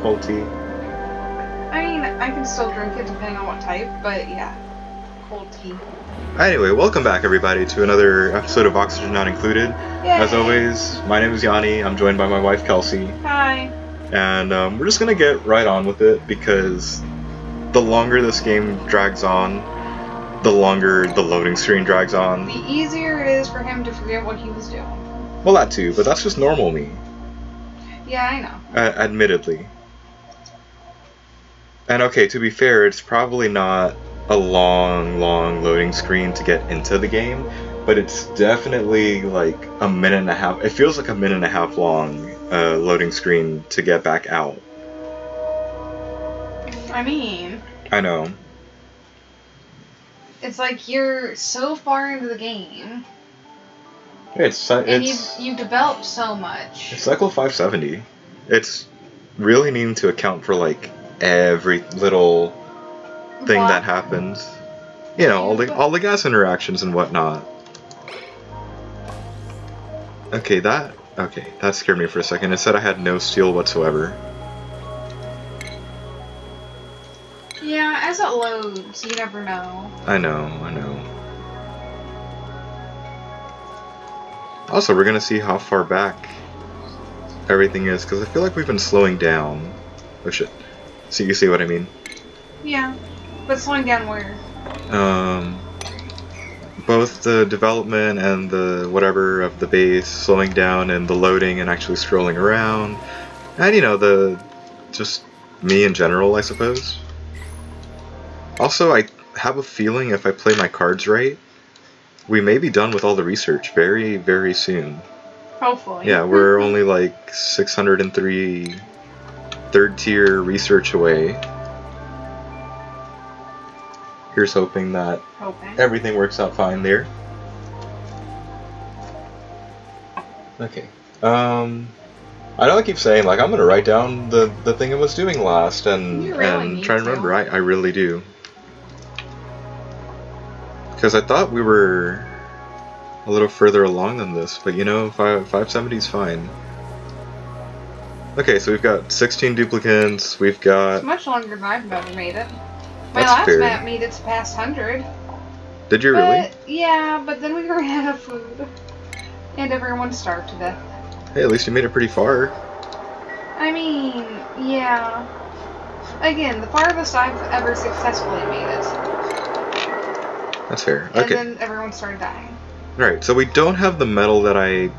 cold tea? I mean, I can still drink it depending on what type, but yeah, cold tea. Anyway, welcome back everybody to another episode of Oxygen Not Included. Yay. As always, my name is Yanni, I'm joined by my wife Kelsey. Hi. And we're just gonna get right on with it because the longer this game drags on, the longer the loading screen drags on. The easier it is for him to forget what he was doing. Well, that too, but that's just normal me. Yeah, I know. Admittedly. And okay, to be fair, it's probably not a long loading screen to get into the game, but it's definitely like a minute and a half. It feels like a minute and a half long loading screen to get back out. I mean, I know. it's like you're so far into the game, and you've developed so much. It's cycle 570. It's really needing to account for like every little thing that happens. You know, all the gas interactions and whatnot. Okay, that scared me for a second. It said I had no steel whatsoever. Yeah, as it loads, you never know. I know. Also, we're gonna see how far back everything is, because I feel like we've been slowing down. Oh shit. So you see what I mean? Yeah, but slowing down where? Both the development and the whatever of the base slowing down, and the loading and actually scrolling around, and you know, just me in general, I suppose. Also, I have a feeling if I play my cards right, we may be done with all the research very, very soon. Hopefully. Yeah, we're only like 603 third tier research away. Here's hoping that everything works out fine there. Okay. I know I keep saying like I'm gonna write down the thing I was doing last and try and remember. I really do. Because I thought we were a little further along than this, but you know, 570 is fine. Okay, so we've got 16 duplicates, we've got... It's much longer than I've ever made it. My last map made it to past 100. Did you really? Yeah, but then we ran out of food. And everyone starved to death. Hey, at least you made it pretty far. I mean, yeah. Again, the farthest I've ever successfully made it. That's fair. And okay. then everyone started dying. Alright, so we don't have the metal that I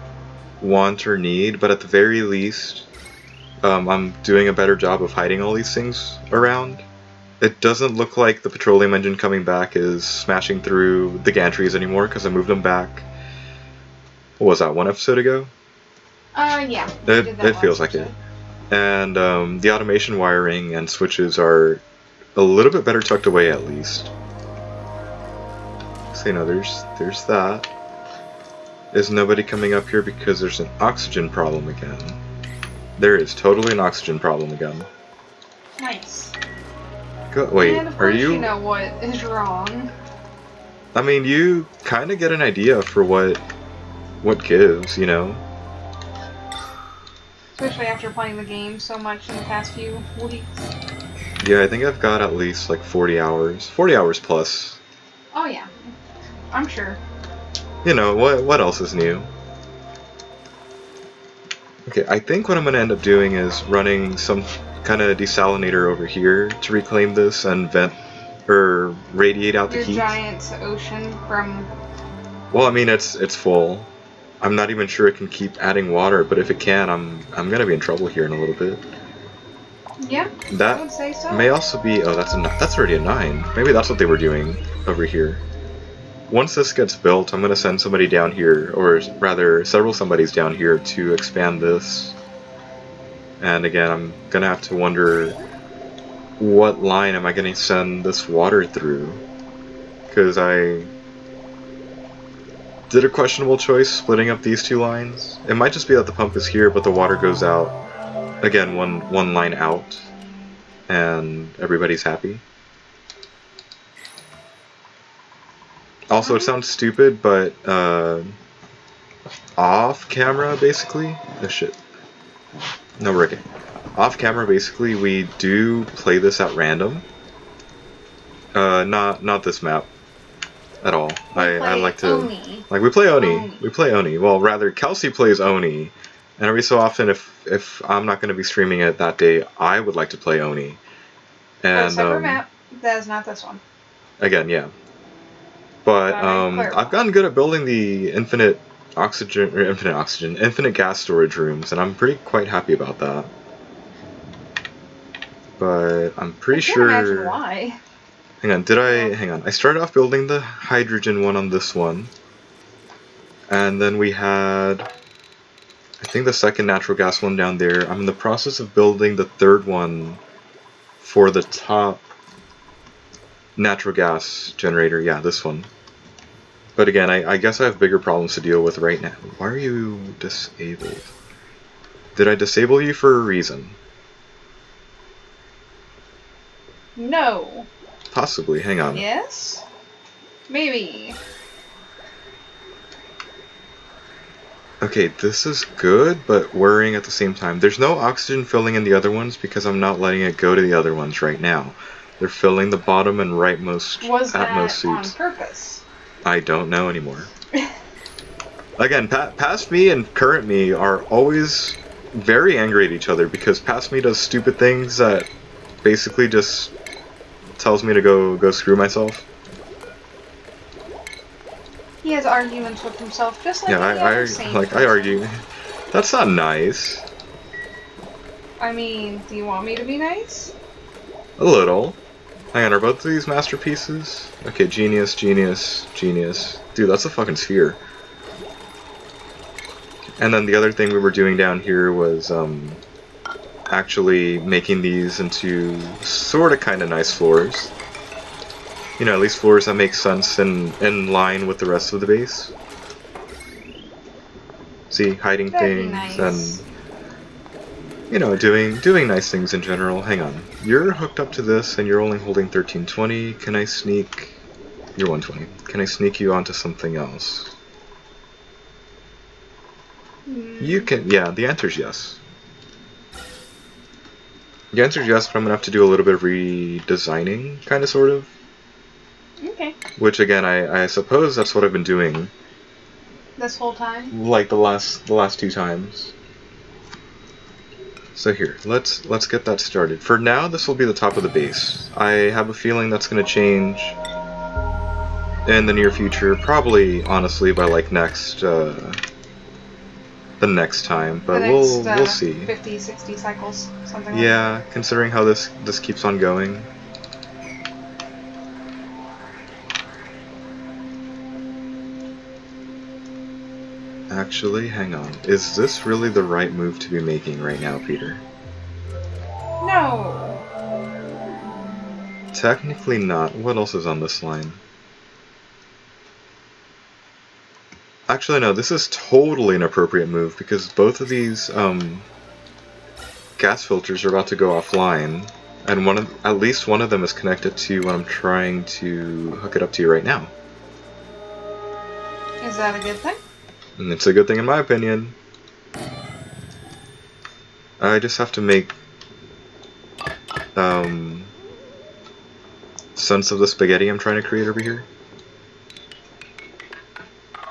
want or need, but at the very least, I'm doing a better job of hiding all these things around. It doesn't look like the petroleum engine coming back is smashing through the gantries anymore, because I moved them back, what was that, one episode ago? Yeah. It feels like it. And the automation wiring and switches are a little bit better tucked away at least. So, you know, there's that. Is nobody coming up here because there's an oxygen problem again? There is totally an oxygen problem again. Nice. Wait, and of are course you... you know what is wrong. I mean, you kind of get an idea for what gives, you know? Especially after playing the game so much in the past few weeks. Yeah, I think I've got at least like 40 hours. 40 hours plus. Oh yeah. I'm sure. You know, what else is new? Okay, I think what I'm going to end up doing is running some kind of desalinator over here to reclaim this and vent or radiate out the heat. Your giant ocean from... Well, I mean, it's full. I'm not even sure it can keep adding water, but if it can, I'm going to be in trouble here in a little bit. Yeah, that I would say so. May also be... Oh, that's already a 9. Maybe that's what they were doing over here. Once this gets built, I'm going to send somebody down here, or rather, several somebodies down here to expand this. And again, I'm going to have to wonder what line am I going to send this water through. Because I did a questionable choice splitting up these two lines. It might just be that the pump is here, but the water goes out. Again, one line out. And everybody's happy. Also, it sounds stupid, but off camera, basically. Oh shit. No, we're okay. Off camera, basically, we do play this at random. Not this map at all. I like to Oni. like we play Oni. Oni. We play Oni. Well, rather Kelsey plays Oni, and every so often, if I'm not going to be streaming it that day, I would like to play Oni. A And separate map. That is not this one. again, yeah. But I've gotten good at building the infinite gas storage rooms, and I'm quite happy about that. But I'm pretty sure. I can't imagine why. Hang on, hang on. I started off building the hydrogen one on this one. And then we had, I think, the second natural gas one down there. I'm in the process of building the third one for the top natural gas generator. Yeah, this one. But again, I guess I have bigger problems to deal with right now. Why are you disabled? Did I disable you for a reason? No. Possibly, hang on. Yes? Maybe. Okay, this is good, but worrying at the same time. There's no oxygen filling in the other ones because I'm not letting it go to the other ones right now. They're filling the bottom and rightmost atmos suits. On purpose? I don't know anymore. Again, past me and current me are always very angry at each other because past me does stupid things that basically just tells me to go screw myself. He has arguments with himself, just like I argue. That's not nice. I mean, do you want me to be nice? A little. Hang on, are both of these masterpieces? Okay, genius, genius, genius. Dude, that's a fucking sphere. And then the other thing we were doing down here was actually making these into sort of kind of nice floors. You know, at least floors that make sense and in line with the rest of the base. See, hiding things nice. And you know, doing nice things in general. Hang on, you're hooked up to this and you're only holding 1320. Can I sneak? You're 120. Can I sneak you onto something else? You can. Yeah, the answer's yes. The answer is yes, but I'm gonna have to do a little bit of redesigning, kind of, sort of. Okay. Which again, I suppose that's what I've been doing. This whole time? Like the last two times. So here, let's get that started. For now, this will be the top of the base. I have a feeling that's gonna change in the near future, probably honestly by like the next time, but we'll see. 50, 60 cycles, something like that. Yeah, considering how this keeps on going. Actually, hang on. Is this really the right move to be making right now, Peter? No. Technically not. What else is on this line? Actually, no, this is totally an appropriate move because both of these gas filters are about to go offline, and at least one of them is connected to what I'm trying to hook it up to right now. Is that a good thing? And it's a good thing in my opinion. I just have to make sense of the spaghetti I'm trying to create over here.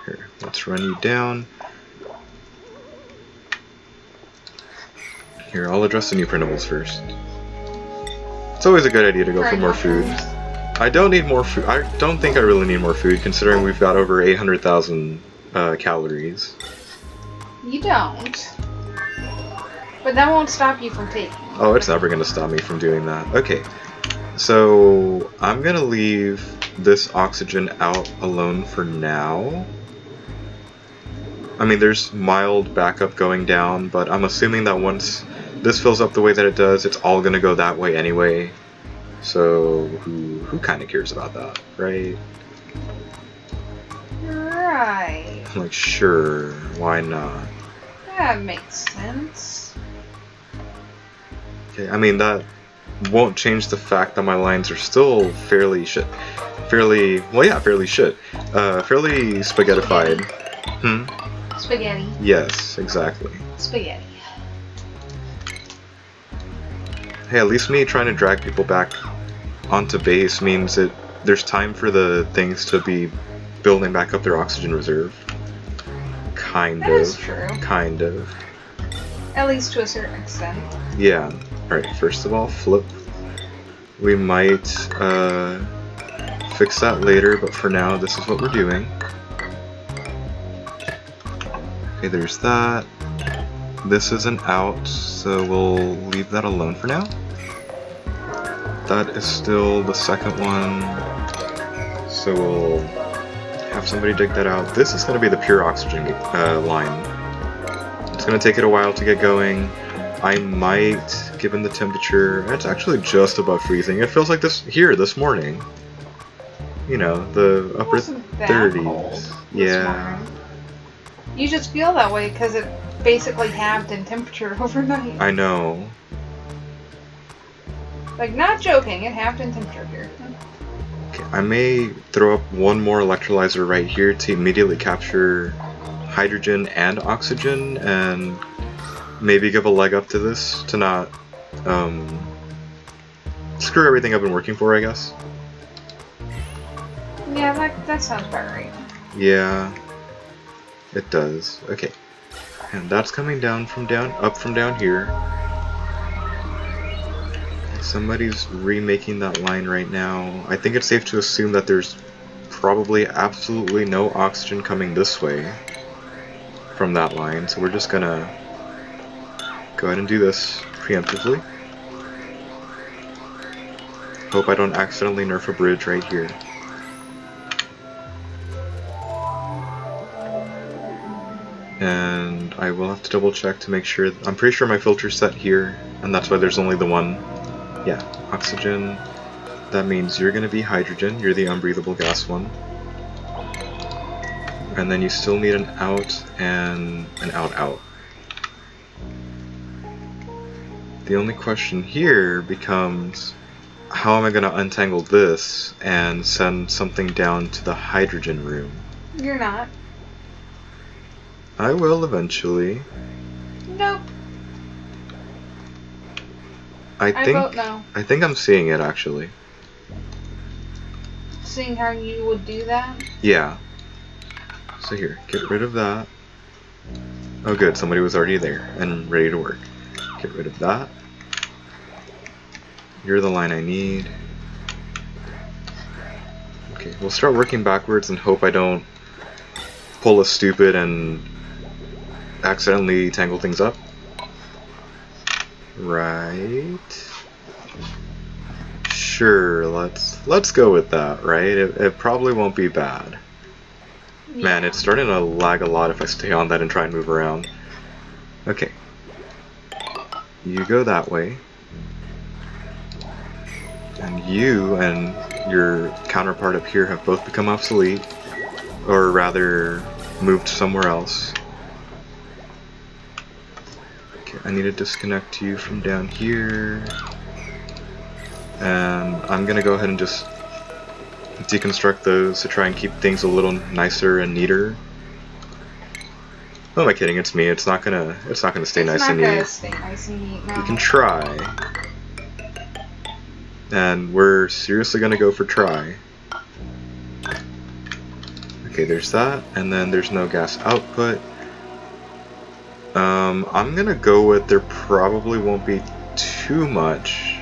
Here, let's run you down. Here, I'll address the new printables first. It's always a good idea to go for more food. I don't need more food. I don't think I really need more food, considering we've got over 800,000 calories. You don't. But that won't stop you from taking. Oh, it's never going to stop me from doing that. Okay, so I'm going to leave this oxygen out alone for now. I mean, there's mild backup going down, but I'm assuming that once this fills up the way that it does, it's all going to go that way anyway. So who kind of cares about that, right? Right. I'm like, sure, why not? That makes sense. Okay, I mean, that won't change the fact that my lines are still fairly shit. Fairly spaghettified. Spaghetti. Yes, exactly. Spaghetti. Hey, at least me trying to drag people back onto base means that there's time for the things to be building back up their oxygen reserve. Kind That of. is true. Kind of. At least to a certain extent. Yeah. Alright, first of all, flip. We might fix that later, but for now, this is what we're doing. Okay, there's that. This isn't out, so we'll leave that alone for now. That is still the second one, so we'll have somebody dig that out. This is going to be the pure oxygen line. It's going to take it a while to get going. I might, given the temperature, it's actually just above freezing. It feels like this morning. You know, the upper 30s. Yeah. Morning. You just feel that way because it basically halved in temperature overnight. I know. Like, not joking, it halved in temperature here. Okay, I may throw up one more electrolyzer right here to immediately capture hydrogen and oxygen, and maybe give a leg up to this to not screw everything I've been working for, I guess. Yeah, that sounds about right. Yeah, it does. Okay, and that's coming down from up from down here. Somebody's remaking that line right now. I think it's safe to assume that there's probably absolutely no oxygen coming this way from that line, so we're just gonna go ahead and do this preemptively. Hope I don't accidentally nerf a bridge right here. And I will have to double check to make sure. I'm pretty sure my filter's set here, and that's why there's only the one. Yeah, oxygen. That means you're gonna be hydrogen, you're the unbreathable gas one. And then you still need an out and an out. The only question here becomes, how am I gonna untangle this and send something down to the hydrogen room? You're not. I will eventually. Nope. I vote no. I think I'm seeing it actually. Seeing how you would do that? Yeah. So here, get rid of that. Oh good, somebody was already there and ready to work. Get rid of that. You're the line I need. Okay, we'll start working backwards and hope I don't pull a stupid and accidentally tangle things up. Right. Sure, let's go with that, right? It probably won't be bad. Yeah. Man, it's starting to lag a lot if I stay on that and try and move around. Okay. You go that way. And you and your counterpart up here have both become obsolete. Or rather, moved somewhere else. Okay, I need to disconnect you from down here. And I'm gonna go ahead and just deconstruct those to try and keep things a little nicer and neater. Who am I kidding? It's me. It's not gonna stay nice and neat. It's not gonna stay nice and neat, no. You can try. And we're seriously gonna go for try. Okay, there's that, and then there's no gas output. I'm gonna go with there probably won't be too much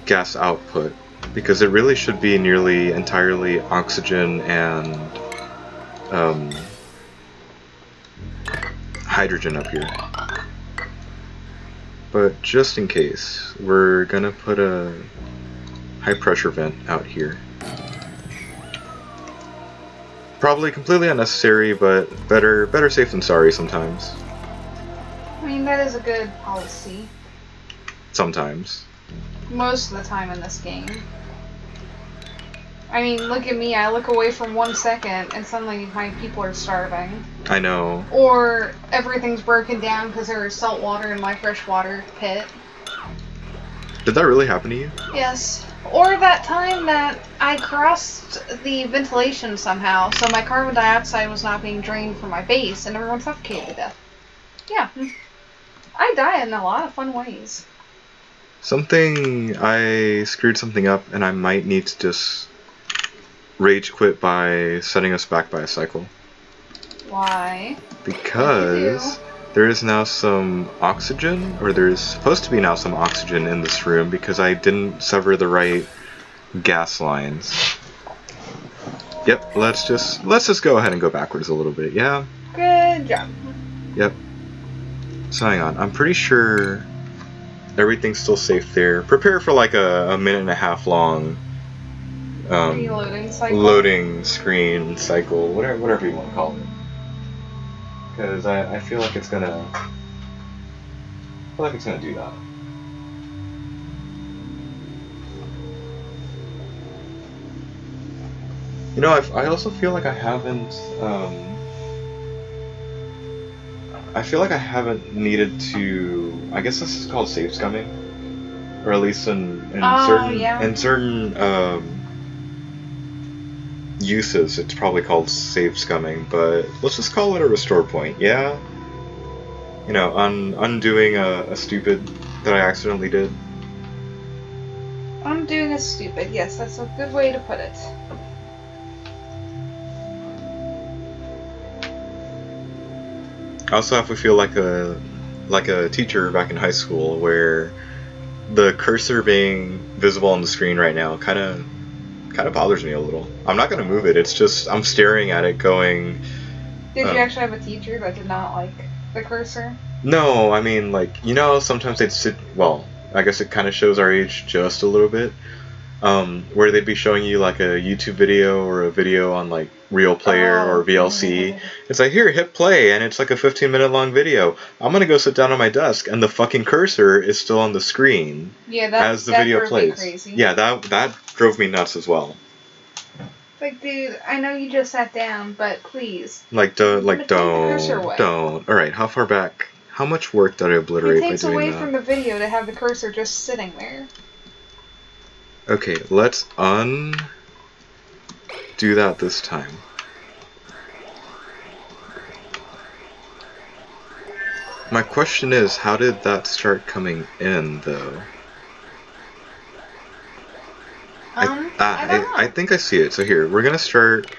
gas output, because it really should be nearly entirely oxygen and hydrogen up here. But just in case, we're gonna put a high pressure vent out here. Probably completely unnecessary, but better safe than sorry sometimes. I mean, that is a good policy. Sometimes. Most of the time in this game. I mean, look at me, I look away from 1 second and suddenly my people are starving. I know. Or everything's broken down because there is salt water in my freshwater pit. Did that really happen to you? Yes. Or that time that I crossed the ventilation somehow, so my carbon dioxide was not being drained from my base and everyone suffocated to death. Yeah. I die in a lot of fun ways. I screwed something up, and I might need to just rage quit by setting us back by a cycle. Why? Because there is now some oxygen, or there's supposed to be now some oxygen in this room because I didn't sever the right gas lines. Yep, let's just go ahead and go backwards a little bit, yeah? Good job. Yep. So hang on, I'm pretty sure everything's still safe there. Prepare for like a minute and a half long Reloading cycle. loading screen cycle, whatever you want to call it. Because I feel like it's gonna do that. You know, I also feel like I haven't needed to. I guess this is called save scumming, or at least in certain uses, it's probably called save scumming. But let's just call it a restore point. Yeah. You know, undoing a stupid that I accidentally did. Undoing a stupid. Yes, that's a good way to put it. I also have to feel like a teacher back in high school, where the cursor being visible on the screen right now kind of bothers me a little. I'm not gonna move it. It's just I'm staring at it, going. Did you actually have a teacher that did not like the cursor? No, I mean, like, you know, sometimes they'd sit. Well, I guess it kind of shows our age just a little bit. Where they'd be showing you like a YouTube video or a video on like Real Player or VLC. It's like, here, hit play, and it's like a 15-minute long video. I'm gonna go sit down on my desk, and the fucking cursor is still on the screen. Yeah, as the video drove plays. Me crazy. Yeah, that drove me nuts as well. Like, dude, I know you just sat down, but please. Don't. All right, how far back? How much work did I obliterate by doing that? It takes away from the video to have the cursor just sitting there. Okay, let's do that this time. My question is, how did that start coming in, though? I don't know. I think I see it. So here, we're gonna start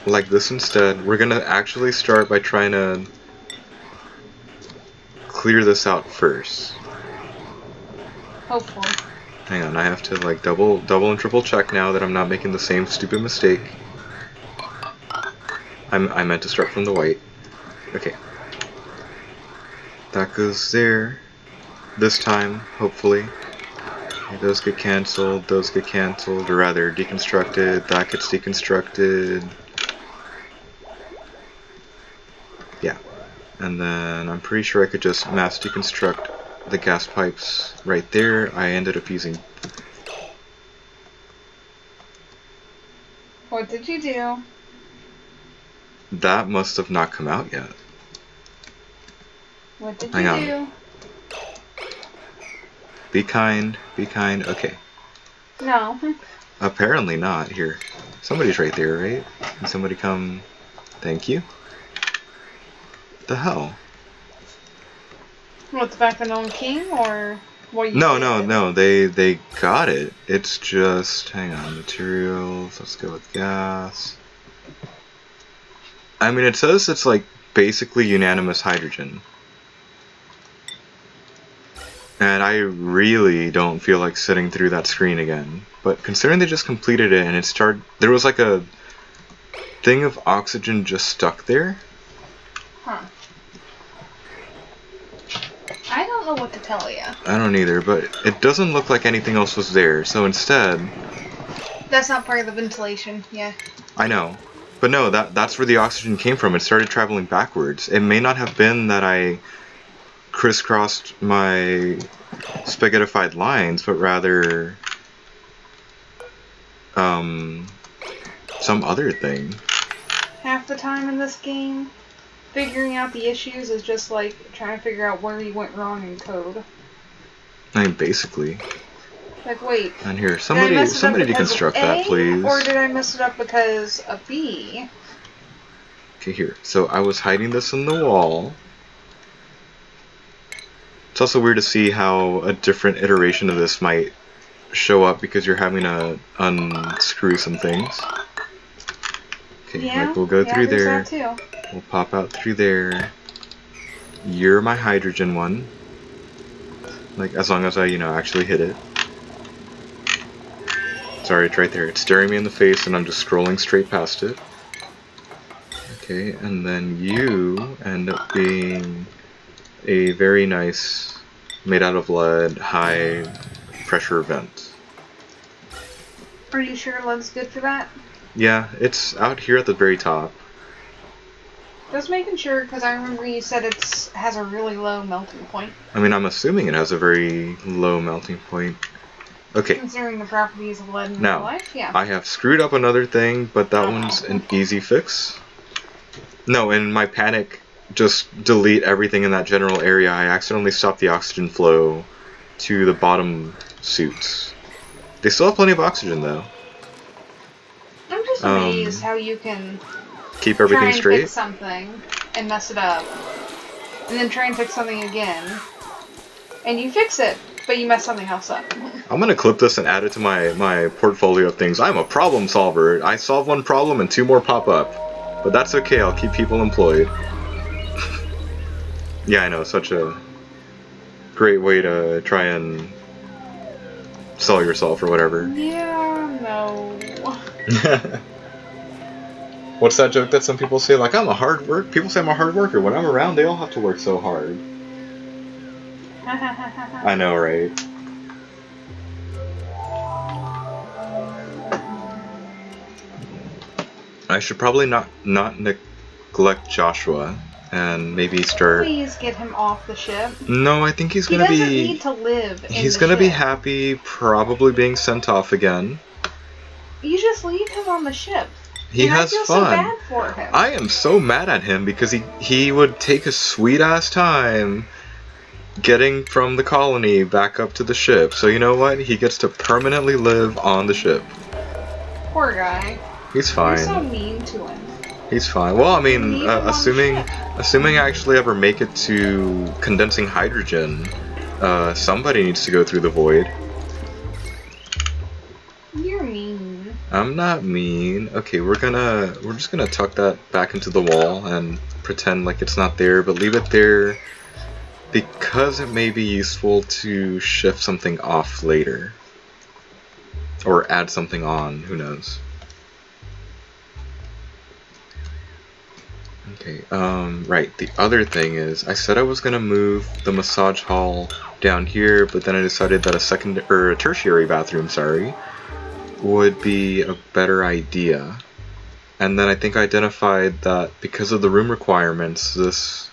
like this instead. We're gonna actually start by trying to clear this out first. Hopefully. Hang on, I have to like double and triple check now that I'm not making the same stupid mistake. I meant to start from the white. Okay. That goes there. This time, hopefully. Okay, those get cancelled, or rather deconstructed, that gets deconstructed. Yeah. And then I'm pretty sure I could just mass deconstruct the gas pipes right there. I ended up using... What did you do? That must have not come out yet. What did you do? Be kind, okay. No. Apparently not. Here. Somebody's right there, right? Can somebody come... Thank you? What the hell? What, the fact that no one came, or what you No, they got it. It's just... Hang on, materials, let's go with gas. I mean, it says it's like basically unanimous hydrogen. And I really don't feel like sitting through that screen again. But considering they just completed it and it started... There was like a thing of oxygen just stuck there. Huh. I don't know what to tell you. I don't either, but it doesn't look like anything else was there. So instead... That's not part of the ventilation, yeah. I know. But no, that's where the oxygen came from. It started traveling backwards. It may not have been that I crisscrossed my spaghettified lines, but rather some other thing. Half the time in this game, figuring out the issues is just like trying to figure out where you went wrong in code. I mean, basically. Like, wait. And here, somebody deconstruct that, please. Or did I mess it up because of B? Okay, here. So I was hiding this in the wall. It's also weird to see how a different iteration of this might show up because you're having to unscrew some things. Okay, Yeah, like we'll go through there's there. that too. We'll pop out through there. You're my hydrogen one. Like, as long as I, actually hit it. Sorry, it's right there. It's staring me in the face and I'm just scrolling straight past it. Okay, and then you end up being a very nice, made out of lead, high pressure vent. Are you sure lead's good for that? Yeah, it's out here at the very top. Just making sure, because I remember you said it has a really low melting point. I mean, I'm assuming it has a very low melting point. Okay. Considering the properties of lead in real Now, life, yeah. I have screwed up another thing, but that one's an easy fix. No, in my panic, just delete everything in that general area. I accidentally stopped the oxygen flow to the bottom suits. They still have plenty of oxygen, though. I'm just amazed how you can keep everything try and straight. fix something and mess it up, and then try and fix something again, and you fix it, but you mess something else up. I'm gonna clip this and add it to my portfolio of things. I'm a problem solver. I solve one problem and 2 more pop up. But that's okay, I'll keep people employed. Yeah, I know, such a great way to try and sell yourself or whatever. Yeah, no. What's that joke that some people say? Like, I'm a hard worker. People say I'm a hard worker. When I'm around, they all have to work so hard. I know, right? I should probably not neglect Joshua and maybe start. Please get him off the ship. No, I think he's gonna be. He doesn't need to live. He's gonna be happy, probably being sent off again. You just leave him on the ship. He has fun. fun. So bad for him. I am so mad at him because he would take a sweet ass time getting from the colony back up to the ship. So you know what? He gets to permanently live on the ship. Poor guy. He's fine. You're so mean to him. He's fine. Well, I mean, assuming I actually ever make it to condensing hydrogen, somebody needs to go through the void. You're mean. I'm not mean. Okay, we're just gonna tuck that back into the wall and pretend like it's not there, but leave it there because it may be useful to shift something off later. Or add something on, who knows. Okay, right, the other thing is, I said I was gonna move the massage hall down here, but then I decided that a tertiary bathroom, would be a better idea. And then I think I identified that because of the room requirements, this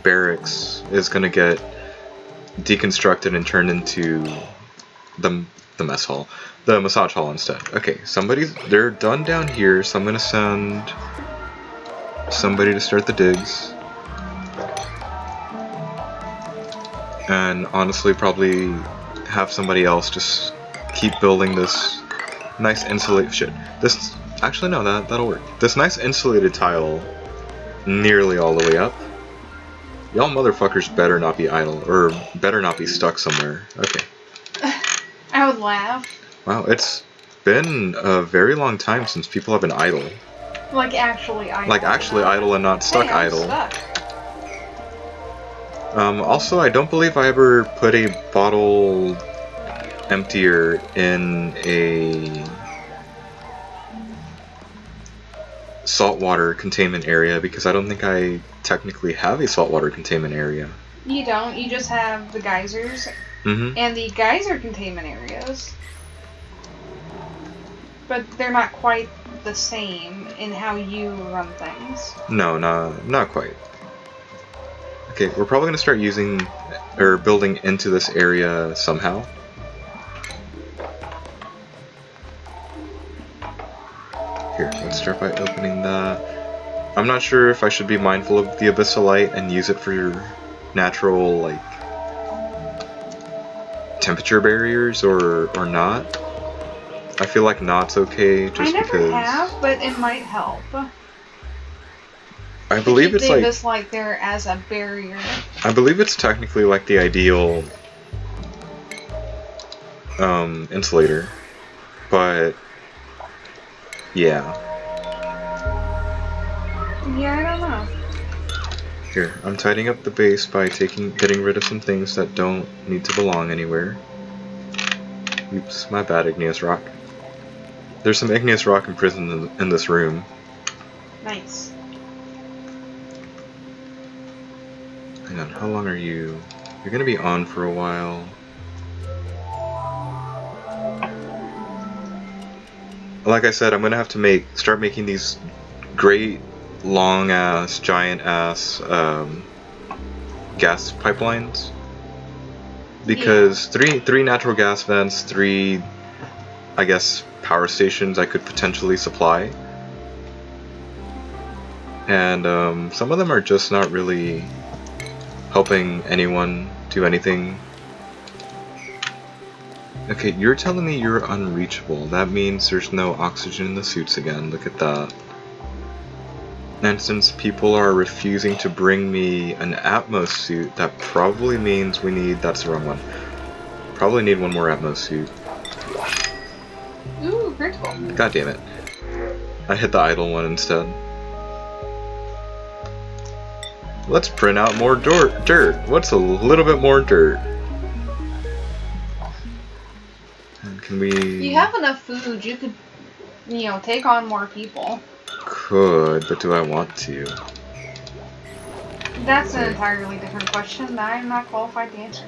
barracks is gonna get deconstructed and turned into the mess hall. The massage hall instead. Okay, they're done down here, so I'm gonna send somebody to start the digs. And honestly, probably have somebody else just keep building this nice insulated shit. Actually no, that'll work. This nice insulated tile nearly all the way up. Y'all motherfuckers better not be idle, or better not be stuck somewhere. Okay. I would laugh. Wow, it's been a very long time since people have been idle. Like actually idle. Like actually idle and not stuck idle. Stuck. Also, I don't believe I ever put a bottle emptier in a saltwater containment area because I don't think I technically have a saltwater containment area. You don't. You just have the geysers and the geyser containment areas. But they're not quite the same in how you run things. No, not quite. Okay, we're probably going to start using or building into this area somehow. Here, let's start by opening that. I'm not sure if I should be mindful of the abyssalite and use it for natural, like, temperature barriers or not. I feel like not's okay just because... I never have, but it might help. I believe it's like... This like there as a barrier. I believe it's technically like the ideal insulator, but yeah. Yeah, I don't know. Here, I'm tidying up the base by getting rid of some things that don't need to belong anywhere. Oops, my bad, igneous rock. There's some igneous rock imprisoned in this room. Nice. Hang on, how long are you? You're gonna be on for a while. Like I said, I'm gonna have to start making these great, long-ass, giant-ass gas pipelines. Because three natural gas vents, three, I guess, power stations I could potentially supply. And some of them are just not really helping anyone do anything. Okay, you're telling me you're unreachable. That means there's no oxygen in the suits again. Look at that. And since people are refusing to bring me an Atmos suit, that probably means we need... That's the wrong one. Probably need one more Atmos suit. Ooh, critical. God damn it. I hit the idle one instead. Let's print out more dirt. What's a little bit more dirt? And can we... You have enough food, you could, take on more people. Could, but do I want to? That's an entirely different question that I'm not qualified to answer.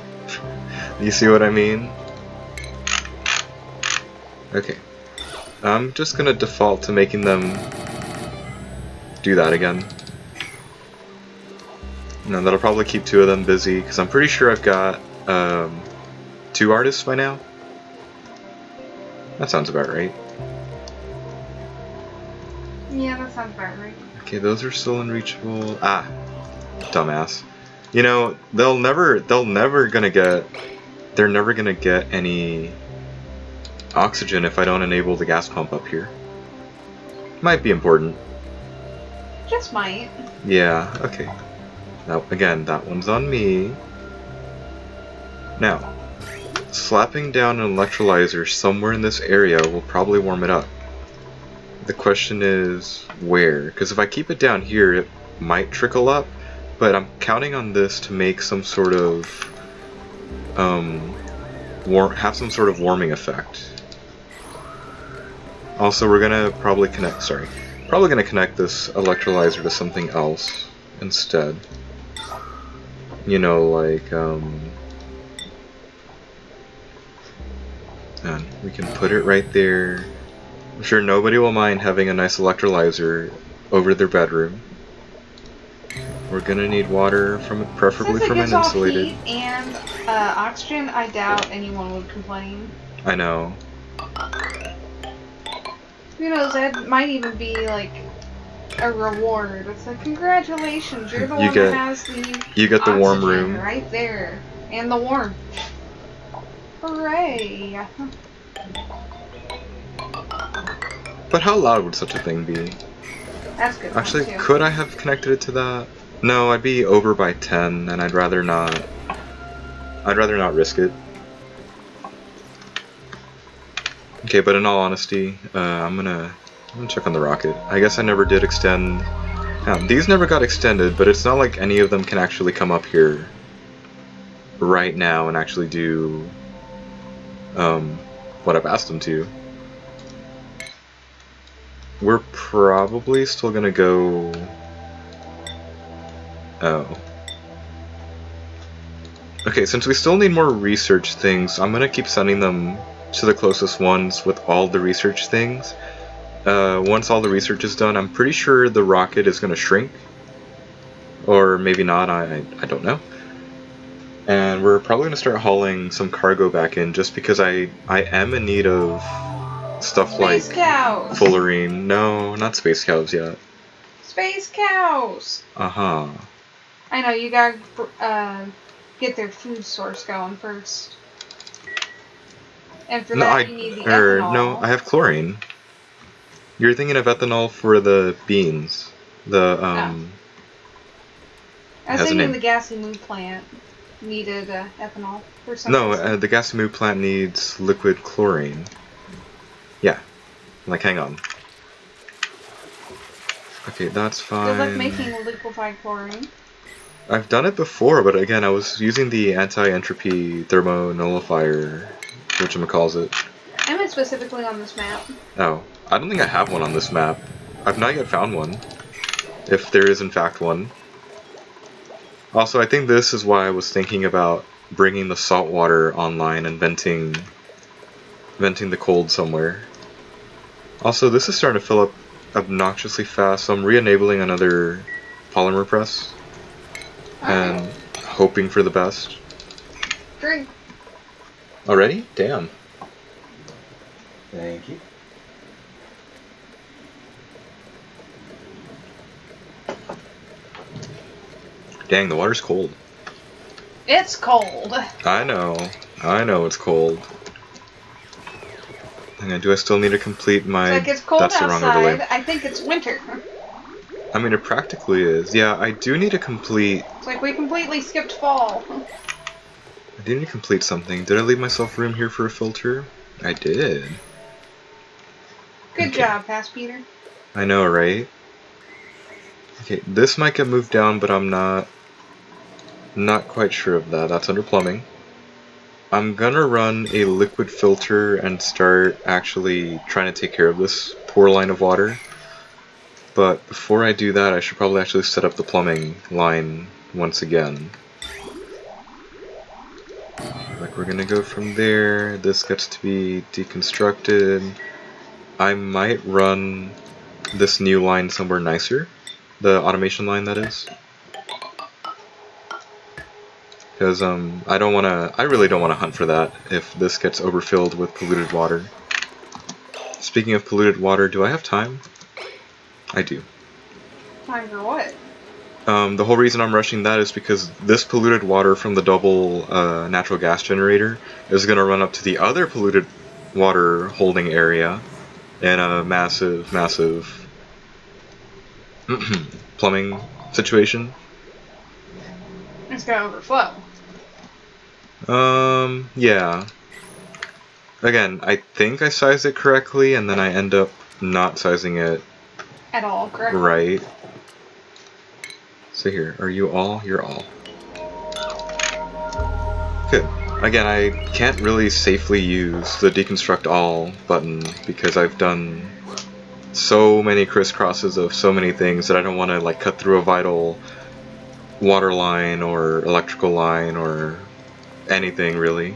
You see what I mean? Okay. I'm just gonna default to making them do that again. No, that'll probably keep two of them busy, because I'm pretty sure I've got 2 artists by now. That sounds about right. Yeah, that sounds about right. Okay, those are still unreachable. Ah, dumbass. You know, they're never gonna get any oxygen if I don't enable the gas pump up here. Might be important. Just might. Yeah, okay. Now, again, that one's on me. Now, slapping down an electrolyzer somewhere in this area will probably warm it up. The question is, where? Because if I keep it down here, it might trickle up, but I'm counting on this to make some sort of, have some sort of warming effect. Also, we're gonna probably connect this electrolyzer to something else instead. You know, like, and we can put it right there. I'm sure nobody will mind having a nice electrolyzer over their bedroom. We're gonna need water preferably from an insulated. Since it gives off heat and oxygen, I doubt anyone would complain. I know. Who knows, that might even be like a reward. It's like, congratulations, you're the one that has the You get the warm room right there. And the warmth. Hooray! But how loud would such a thing be? That's good. Actually, could I have connected it to that? No, I'd be over by 10, and I'd rather not risk it. Okay, but in all honesty, I'm gonna check on the rocket. I guess I never did extend. Yeah, these never got extended, but it's not like any of them can actually come up here right now and actually do what I've asked them to. We're probably still gonna go... Oh. Okay, since we still need more research things, I'm gonna keep sending them to the closest ones with all the research things. Once all the research is done, I'm pretty sure the rocket is gonna shrink. Or maybe not, I don't know. And we're probably gonna start hauling some cargo back in just because I am in need of stuff Space like cows. fullerene. No, not space cows yet. Space cows! Uh-huh. I know, you gotta get their food source going first. And for that, you need the ethanol. No, I have chlorine. You're thinking of ethanol for the beans. I was has a thinking name. the gassy moon plant needed ethanol for some No, reason. the Gasamu plant needs liquid chlorine. Yeah, like hang on. Okay, that's Good luck fine. making liquefied chlorine. I've done it before, but again, I was using the anti-entropy thermonullifier, whatchamacallit. I meant specifically on this map. Oh, I don't think I have one on this map. I've not yet found one, if there is in fact one. Also, I think this is why I was thinking about bringing the salt water online and venting the cold somewhere. Also, this is starting to fill up obnoxiously fast, so I'm re-enabling another polymer press and hoping for the best. Drink. Already? Damn. Thank you. Dang, the water's cold. It's cold. I know it's cold. Hang on, do I still need to complete my... It's like it's cold That's the wrong outside. overlay. I think it's winter. I mean, it practically is. Yeah, I do need to complete... It's like we completely skipped fall. I do need to complete something. Did I leave myself room here for a filter? I did. Good job, Past Peter. I know, right? Okay, this might get moved down, but I'm not quite sure of that. That's under plumbing. I'm gonna run a liquid filter and start actually trying to take care of this poor line of water. But before I do that, I should probably actually set up the plumbing line once again. Like, we're gonna go from there. This gets to be deconstructed. I might run this new line somewhere nicer. The automation line, that is. Because I really don't want to hunt for that if this gets overfilled with polluted water. Speaking of polluted water, do I have time? I do. Time for what? The whole reason I'm rushing that is because this polluted water from the double natural gas generator is going to run up to the other polluted water holding area in a massive plumbing situation. It's gonna overflow. Yeah. Again, I think I sized it correctly, and then I end up not sizing it At all, correct? right. So here, are you all? You're all. Good. Again, I can't really safely use the deconstruct all button because I've done so many crisscrosses of so many things that I don't want to like cut through a vital water line or electrical line or anything really.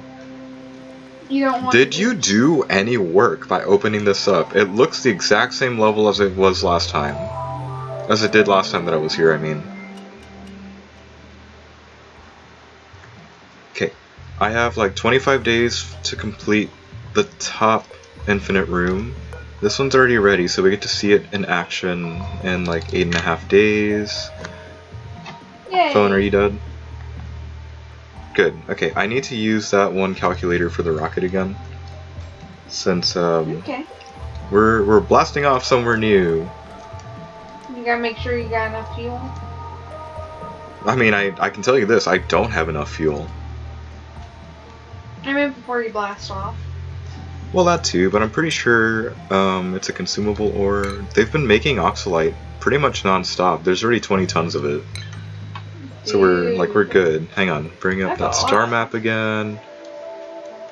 You don't want Did you do any work by opening this up? It looks the exact same level as it was last time. As it did last time that I was here, I mean. Okay, I have like 25 days to complete the top infinite room. This one's already ready, so we get to see it in action in like 8.5 days. Yay. Phone, are you dead? Good. Okay, I need to use that one calculator for the rocket again. Since Okay. we're blasting off somewhere new. You gotta make sure you got enough fuel. I mean, I can tell you this, I don't have enough fuel. I meant before you blast off. Well, that too, but I'm pretty sure it's a consumable ore. They've been making oxalite pretty much non-stop. There's already 20 tons of it. So we're good. Hang on, bring up That's that a star lot. map again.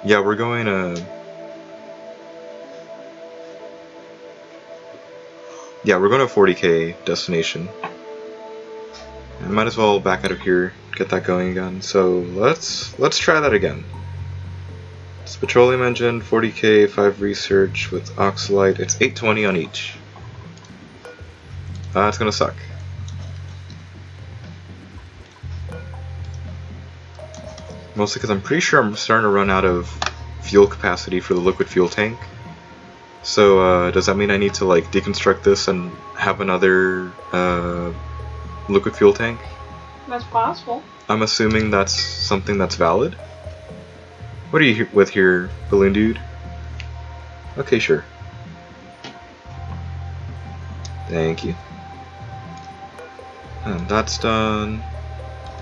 Yeah, we're going to... Yeah, we're going to a 40k destination. I might as well back out of here, get that going again. So let's try that again. It's petroleum engine, 40k, 5 research with oxalite. It's 820 on each. It's gonna suck. Mostly because I'm pretty sure I'm starting to run out of fuel capacity for the liquid fuel tank. So does that mean I need to like deconstruct this and have another liquid fuel tank? That's possible. I'm assuming that's something that's valid. What are you with here, balloon dude? Okay, sure. Thank you. And that's done.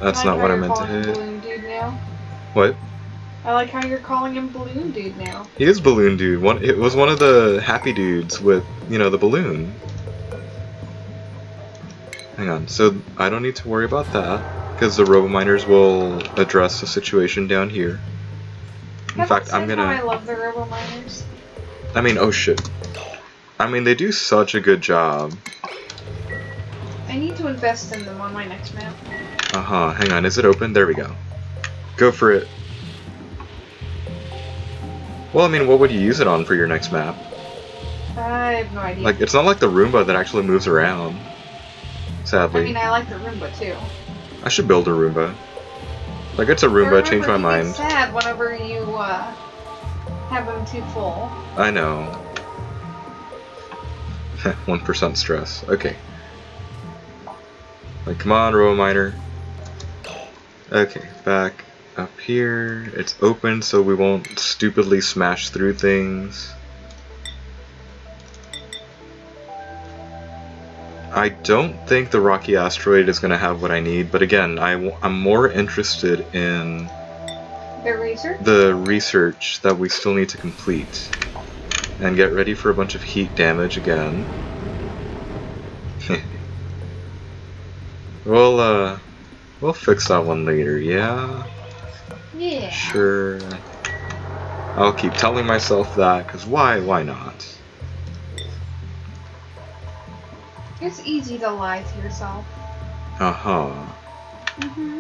That's I like not how what I you're meant to calling him hit. Balloon Dude now. What? I like how you're calling him Balloon Dude now. He is Balloon Dude. It was one of the happy dudes with, you know, the balloon. Hang on, so I don't need to worry about that, because the robo-miners will address the situation down here. In Have I fact, I'm said how I gonna... love the Robo Miners? I mean, oh shit. I mean, they do such a good job. I need to invest in them on my next map. Uh-huh, hang on, is it open? There we go. Go for it. Well, I mean, what would you use it on for your next map? I have no idea. Like, it's not like the Roomba that actually moves around. Sadly. I mean, I like the Roomba too. I should build a Roomba. Like, it's a Roomba, change my mind. He gets sad whenever you have him too full. I know. 1% stress. Okay. Like, come on, Robo-miner. Okay, back up here. It's open so we won't stupidly smash through things. I don't think the rocky asteroid is going to have what I need, but again, I'm more interested in the research that we still need to complete. And get ready for a bunch of heat damage again. We'll fix that one later, yeah? Yeah. Sure. I'll keep telling myself that, because why not? It's easy to lie to yourself. Uh-huh. Mm-hmm.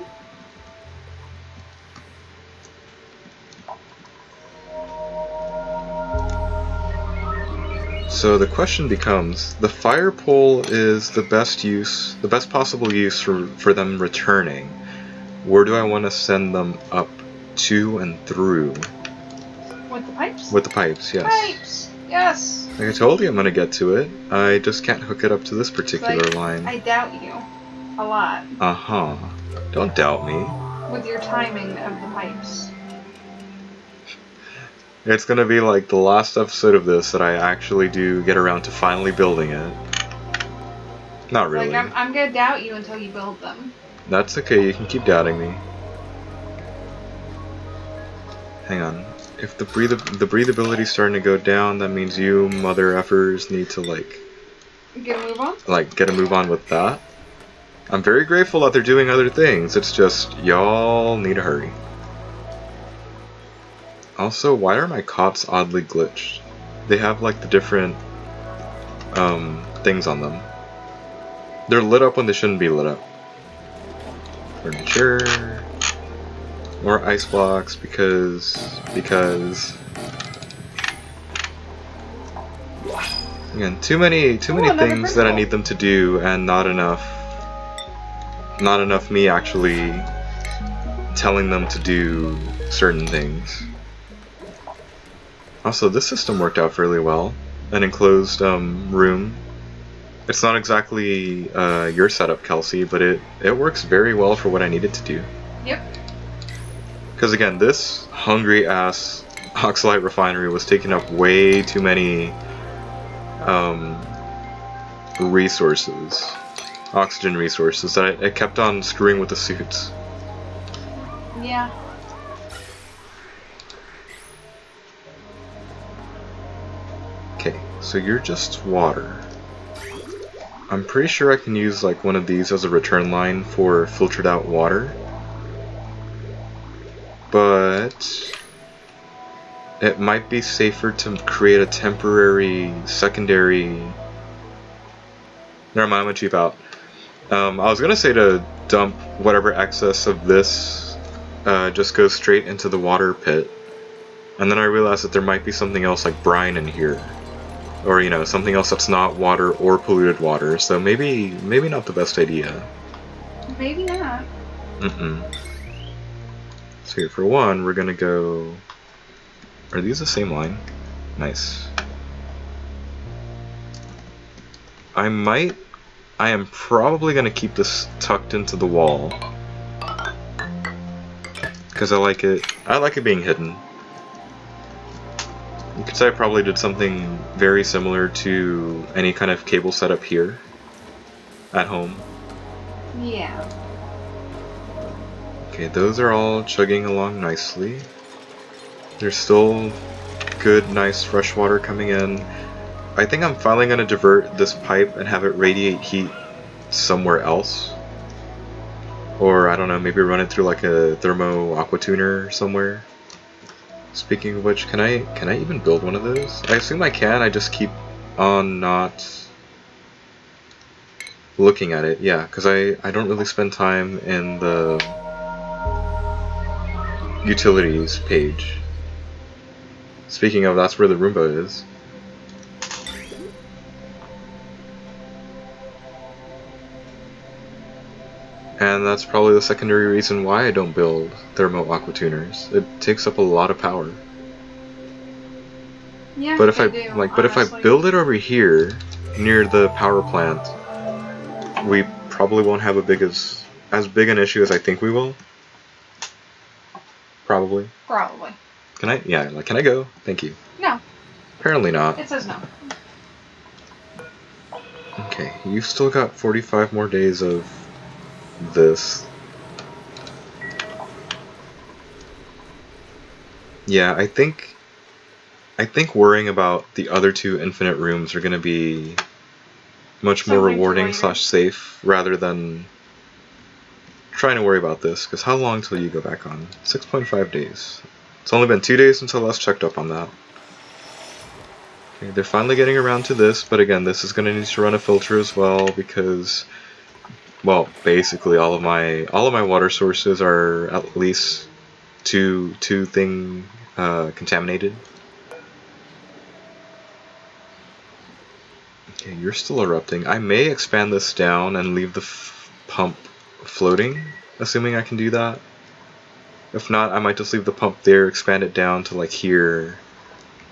So the question becomes, the fire pole is the best possible use for them returning. Where do I want to send them up to and through? With the pipes? With the pipes, yes. Pipes! Yes! Like I told you, I'm gonna get to it. I just can't hook it up to this particular line. I doubt you. A lot. Uh-huh. Don't doubt me. With your timing of the pipes. It's gonna be like the last episode of this that I actually do get around to finally building it. Not really. Like, I'm gonna doubt you until you build them. That's okay, you can keep doubting me. Hang on. If the breathability's starting to go down, that means you mother effers need to get a move on? Get a move on with that. I'm very grateful that they're doing other things, it's just y'all need to hurry. Also, why are my cots oddly glitched? They have like the different things on them. They're lit up when they shouldn't be lit up. Furniture. More ice blocks because again, too many things that I need them to do and not enough me actually telling them to do certain things. Also, this system worked out fairly well. An enclosed room. It's not exactly your setup, Kelsey, but it works very well for what I needed to do. Yep. Because again, this hungry-ass Oxalite refinery was taking up way too many resources. Oxygen resources that I kept on screwing with the suits. Yeah. Okay, so you're just water. I'm pretty sure I can use like one of these as a return line for filtered out water. But it might be safer to create a temporary secondary... Never mind, I'm gonna cheap out. I was gonna say to dump whatever excess of this just goes straight into the water pit. And then I realized that there might be something else like brine in here. Or, you know, something else that's not water or polluted water. So maybe not the best idea. Maybe not. So here, for one, we're gonna go... Are these the same line? Nice. I am probably gonna keep this tucked into the wall. Because I like it being hidden. You could say I probably did something very similar to any kind of cable setup here at home. Yeah. Okay, those are all chugging along nicely. There's still good, nice fresh water coming in. I think I'm finally going to divert this pipe and have it radiate heat somewhere else. Or, I don't know, maybe run it through like a thermo aqua tuner somewhere. Speaking of which, can I even build one of those? I assume I can, I just keep on not looking at it. Yeah, because I don't really spend time in the utilities page. Speaking of, that's where the Roomba is. And that's probably the secondary reason why I don't build thermo aqua tuners. It takes up a lot of power. Yeah, But if they I do, but if I honestly. build it over here near the power plant, we probably won't have as big an issue as I think we will. Probably. Probably. Can I? Yeah. Like, can I go? Thank you. No. Apparently not. It says no. Okay, you've still got 45 more days of this. Yeah, I think worrying about the other two infinite rooms are going to be much more Something rewarding later. / safe rather than trying to worry about this. Because how long till you go back on? 6.5 days. It's only been 2 days since I last checked up on that. Okay, they're finally getting around to this, but again, this is going to need to run a filter as well because, well, basically all of my water sources are at least two thing contaminated. Okay, you're still erupting. I may expand this down and leave the pump floating, assuming I can do that. If not, I might just leave the pump there, expand it down to like here,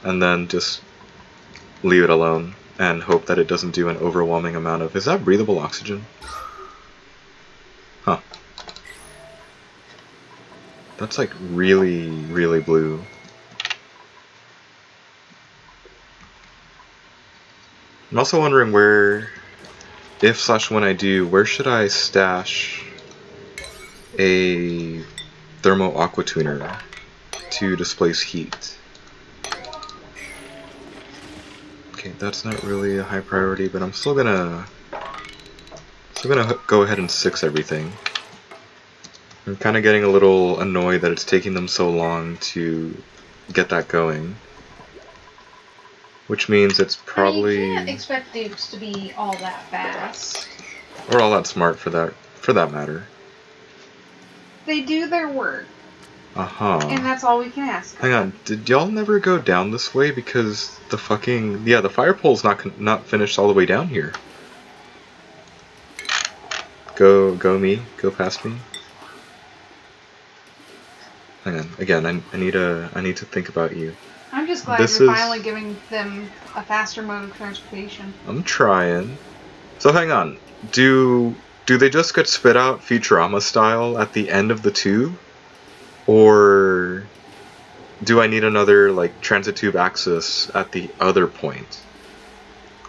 and then just leave it alone and hope that it doesn't do an overwhelming amount of... Is that breathable oxygen? Huh. That's like really, really blue. I'm also wondering where, if / when I do, where should I stash a thermo aqua tuner to displace heat? Okay, that's not really a high priority, but I'm still gonna go ahead and 6 everything. I'm kind of getting a little annoyed that it's taking them so long to get that going. Which means it's probably... You can't expect dukes to be all that fast. Or all that smart for that matter. They do their work. Uh-huh. And that's all we can ask. Hang on, did y'all never go down this way? Because the fucking... Yeah, the fire pole's not finished all the way down here. Go me. Go past me. Hang on. Again, I need to think about you. I'm just glad This you're is- finally giving them a faster mode of transportation. I'm trying. So hang on. Do they just get spit out Futurama style at the end of the tube? Or do I need another like transit tube axis at the other point?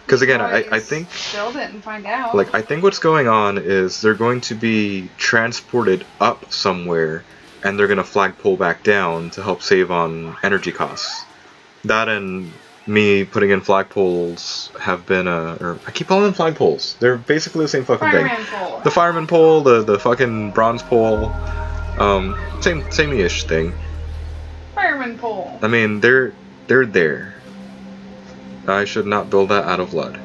Because again, I think build it and find out. I think what's going on is they're going to be transported up somewhere and they're going to flagpole back down to help save on energy costs. That and me putting in flagpoles have been or I keep calling them flagpoles. They're basically the same fucking Fireman thing. pole. The fireman pole, the fucking bronze pole, same-ish thing. Fireman pole. I mean, they're there. I should not build that out of lead.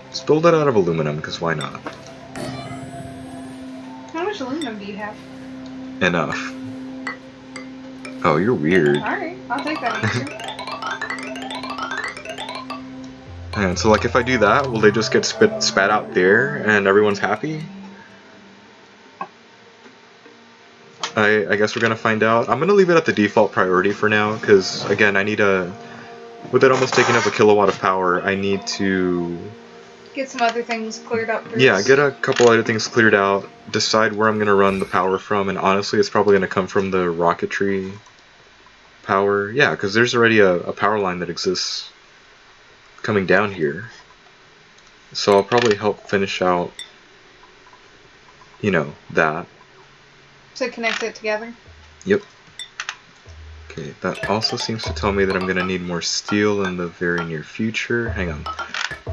Let's build it out of aluminum, because why not? How much aluminum do you have? Enough. Oh, you're weird. Alright, I'll take that answer. And so, like, if I do that, will they just get spat out there, and everyone's happy? I guess we're gonna find out. I'm gonna leave it at the default priority for now, because, again, I need with it almost taking up a kilowatt of power, I need to... Get some other things cleared up first. Yeah, get a couple other things cleared out, decide where I'm going to run the power from, and honestly, it's probably going to come from the rocketry power. Yeah, because there's already a power line that exists coming down here. So I'll probably help finish out, that. To connect it together? Yep. Okay, that also seems to tell me that I'm gonna need more steel in the very near future. Hang on.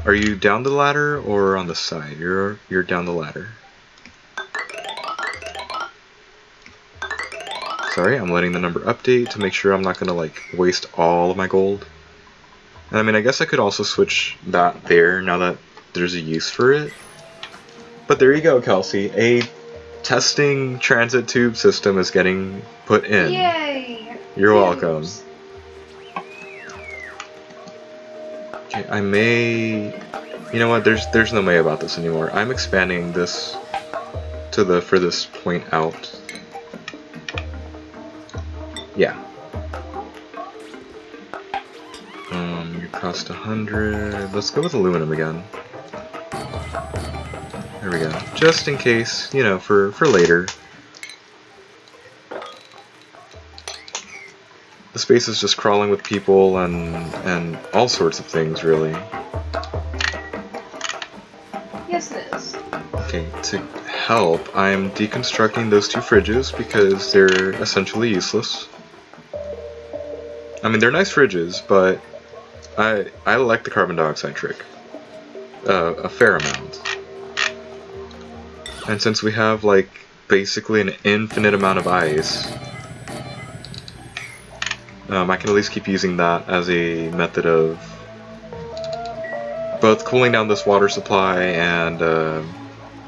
Are you down the ladder or on the side? You're down the ladder. Sorry, I'm letting the number update to make sure I'm not gonna like waste all of my gold. And I mean, I guess I could also switch that there now that there's a use for it. But there you go, Kelsey. A testing transit tube system is getting put in. Yay! You're Tubes. welcome. Okay, I may... You know what, there's no way about this anymore. I'm expanding this to the furthest point out. Yeah. You cost 100. Let's go with aluminum again. There we go. Just in case, you know, for later. The space is just crawling with people and all sorts of things, really. Yes, it is. Okay, to help, I'm deconstructing those two fridges because they're essentially useless. I mean, they're nice fridges, but I like the carbon dioxide trick. A fair amount. And since we have, like, basically an infinite amount of ice, I can at least keep using that as a method of both cooling down this water supply and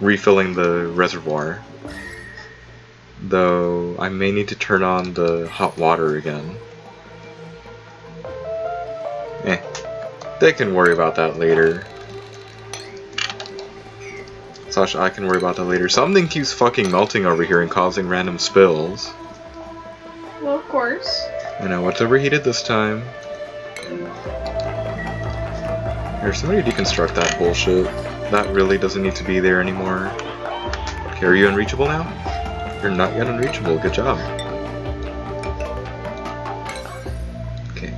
refilling the reservoir. Though I may need to turn on the hot water again. They can worry about that later. Sasha, I can worry about that later. Something keeps fucking melting over here and causing random spills. Well, of course. I know, what's overheated this time? Here, somebody deconstruct that bullshit. That really doesn't need to be there anymore. Okay, are you unreachable now? You're not yet unreachable, good job. Okay,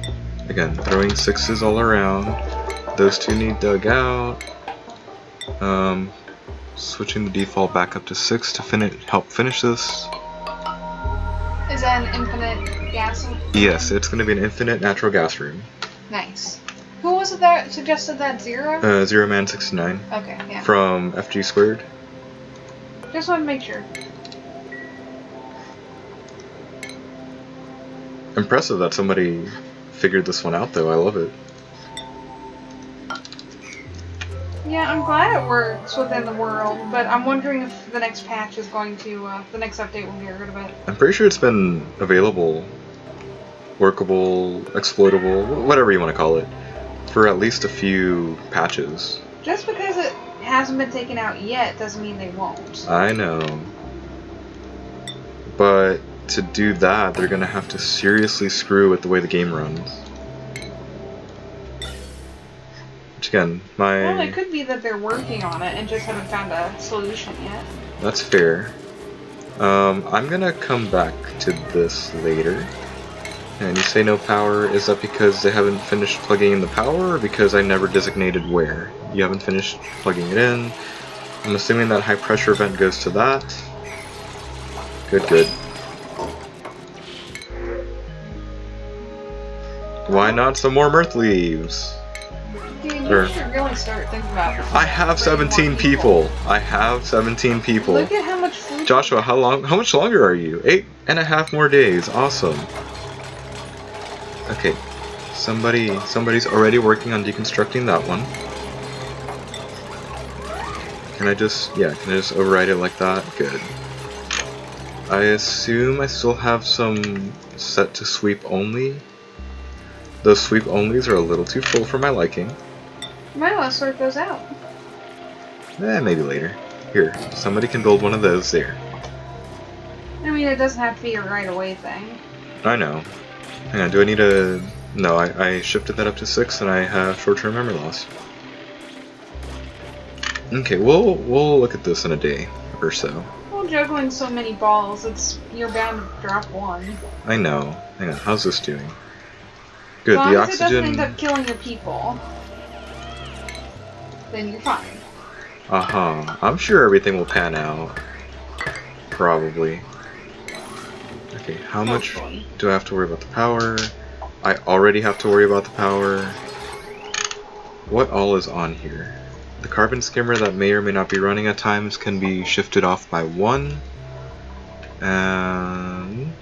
again, throwing sixes all around. Those two need dug out. Switching the default back up to 6 to help finish this. Is that an infinite gas? Yes, it's going to be an infinite natural gas room. Nice. Who was it that suggested that? Zero? ZeroMan69. Okay, yeah. From FG Squared. Just want to make sure. Impressive that somebody figured this one out, though. I love it. Yeah, I'm glad it works within the world, but I'm wondering if the next patch is going to, the next update will get rid of it. I'm pretty sure it's been available, workable, exploitable, whatever you want to call it, for at least a few patches. Just because it hasn't been taken out yet doesn't mean they won't. I know. But to do that, they're going to have to seriously screw with the way the game runs. Which again, Well, it could be that they're working on it and just haven't found a solution yet. That's fair. I'm gonna come back to this later. And you say no power, is that because they haven't finished plugging in the power, or because I never designated where? You haven't finished plugging it in. I'm assuming that high pressure vent goes to that. Good, good. Why not some more mirth leaves? Dude, you should really start thinking about it. I have 17 people. I have 17 people. Look at how much food. Joshua, how much longer are you? 8.5 more days. Awesome. Okay. Somebody's already working on deconstructing that one. Can I just override it like that? Good. I assume I still have some set to sweep only. Those sweep onlys are a little too full for my liking. You might want to sort those out. Maybe later. Here, somebody can build one of those there. I mean, it doesn't have to be a right away thing. I know. Hang on, do I need a... No, I shifted that up to 6 and I have short-term memory loss. Okay, we'll look at this in a day or so. Well, juggling so many balls, you're bound to drop one. I know. Hang on, how's this doing? Good, as long the as oxygen... it doesn't end up killing your people, then you're fine. I'm sure everything will pan out. Probably. Okay, how much Hopefully. do I have to worry about the power? I already have to worry about the power. What all is on here? The carbon skimmer that may or may not be running at times can be shifted off by 1. And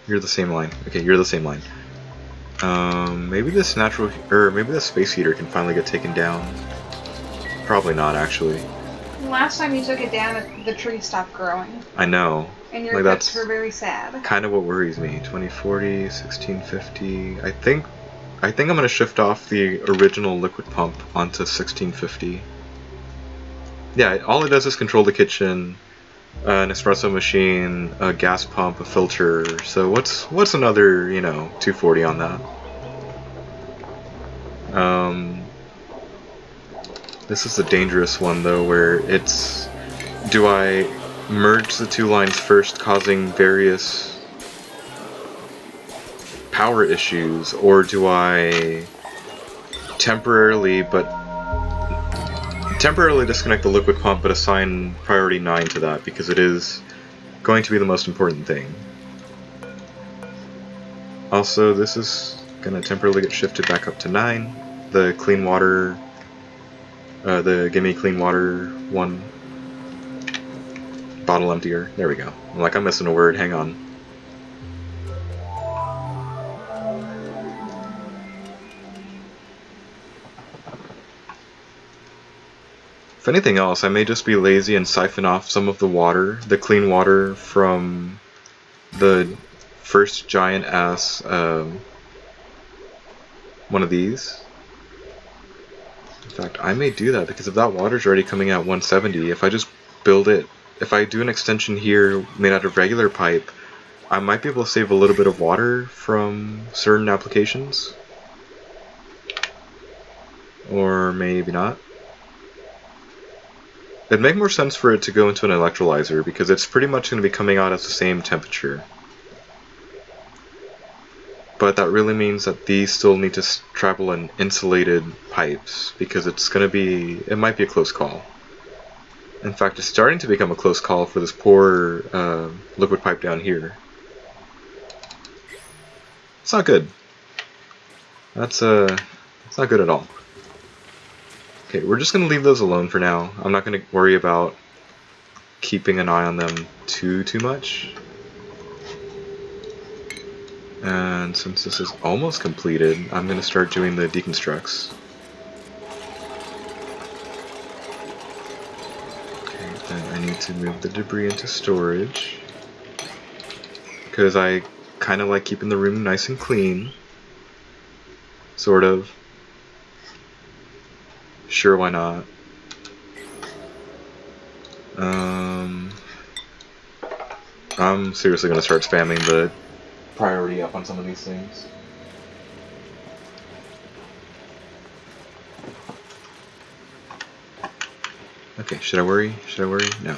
you're the same line. Okay, you're the same line. Maybe this maybe this space heater can finally get taken down. Probably not, actually. Last time you took it down, the tree stopped growing. I know. And your Like, effects that's were very sad. kind of what worries me. 2040, 1650. I think I'm gonna shift off the original liquid pump onto 1650. Yeah, all it does is control the kitchen, an espresso machine, a gas pump, a filter. So what's another 240 on that? This is a dangerous one though, where it's, do I merge the two lines first, causing various power issues, or do I temporarily disconnect the liquid pump but assign priority 9 to that, because it is going to be the most important thing. Also, this is gonna temporarily get shifted back up to 9. The clean water, the gimme clean water one. Bottle emptier. There we go. I'm missing a word. Hang on. If anything else, I may just be lazy and siphon off some of the water, the clean water from the first giant ass one of these. In fact, I may do that because if that water's already coming out 170, if I just build it, if I do an extension here made out of regular pipe, I might be able to save a little bit of water from certain applications. Or maybe not. It'd make more sense for it to go into an electrolyzer because it's pretty much going to be coming out at the same temperature. But that really means that these still need to travel in insulated pipes because it might be a close call. In fact, it's starting to become a close call for this poor liquid pipe down here. It's not good. It's not good at all. Okay, we're just going to leave those alone for now. I'm not going to worry about keeping an eye on them too much. And since this is almost completed, I'm going to start doing the deconstructs. Okay, then I need to move the debris into storage, because I kind of like keeping the room nice and clean. Sort of. Sure, why not? I'm seriously going to start spamming the priority up on some of these things. Okay, should I worry? No.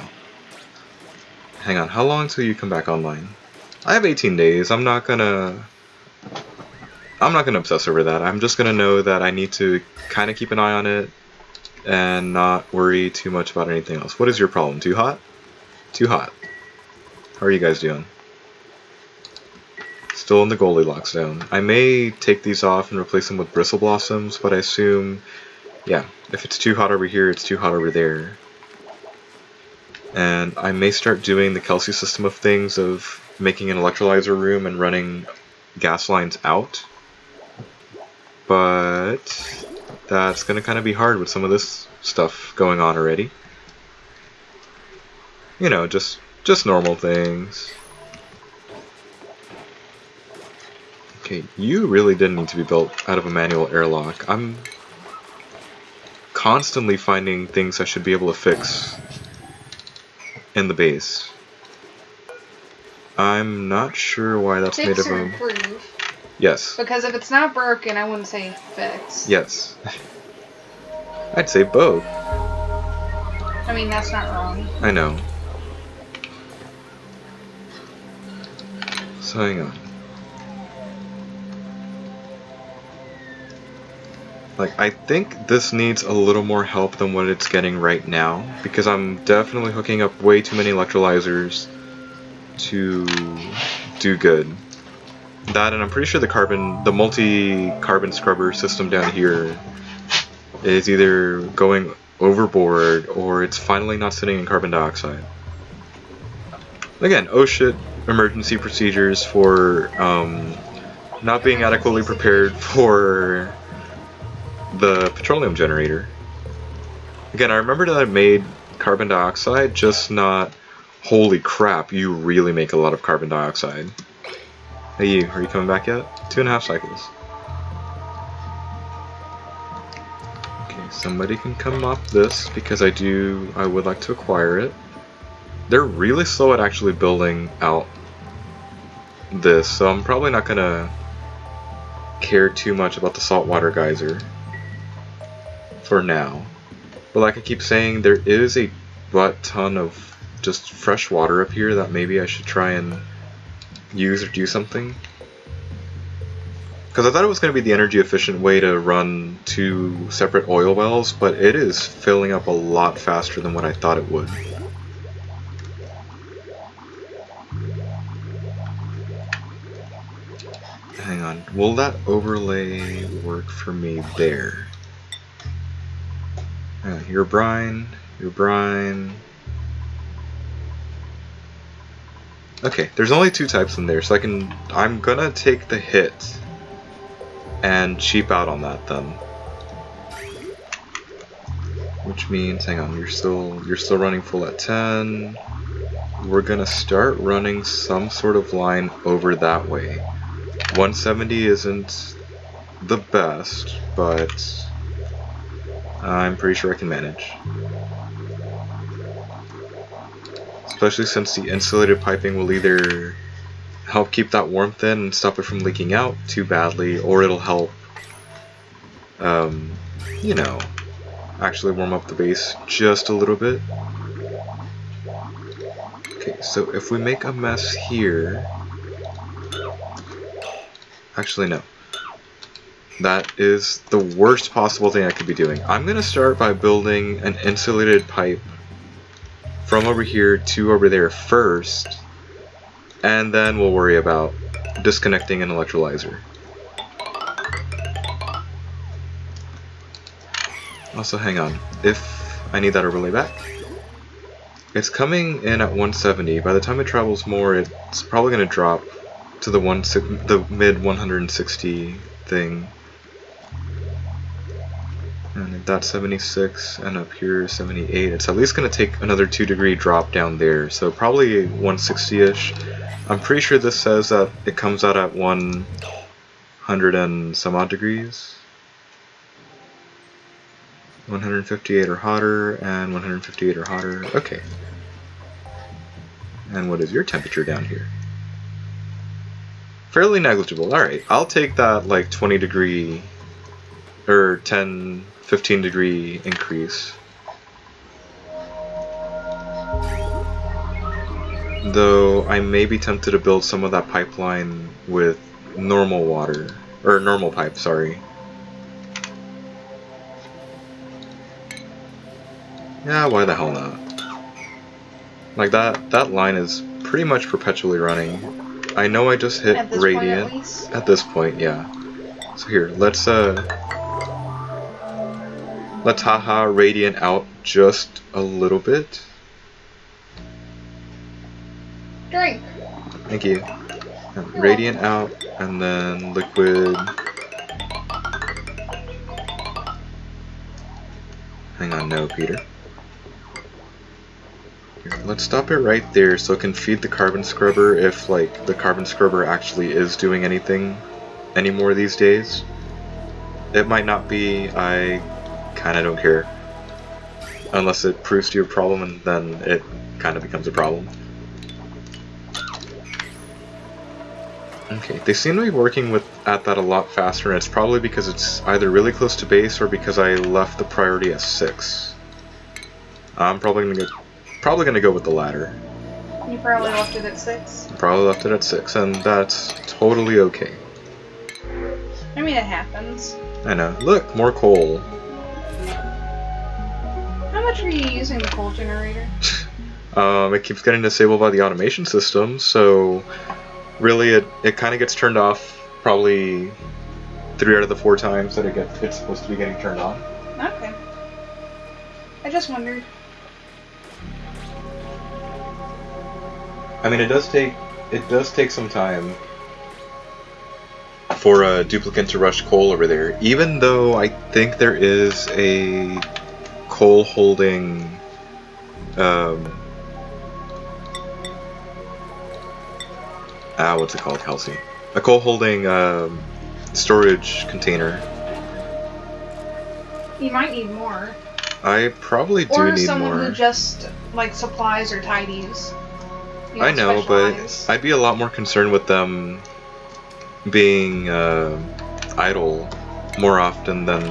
Hang on, how long till you come back online? I have 18 days. I'm not gonna obsess over that. I'm just gonna know that I need to kind of keep an eye on it and not worry too much about anything else. What is your problem? Too hot? Too hot. How are you guys doing? Still in the Goldilocks zone. I may take these off and replace them with bristle blossoms, but I assume, yeah, if it's too hot over here, it's too hot over there. And I may start doing the Kelsey system of things of making an electrolyzer room and running gas lines out. But that's going to kind of be hard with some of this stuff going on already. You know, just normal things. Okay, you really didn't need to be built out of a manual airlock. I'm constantly finding things I should be able to fix in the base. I'm not sure why that's made of a... improve. Yes. Because if it's not broken, I wouldn't say fix. Yes. I'd say both. I mean, that's not wrong. I know. So hang on. Like, I think this needs a little more help than what it's getting right now, because I'm definitely hooking up way too many electrolyzers to do good. That, and I'm pretty sure the multi-carbon scrubber system down here is either going overboard or it's finally not sitting in carbon dioxide. Again, oh shit, emergency procedures for not being adequately prepared for the petroleum generator. Again, I remember that I made carbon dioxide, just not, holy crap, you really make a lot of carbon dioxide. Hey you, are you coming back yet? 2.5 cycles. Okay, somebody can come up this, because I would like to acquire it. They're really slow at actually building out this, so I'm probably not gonna care too much about the saltwater geyser for now. But like I keep saying, there is a butt ton of just fresh water up here that maybe I should try and use or do something. Because I thought it was going to be the energy efficient way to run 2 separate oil wells, but it is filling up a lot faster than what I thought it would. Hang on, will that overlay work for me there? You're brine, you're brine. Okay, there's only 2 types in there, so I'm gonna take the hit and cheap out on that then. Which means, hang on, you're still running full at 10. We're gonna start running some sort of line over that way. 170 isn't the best, but I'm pretty sure I can manage. Especially since the insulated piping will either help keep that warmth in and stop it from leaking out too badly, or it'll help, you know, actually warm up the base just a little bit. Okay, so if we make a mess here... Actually, no. That is the worst possible thing I could be doing. I'm gonna start by building an insulated pipe from over here to over there first, and then we'll worry about disconnecting an electrolyzer. Also, hang on. If I need that overlay back, it's coming in at 170. By the time it travels more, it's probably going to drop to the mid 160 thing. And that's 76, and up here 78. It's at least going to take another 2-degree drop down there, so probably 160-ish. I'm pretty sure this says that it comes out at 100 and some odd degrees. 158 or hotter, and 158 or hotter. Okay. And what is your temperature down here? Fairly negligible. Alright, I'll take that like 20 degree or 10, 15 degree increase. Though I may be tempted to build some of that pipeline with normal water, or normal pipe, sorry. Yeah, why the hell not? Like that line is pretty much perpetually running. I know I just hit radiant at this point, yeah. So here, let's haha radiant out just a little bit. Drink. Thank you. Radiant out, and then liquid. Hang on, no, Peter. Here, let's stop it right there so it can feed the carbon scrubber if, like, the carbon scrubber actually is doing anything anymore these days. It might not be, I kinda don't care. Unless it proves to be a problem, and then it kinda becomes a problem. Okay, they seem to be working at that a lot faster, and it's probably because it's either really close to base or because I left the priority at 6. I'm probably gonna go with the latter. You probably left it at 6? Probably left it at 6, and that's totally okay. I mean, it happens. I know. Look, more coal. How much are you using the coal generator? It keeps getting disabled by the automation system, so really it kind of gets turned off probably 3 out of the 4 times that it's supposed to be getting turned on. Okay. I just wondered. I mean, it does take some time for a duplicate to rush coal over there, even though I think there is a coal holding what's it called, Kelsey? A coal holding storage container. You might need more. I probably do need more. Or someone who just like supplies or tidies. You know, I know, specialize. but I'd be a lot more concerned with them being idle more often than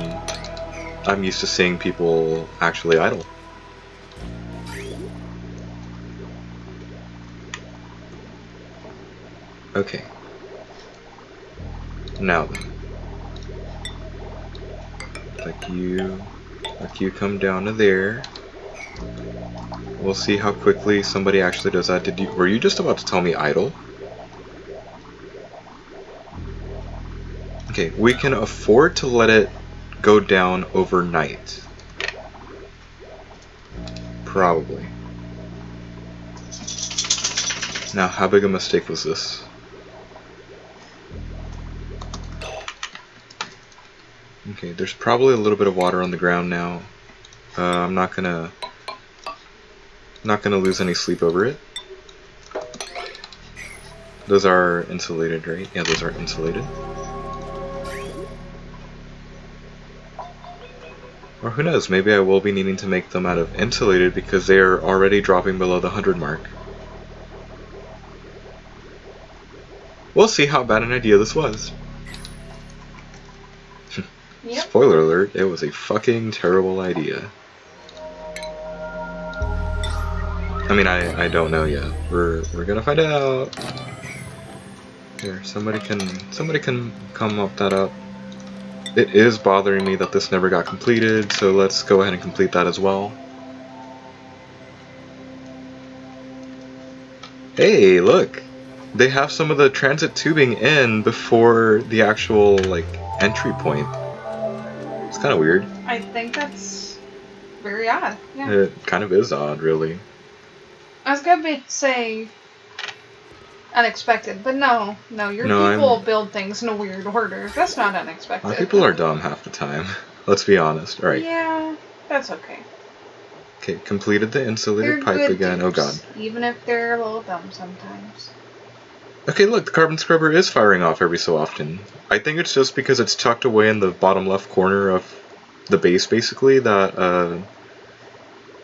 I'm used to seeing people actually idle. Okay. Now then. Like you come down to there. We'll see how quickly somebody actually does that. Were you just about to tell me idle? Okay, we can afford to let it go down overnight. Probably. Now, how big a mistake was this? Okay, there's probably a little bit of water on the ground now. I'm not gonna lose any sleep over it. Those are insulated, right? Yeah, those are insulated. Or who knows, maybe I will be needing to make them out of insulated because they are already dropping below the 100 mark. We'll see how bad an idea this was. Yep. Spoiler alert, it was a fucking terrible idea. I mean, I don't know yet. We're gonna find out. Here, somebody can come up that up. It is bothering me that this never got completed, so let's go ahead and complete that as well. Hey, look! They have some of the transit tubing in before the actual, like, entry point. It's kind of weird. I think that's very odd. Yeah. It kind of is odd, really. I was gonna say unexpected, but no, your people build things in a weird order. That's not unexpected. My people are dumb half the time. Let's be honest. Alright. Yeah, that's okay. Okay, completed the insulated pipe again. Dupes, oh god. Even if they're a little dumb sometimes. Okay, look, the carbon scrubber is firing off every so often. I think it's just because it's tucked away in the bottom left corner of the base, basically, that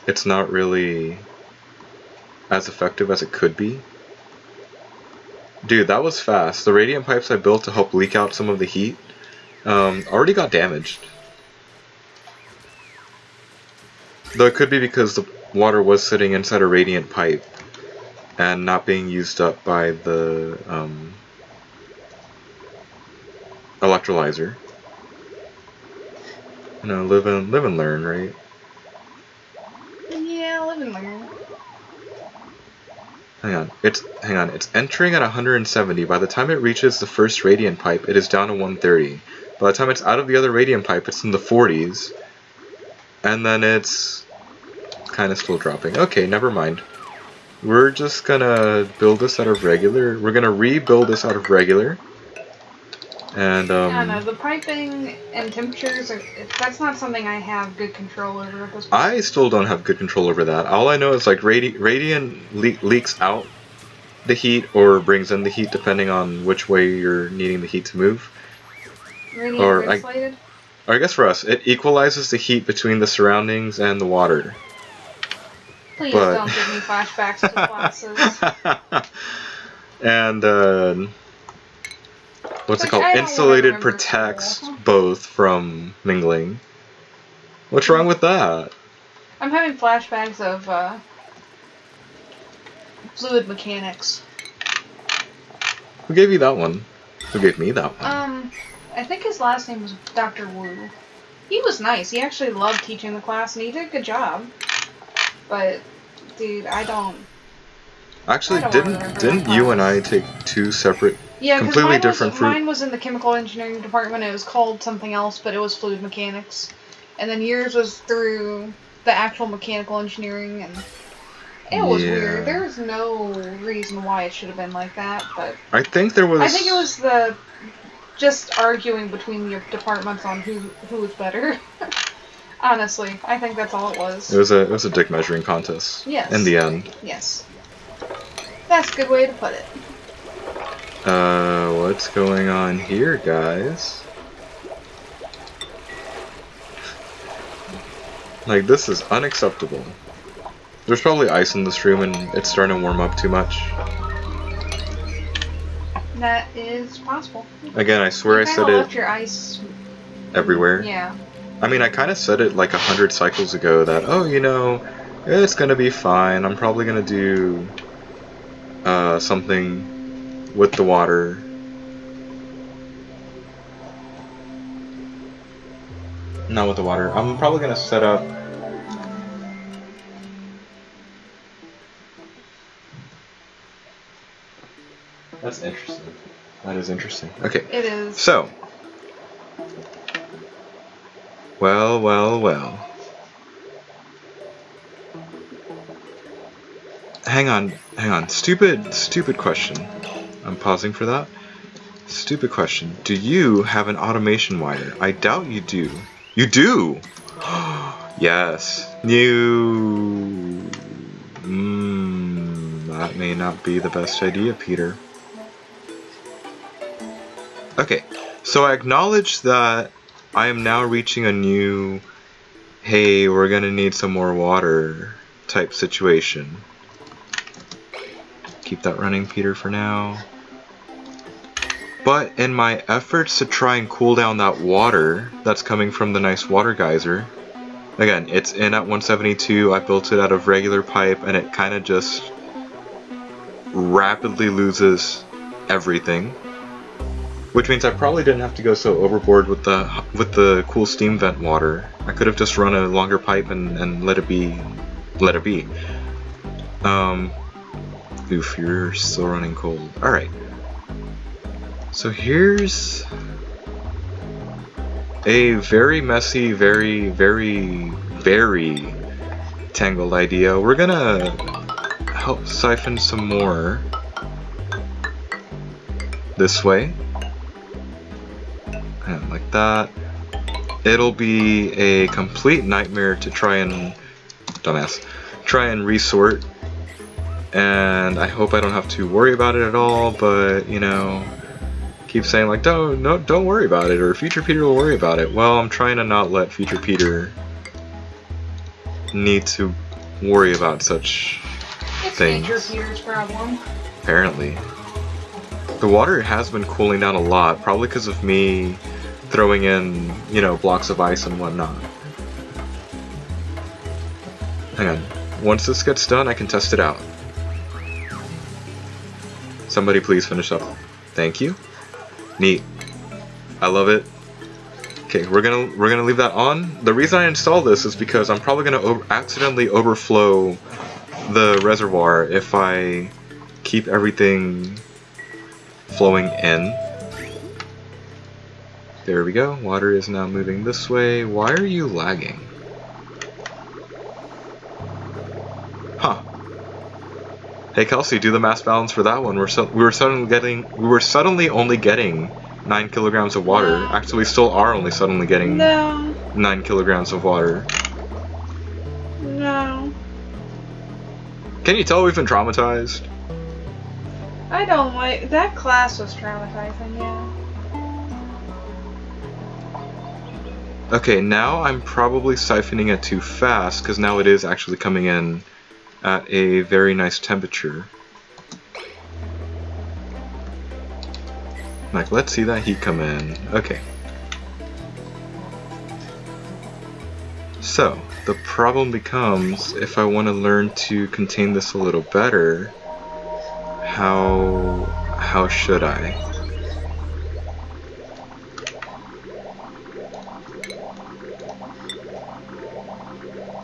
it's not really as effective as it could be. Dude, that was fast. The radiant pipes I built to help leak out some of the heat already got damaged. Though it could be because the water was sitting inside a radiant pipe and not being used up by the electrolyzer. You know, live and learn, right? Yeah, live and learn. Hang on. It's entering at 170. By the time it reaches the first radiant pipe, it is down to 130. By the time it's out of the other radiant pipe, it's in the 40s. And then it's kind of still dropping. Okay, never mind. We're just gonna build this out of regular. We're gonna rebuild this out of regular. And yeah, no, the piping and temperatures that's not something I have good control over at this point. I still don't have good control over that. All I know is like radiant leaks out the heat or brings in the heat depending on which way you're needing the heat to move. Radiant or insulated? Or I guess for us, it equalizes the heat between the surroundings and the water. Please don't give me flashbacks to classes. And what's it called? Insulated protects both from mingling. What's wrong with that? I'm having flashbacks of fluid mechanics. Who gave you that one? Who gave me that one? I think his last name was Dr. Wu. He was nice. He actually loved teaching the class, and he did a good job. But Dude, I don't Actually, wanna didn't remember didn't that you and I class. take two separate, Yeah, because completely different fruit? mine was in the chemical engineering department. It was called something else, but it was fluid mechanics. And then yours was through the actual mechanical engineering, and it was weird. Yeah. There's no reason why it should have been like that, but I think there was. I think it was the just arguing between the departments on who was better. Honestly, I think that's all it was. It was a dick measuring contest. Yes. In the end. Yes. That's a good way to put it. What's going on here, guys? Like, this is unacceptable. There's probably ice in this room and it's starting to warm up too much. That is possible. Again, I swear I said left it your ice everywhere. Yeah. I mean, I kind of said it like 100 cycles ago that, oh, you know, it's gonna be fine. I'm probably gonna do something with the water. Not with the water. I'm probably gonna set up. That's interesting. That is interesting. Okay. It is. So. Well, well, well. Hang on. Stupid question. I'm pausing for that. Stupid question. Do you have an automation wider? I doubt you do. You do! Yes. You. That may not be the best idea, Peter. Okay, so I acknowledge that I am now reaching a new, hey, we're gonna need some more water type situation. Keep that running, Peter, for now. But in my efforts to try and cool down that water that's coming from the nice water geyser, again, it's in at 172, I built it out of regular pipe, and it kind of just rapidly loses everything. Which means I probably didn't have to go so overboard with the cool steam vent water. I could have just run a longer pipe and let it be. Oof, you're still running cold. Alright. So here's a very messy, very tangled idea. We're gonna help siphon some more this way. And like that. It'll be a complete nightmare to try and resort. And I hope I don't have to worry about it at all, but you know, keep saying like, don't worry about it, or future Peter will worry about it. Well, I'm trying to not let future Peter need to worry about such things. It's future Peter's problem. Apparently. The water has been cooling down a lot, probably because of me throwing in, you know, blocks of ice and whatnot. Hang on. Once this gets done, I can test it out. Somebody please finish up. Thank you. Neat. I love it. Okay, we're gonna leave that on. The reason I installed this is because I'm probably gonna accidentally overflow the reservoir if I keep everything flowing in. There we go. Water is now moving this way. Why are you lagging? Huh. Hey Kelsey, do the mass balance for that one. We were suddenly only getting 9 kilograms of water. No. Actually, we still are only suddenly getting No. 9 kilograms of water. No. Can you tell we've been traumatized? I don't like that class was traumatizing, yeah. Okay, now I'm probably siphoning it too fast because now it is actually coming in at a very nice temperature. Like, let's see that heat come in. Okay. So, the problem becomes, if I want to learn to contain this a little better, how should I?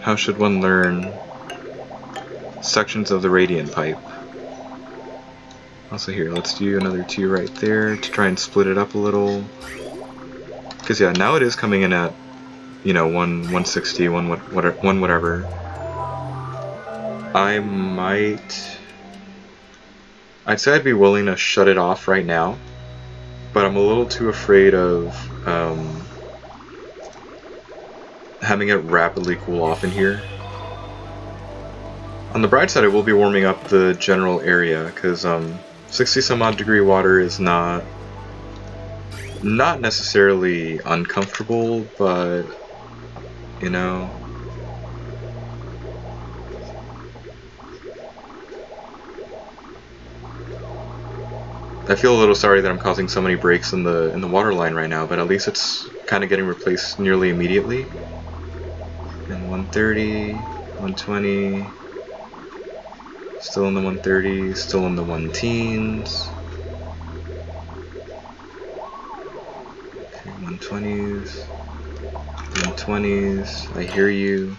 How should one learn sections of the radiant pipe. Also here, let's do another 2 right there to try and split it up a little. Because yeah, now it is coming in at, you know, 160, one whatever. I'd say I'd be willing to shut it off right now, but I'm a little too afraid of having it rapidly cool off in here. On the bright side, it will be warming up the general area, because 60 some odd degree water is not necessarily uncomfortable, but, you know, I feel a little sorry that I'm causing so many breaks in the water line right now, but at least it's kind of getting replaced nearly immediately. And 130, 120, still in the 130s, still in the 1-teens. Okay, 120s, 120s, I hear you.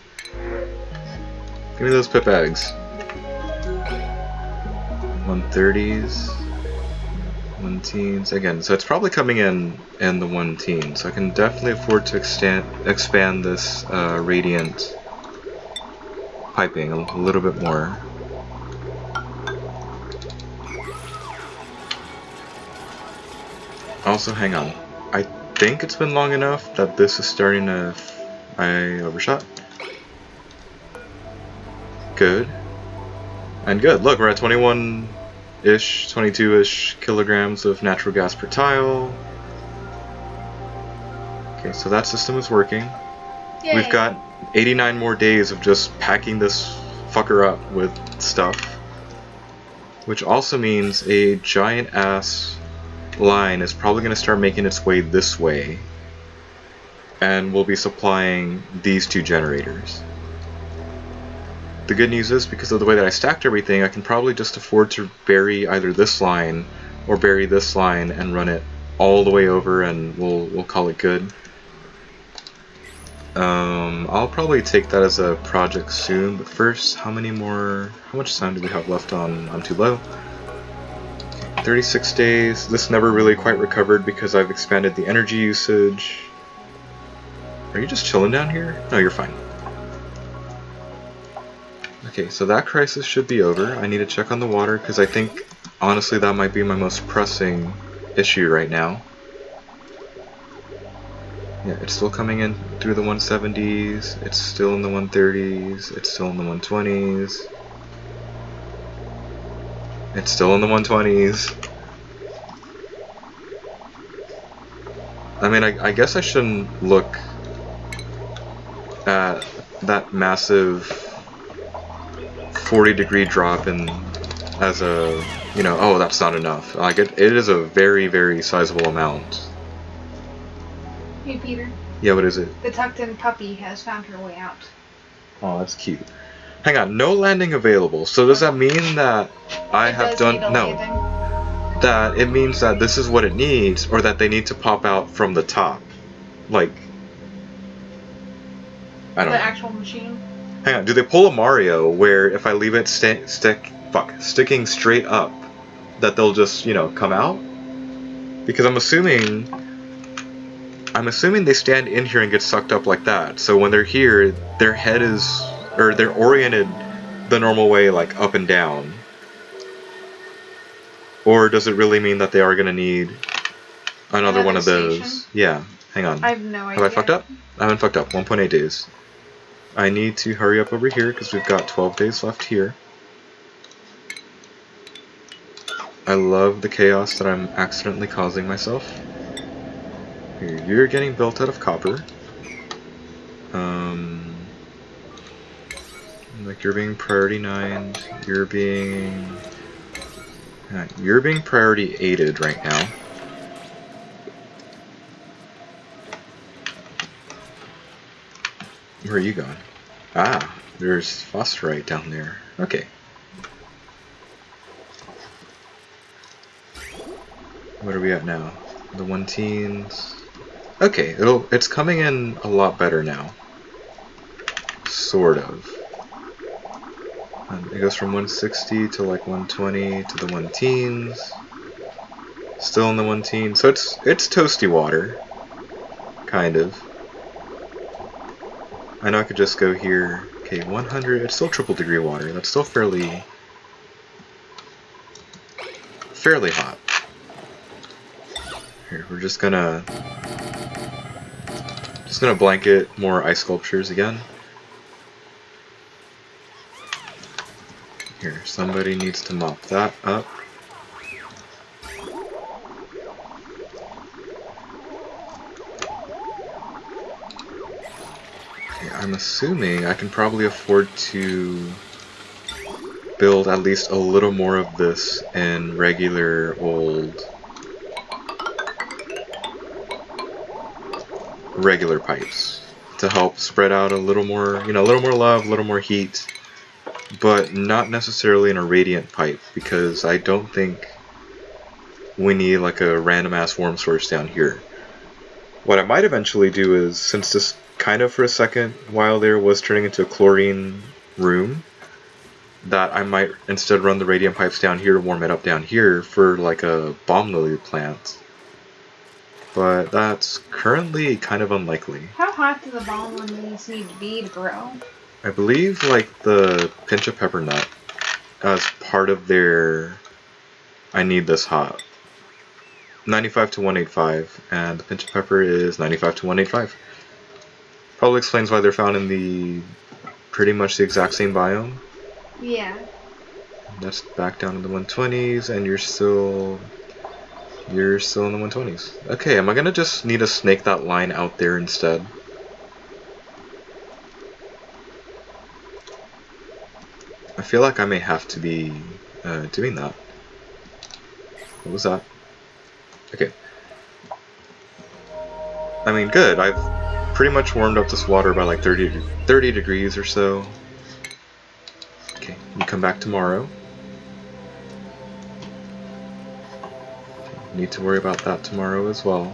Give me those pip eggs. 130s, 1-teens, again, so it's probably coming in the 1-teen, so I can definitely afford to expand this radiant piping a little bit more. Also, hang on. I think it's been long enough that this is starting to... I overshot. Good. And good. Look, we're at 21-ish, 22-ish kilograms of natural gas per tile. Okay, so that system is working. Yay. We've got 89 more days of just packing this fucker up with stuff. Which also means a giant-ass line is probably going to start making its way this way, and we'll be supplying these 2 generators. The good news is, because of the way that I stacked everything, I can probably just afford to bury either this line or bury this line and run it all the way over, and we'll call it good. I'll probably take that as a project soon, but first, how much time do we have left on Too Low? 36 days. This never really quite recovered because I've expanded the energy usage. Are you just chilling down here? No, you're fine. Okay, so that crisis should be over. I need to check on the water because I think, honestly, that might be my most pressing issue right now. Yeah, it's still coming in through the 170s. It's still in the 130s. It's still in the 120s. It's still in the 120s. I mean, I guess I shouldn't look at that massive 40-degree drop as a, you know, oh, that's not enough. Like, it is a very, very sizable amount. Hey, Peter. Yeah, what is it? The tucked-in puppy has found her way out. Oh, that's cute. Hang on, no landing available. So does that mean that I have done... No. That it means that this is what it needs, or that they need to pop out from the top. Like... I don't know. The actual machine? Hang on, do they pull a Mario where if I leave it sticking straight up, that they'll just, you know, come out? Because I'm assuming they stand in here and get sucked up like that. So when they're here, their head is... or they're oriented the normal way, like up and down. Or does it really mean that they are going to need another one of those? Station? Yeah, hang on. I have no idea. Have I fucked up? I haven't fucked up. 1.8 days. I need to hurry up over here because we've got 12 days left here. I love the chaos that I'm accidentally causing myself. Here, you're getting built out of copper. Like, you're being priority 9'd. You're being priority 8'd right now. Where are you going? Ah, there's phosphorite down there. Okay. What are we at now? The 1-teens. Okay, it's coming in a lot better now. Sort of. It goes from 160 to like 120 to the 1 teens. Still in the 1 teen. So it's toasty water. Kind of. I know I could just go here. Okay, 100. It's still triple degree water. That's still fairly hot. Here, we're just gonna blanket more ice sculptures again. Here, somebody needs to mop that up. Okay, I'm assuming I can probably afford to build at least a little more of this in regular pipes to help spread out a little more, a little more love, a little more heat, but not necessarily in a radiant pipe, because I don't think we need like a random ass warm source down here. What I might eventually do is, since this kind of for a second while there was turning into a chlorine room, that I might instead run the radiant pipes down here to warm it up down here for like a bomb lily plant. But that's currently kind of unlikely. How hot do the bomb lilies need to be to grow? I believe like the pinch of pepper nut as part of their I need this hot. 95 to 185, and the pinch of pepper is 95 to 185. Probably explains why they're found in the pretty much the exact same biome. Yeah. That's back down in the 120s, and you're still in the 120s. Okay, am I gonna just need to snake that line out there instead? I feel like I may have to be doing that. What was that? Okay. I mean, good. I've pretty much warmed up this water by like 30 degrees or so. Okay, you come back tomorrow. Need to worry about that tomorrow as well.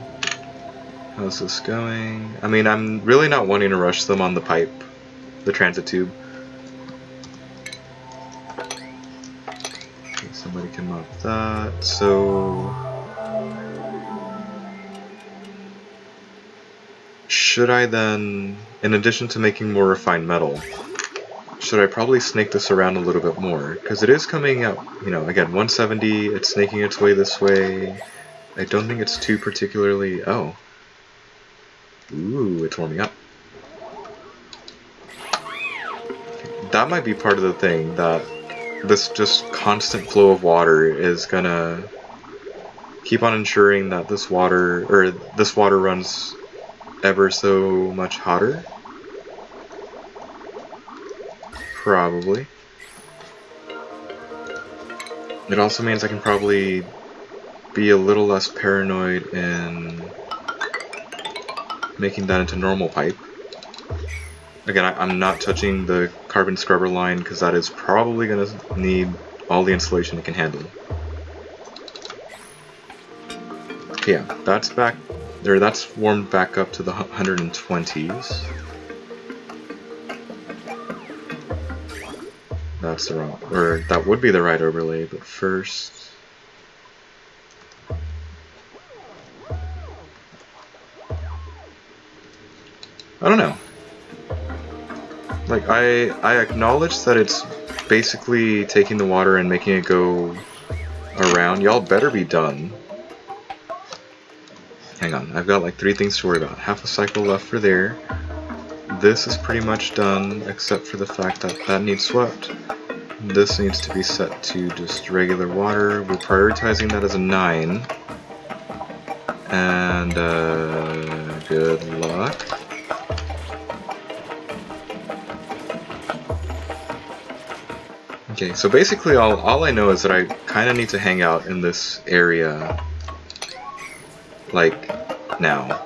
How's this going? I mean, I'm really not wanting to rush them on the pipe, the transit tube. Okay, somebody can mop that. So should I then, in addition to making more refined metal, should I probably snake this around a little bit more? Because it is coming out, again, 170, it's snaking its way this way. I don't think it's too particularly... Oh. Ooh, it's warming up. That might be part of the thing, that this just constant flow of water is gonna keep on ensuring that this water runs ever so much hotter. Probably. It also means I can probably be a little less paranoid in making that into normal pipe. Again, I'm not touching the carbon scrubber line because that is probably going to need all the insulation it can handle. Okay, yeah, that's back there. That's warmed back up to the 120s. That's the wrong, or that would be the right overlay, but first... I don't know. Like, I acknowledge that it's basically taking the water and making it go around. Y'all better be done. Hang on, I've got like 3 things to worry about. Half a cycle left for there. This is pretty much done, except for the fact that that needs swept. This needs to be set to just regular water. We're prioritizing that as a 9. And, good luck. Okay, so basically all I know is that I kind of need to hang out in this area, like, now.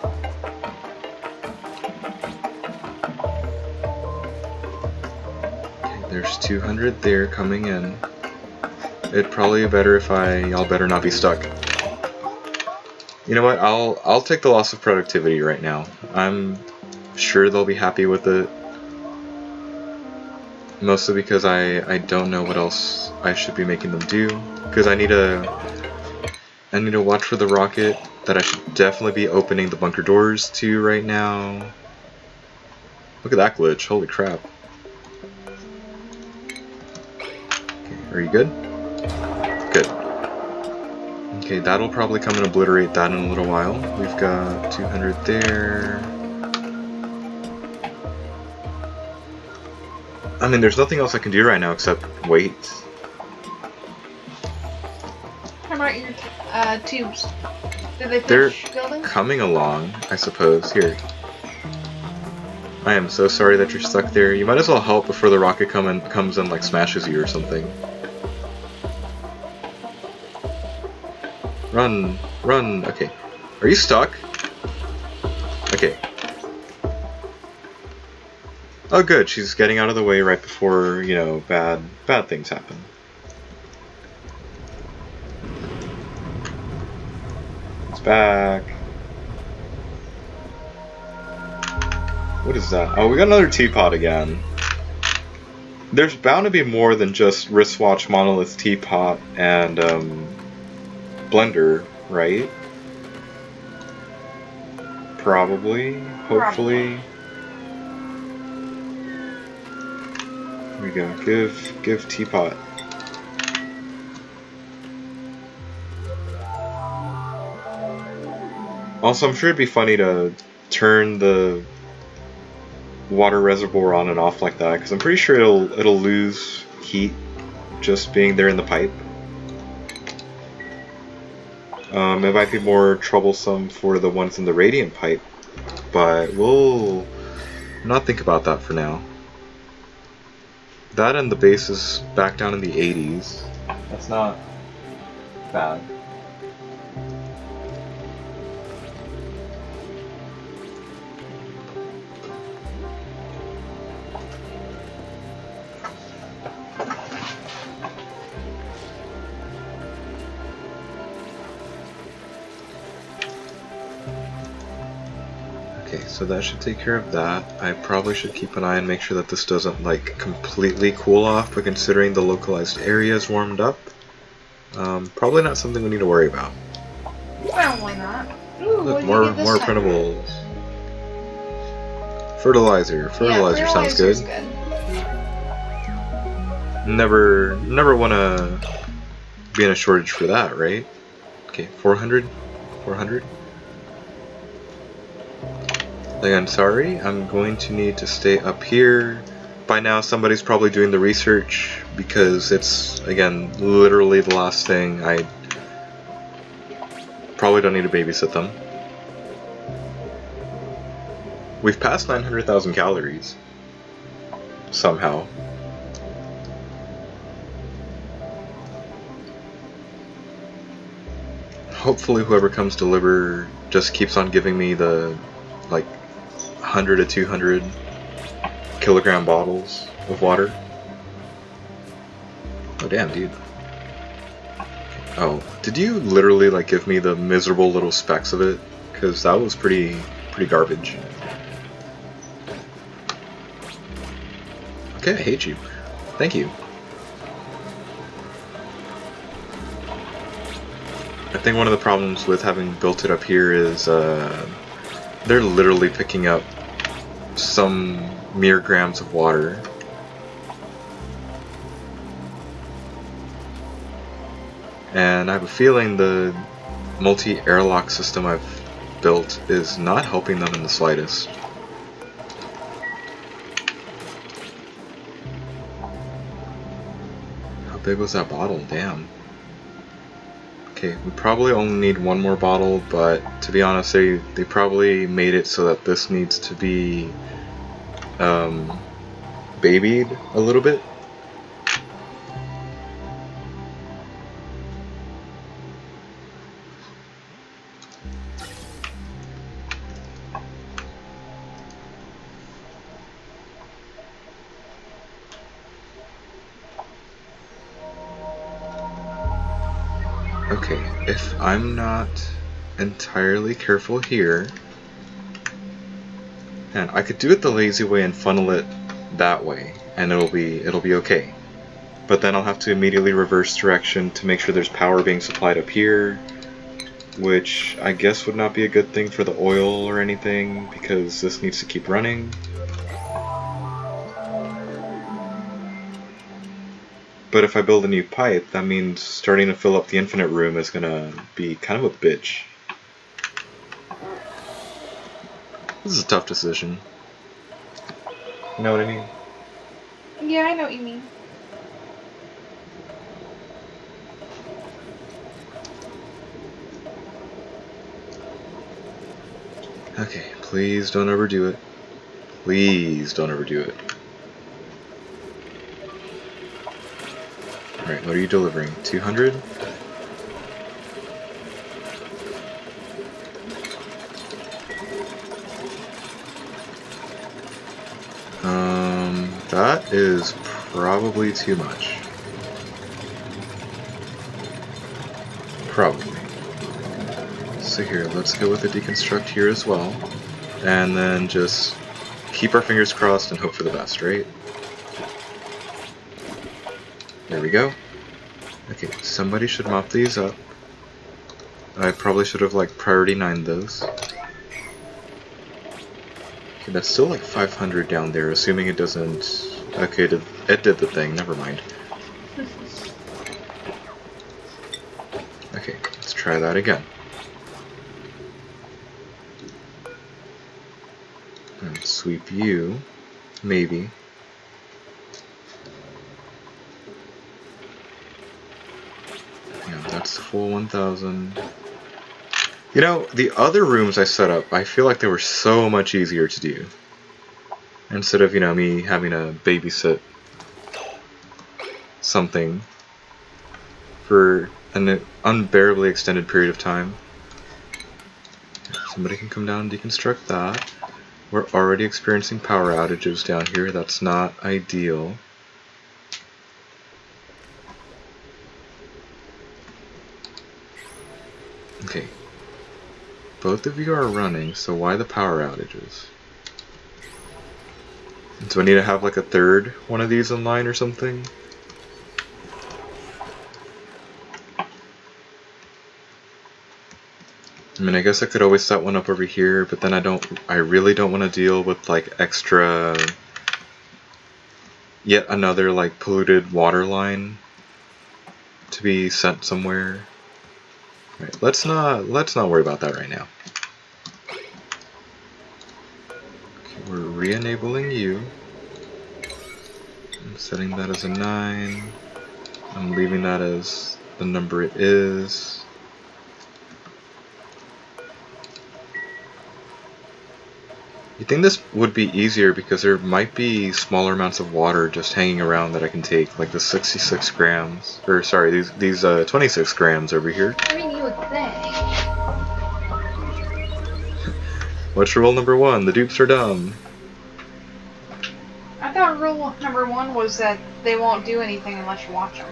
Okay, there's 200 there coming in. It'd probably be better if y'all better not be stuck. You know what, I'll take the loss of productivity right now. I'm sure they'll be happy with it. Mostly because I don't know what else I should be making them do. Because I need to watch for the rocket that I should definitely be opening the bunker doors to right now. Look at that glitch, holy crap. Okay, are you good? Good. Okay, that'll probably come and obliterate that in a little while. We've got 200 there. I mean, there's nothing else I can do right now except wait. How about your tubes? Did they They're finish building? coming along, I suppose. Here. I am so sorry that you're stuck there. You might as well help before the rocket comes and like smashes you or something. Run, run. Okay. Are you stuck? Okay. Oh good, she's getting out of the way right before, you know, bad things happen. It's back. What is that? Oh, we got another teapot again. There's bound to be more than just wristwatch, monolith, teapot, and blender, right? Probably, hopefully. Here we go. Give teapot. Also, I'm sure it'd be funny to turn the water reservoir on and off like that, because I'm pretty sure it'll lose heat just being there in the pipe. It might be more troublesome for the ones in the radiant pipe, but we'll not think about that for now. That and the base is back down in the 80s. That's not bad. Okay, so that should take care of that. I probably should keep an eye and make sure that this doesn't like completely cool off, but considering the localized area is warmed up, probably not something we need to worry about. Well, why not? Ooh, look, more printables. Fertilizer. Fertilizer sounds good. Never want to be in a shortage for that, right? Okay, 400. 400. Again, sorry, I'm going to need to stay up here. By now somebody's probably doing the research because it's, again, literally the last thing. I probably don't need to babysit them. We've passed 900,000 calories. Somehow. Hopefully whoever comes to deliver just keeps on giving me the, like, 100 to 200 kilogram bottles of water. Oh damn, dude. Oh, did you literally like give me the miserable little specks of it? Because that was pretty garbage. Okay, I hate you. Thank you. I think one of the problems with having built it up here is they're literally picking up some mere grams of water. And I have a feeling the multi-airlock system I've built is not helping them in the slightest. How big was that bottle? Damn. Okay, we probably only need one more bottle, but to be honest, they probably made it so that this needs to be babied a little bit. Okay, if I'm not entirely careful here, and I could do it the lazy way and funnel it that way, and it'll be okay. But then I'll have to immediately reverse direction to make sure there's power being supplied up here, which I guess would not be a good thing for the oil or anything, because this needs to keep running. But if I build a new pipe, that means starting to fill up the infinite room is gonna be kind of a bitch. This is a tough decision. You know what I mean? Yeah, I know what you mean. Okay, please don't overdo it. Please don't overdo it. Alright, what are you delivering? 200? That is probably too much. Probably. So here, let's go with the deconstruct here as well. And then just keep our fingers crossed and hope for the best, right? There we go. Okay, somebody should mop these up. I probably should have like priority 9'd those. Okay, that's still like 500 down there, assuming it doesn't... Okay, it did the thing, never mind. Okay, let's try that again. And sweep you, maybe. Yeah, that's the full 1,000. You know, the other rooms I set up, I feel like they were so much easier to do. Instead of, you know, me having to babysit something for an unbearably extended period of time. Somebody can come down and deconstruct that. We're already experiencing power outages down here. That's not ideal. Okay. Both of you are running, so why the power outages? Do I need to have like a third one of these in line or something? I mean, I guess I could always set one up over here, but then I really don't want to deal with like extra, yet another like polluted water line to be sent somewhere. Right, let's not worry about that right now. Okay, we're re-enabling you. I'm setting that as a 9. I'm leaving that as the number it is. You think this would be easier because there might be smaller amounts of water just hanging around that I can take, like the 66 grams, or sorry, these 26 grams over here. I mean, you would think. What's rule number 1? The dupes are dumb. I thought rule number 1 was that they won't do anything unless you watch them.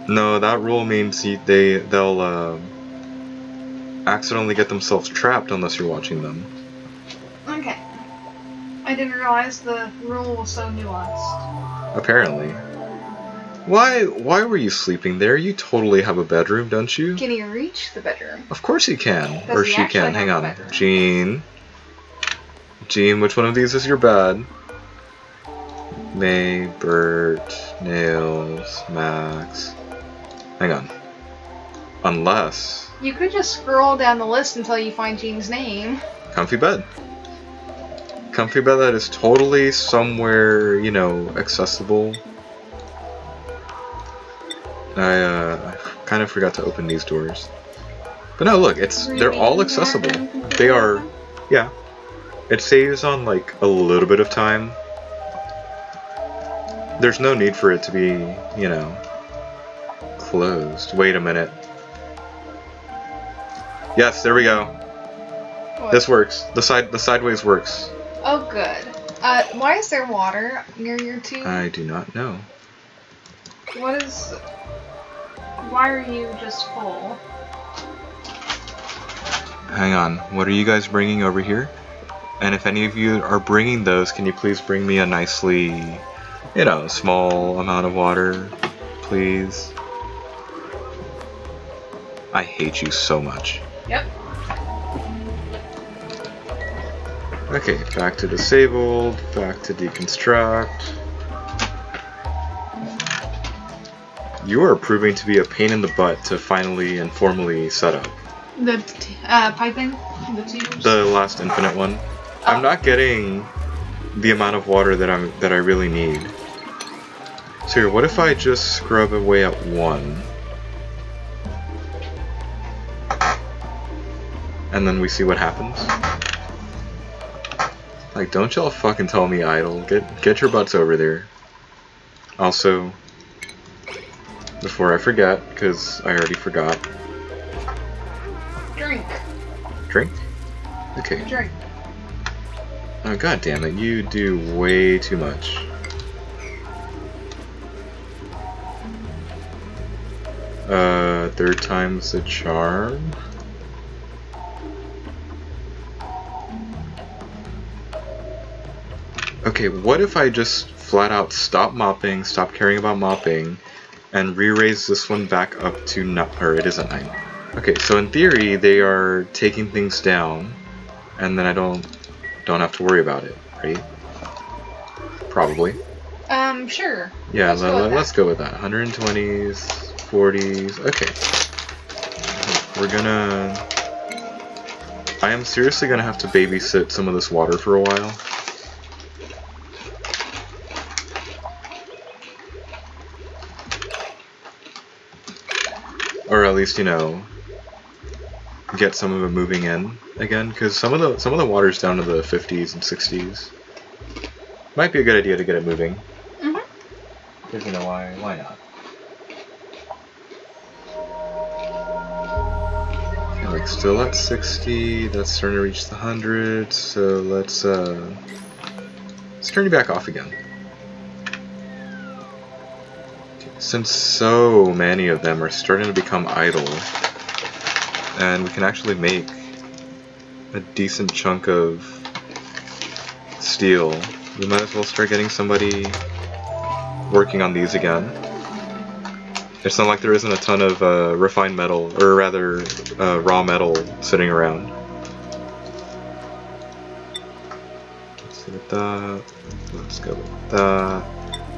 No, that rule means they'll accidentally get themselves trapped unless you're watching them. Okay. I didn't realize the rule was so nuanced. Apparently. Why were you sleeping there? You totally have a bedroom, don't you? Can you reach the bedroom? Of course he can. Does or he she actually can. have Hang a on. bedroom? Jean, which one of these is your bed? May, Bert, Nails, Max. Hang on. Unless... You could just scroll down the list until you find Jean's name. Comfy bed. Comfy bed that is totally somewhere, you know, accessible. I kind of forgot to open these doors. But no, look, they're all accessible. They are, yeah. It saves on like a little bit of time. There's no need for it to be, you know, closed. Wait a minute. Yes, there we go. What? This works. The sideways works. Oh, good. Why is there water near your tube? I do not know. Why are you just full? Hang on. What are you guys bringing over here? And if any of you are bringing those, can you please bring me a nicely, you know, small amount of water, please? I hate you so much. Yep. Okay, back to disabled, back to deconstruct. You are proving to be a pain in the butt to finally and formally set up. The piping? The tubes? The last infinite one. I'm not getting the amount of water that I really need. So here, what if I just scrub away at 1? And then we see what happens? Like, don't y'all fucking tell me idle. Get your butts over there. Also, before I forget, because I already forgot. Drink. Drink? Okay. Drink. Oh, god damn it, you do way too much. Third time's the charm? Okay, what if I just flat out stop mopping, stop caring about mopping, and re-raise this one back up to 9, or it is a 9. Okay, so in theory, they are taking things down, and then I don't have to worry about it, right? Probably. Sure. Yeah, let's go with that. 120s, 40s, okay. I am seriously gonna have to babysit some of this water for a while. Or at least, you know, get some of it moving in again, because some of the water's down to the 50s and 60s. Might be a good idea to get it moving. Mhm. Because you know why not? Okay, like still at 60. That's starting to reach the 100. So let's turn you back off again. Since so many of them are starting to become idle, and we can actually make a decent chunk of steel, we might as well start getting somebody working on these again. It's not like there isn't a ton of refined metal, or rather raw metal sitting around. Let's go with that. Let's go with that.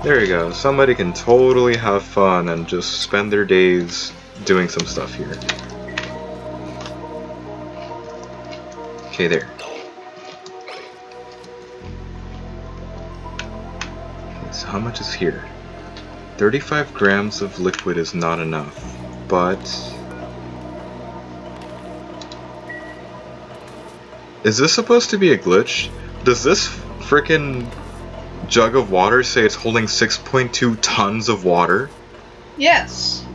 There you go. Somebody can totally have fun and just spend their days doing some stuff here. Okay, there. Okay, so how much is here? 35 grams of liquid is not enough, but... Is this supposed to be a glitch? Does this frickin' jug of water say it's holding 6.2 tons of water? Yes.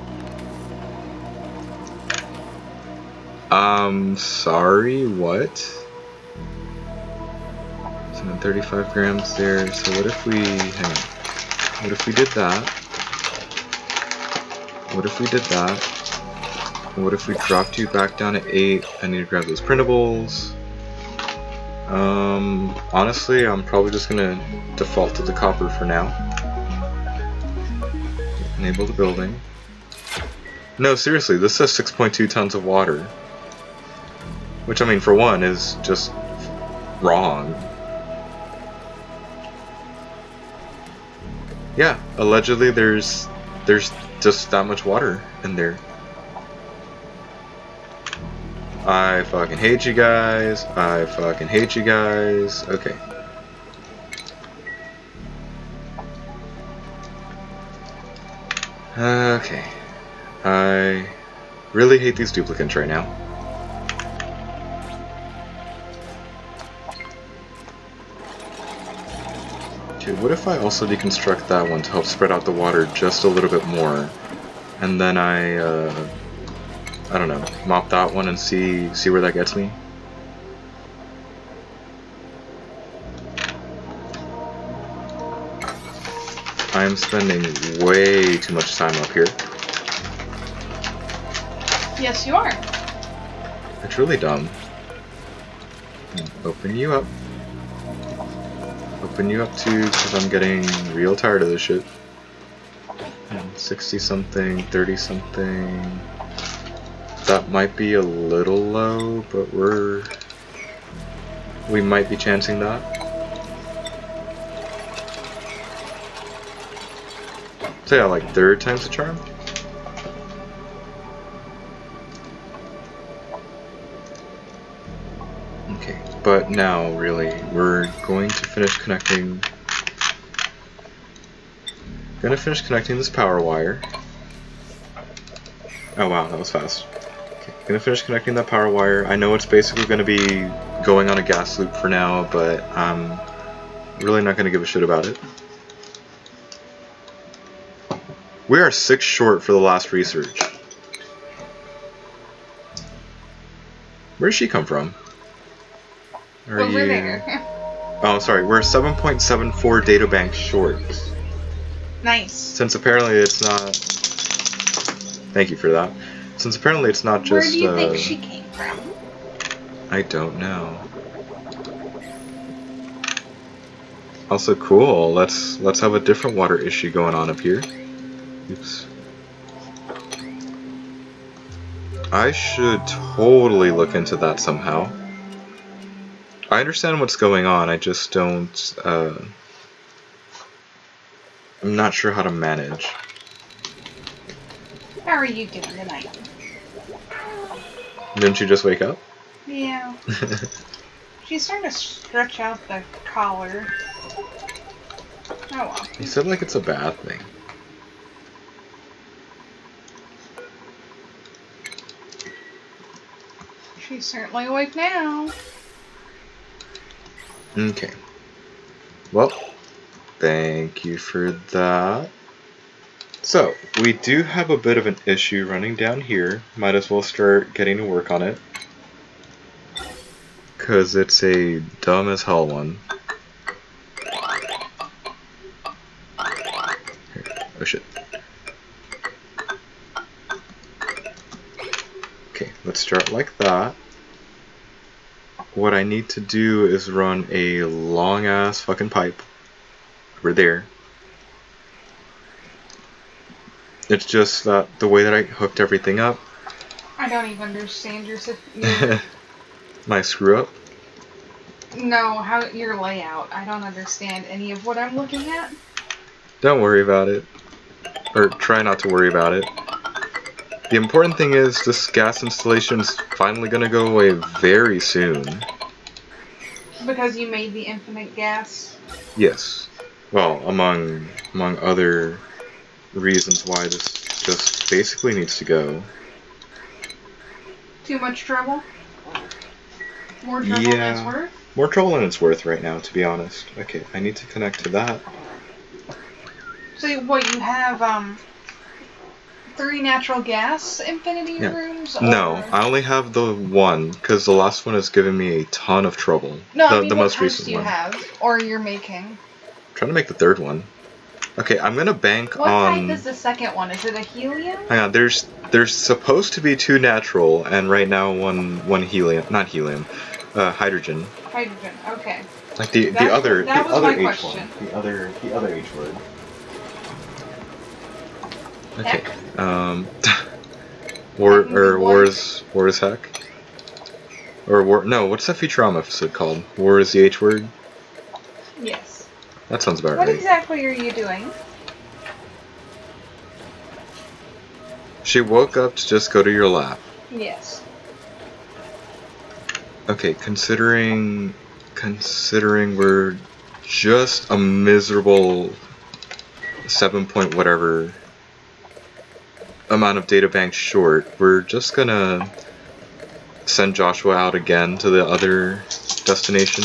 Sorry, what? So 35 grams there, so what if we, hang on, what if we did that? What if we did that? What if we dropped you back down to 8? I need to grab those printables. Honestly, I'm probably just gonna default to the copper for now. Enable the building. No, seriously, this says 6.2 tons of water. Which, I mean, for one, is just wrong. Yeah, allegedly there's just that much water in there. I fucking hate you guys. I fucking hate you guys. Okay. Okay. I really hate these duplicants right now. Okay, what if I also deconstruct that one to help spread out the water just a little bit more, and then I don't know, mop that one and see where that gets me? I am spending way too much time up here. Yes, you are. It's really dumb. Open you up. Open you up too, because I'm getting real tired of this shit. 60 something, 30 something. That might be a little low, but we might be chancing that. So yeah, like third time's the charm. Okay, but now really, we're going to finish connecting. Gonna finish connecting this power wire. Oh wow, that was fast. Okay, gonna finish connecting that power wire. I know it's basically gonna be going on a gas loop for now, but I'm really not gonna give a shit about it. We are 6 short for the last research. Where does she come from? Are Over you... there. Oh, sorry. We're 7.74 data banks short. Nice. Since apparently it's not... Thank you for that. Since apparently it's not just... Where do you think she came from? I don't know. Also cool. Let's have a different water issue going on up here. Oops. I should totally look into that somehow. I understand what's going on, I just don't, I'm not sure how to manage. How are you doing tonight? Didn't you just wake up? Yeah. She's starting to stretch out the collar. Oh well. You said like it's a bad thing. She's certainly awake now. Okay. Well, thank you for that. So, we do have a bit of an issue running down here. Might as well start getting to work on it. Because it's a dumb as hell one. Here. Oh shit. Okay, let's start like that. What I need to do is run a long ass fucking pipe over there. It's just that the way that I hooked everything up. I don't even understand your My screw up? No, how your layout. I don't understand any of what I'm looking at. Don't worry about it. Or try not to worry about it. The important thing is this gas installation is finally gonna go away very soon. Because you made the infinite gas? Yes. Well, among other reasons why this just basically needs to go. Too much trouble? More trouble than it's worth? More trouble than it's worth right now, to be honest. Okay, I need to connect to that. So what, you have 3 natural gas infinity rooms? Or... No, I only have the one, because the last one is giving me a ton of trouble. No, the, I mean, the what most types recent do you one. have? Or you're making? I'm trying to make the third one. Okay, I'm gonna bank what on... What type is the second one? Is it a helium? Hang on, there's supposed to be 2 natural, and right now one helium, not helium, hydrogen. Hydrogen, okay. Like the other H question. one. The other H word. Okay. Heck? War is heck. Or war. No, what's that Futurama episode called? War is the H word. Yes. That sounds about What right. exactly are you doing? She woke up to just go to your lap. Yes. Okay, considering we're just a miserable 7 point whatever amount of data banks short, we're just gonna send Joshua out again to the other destination.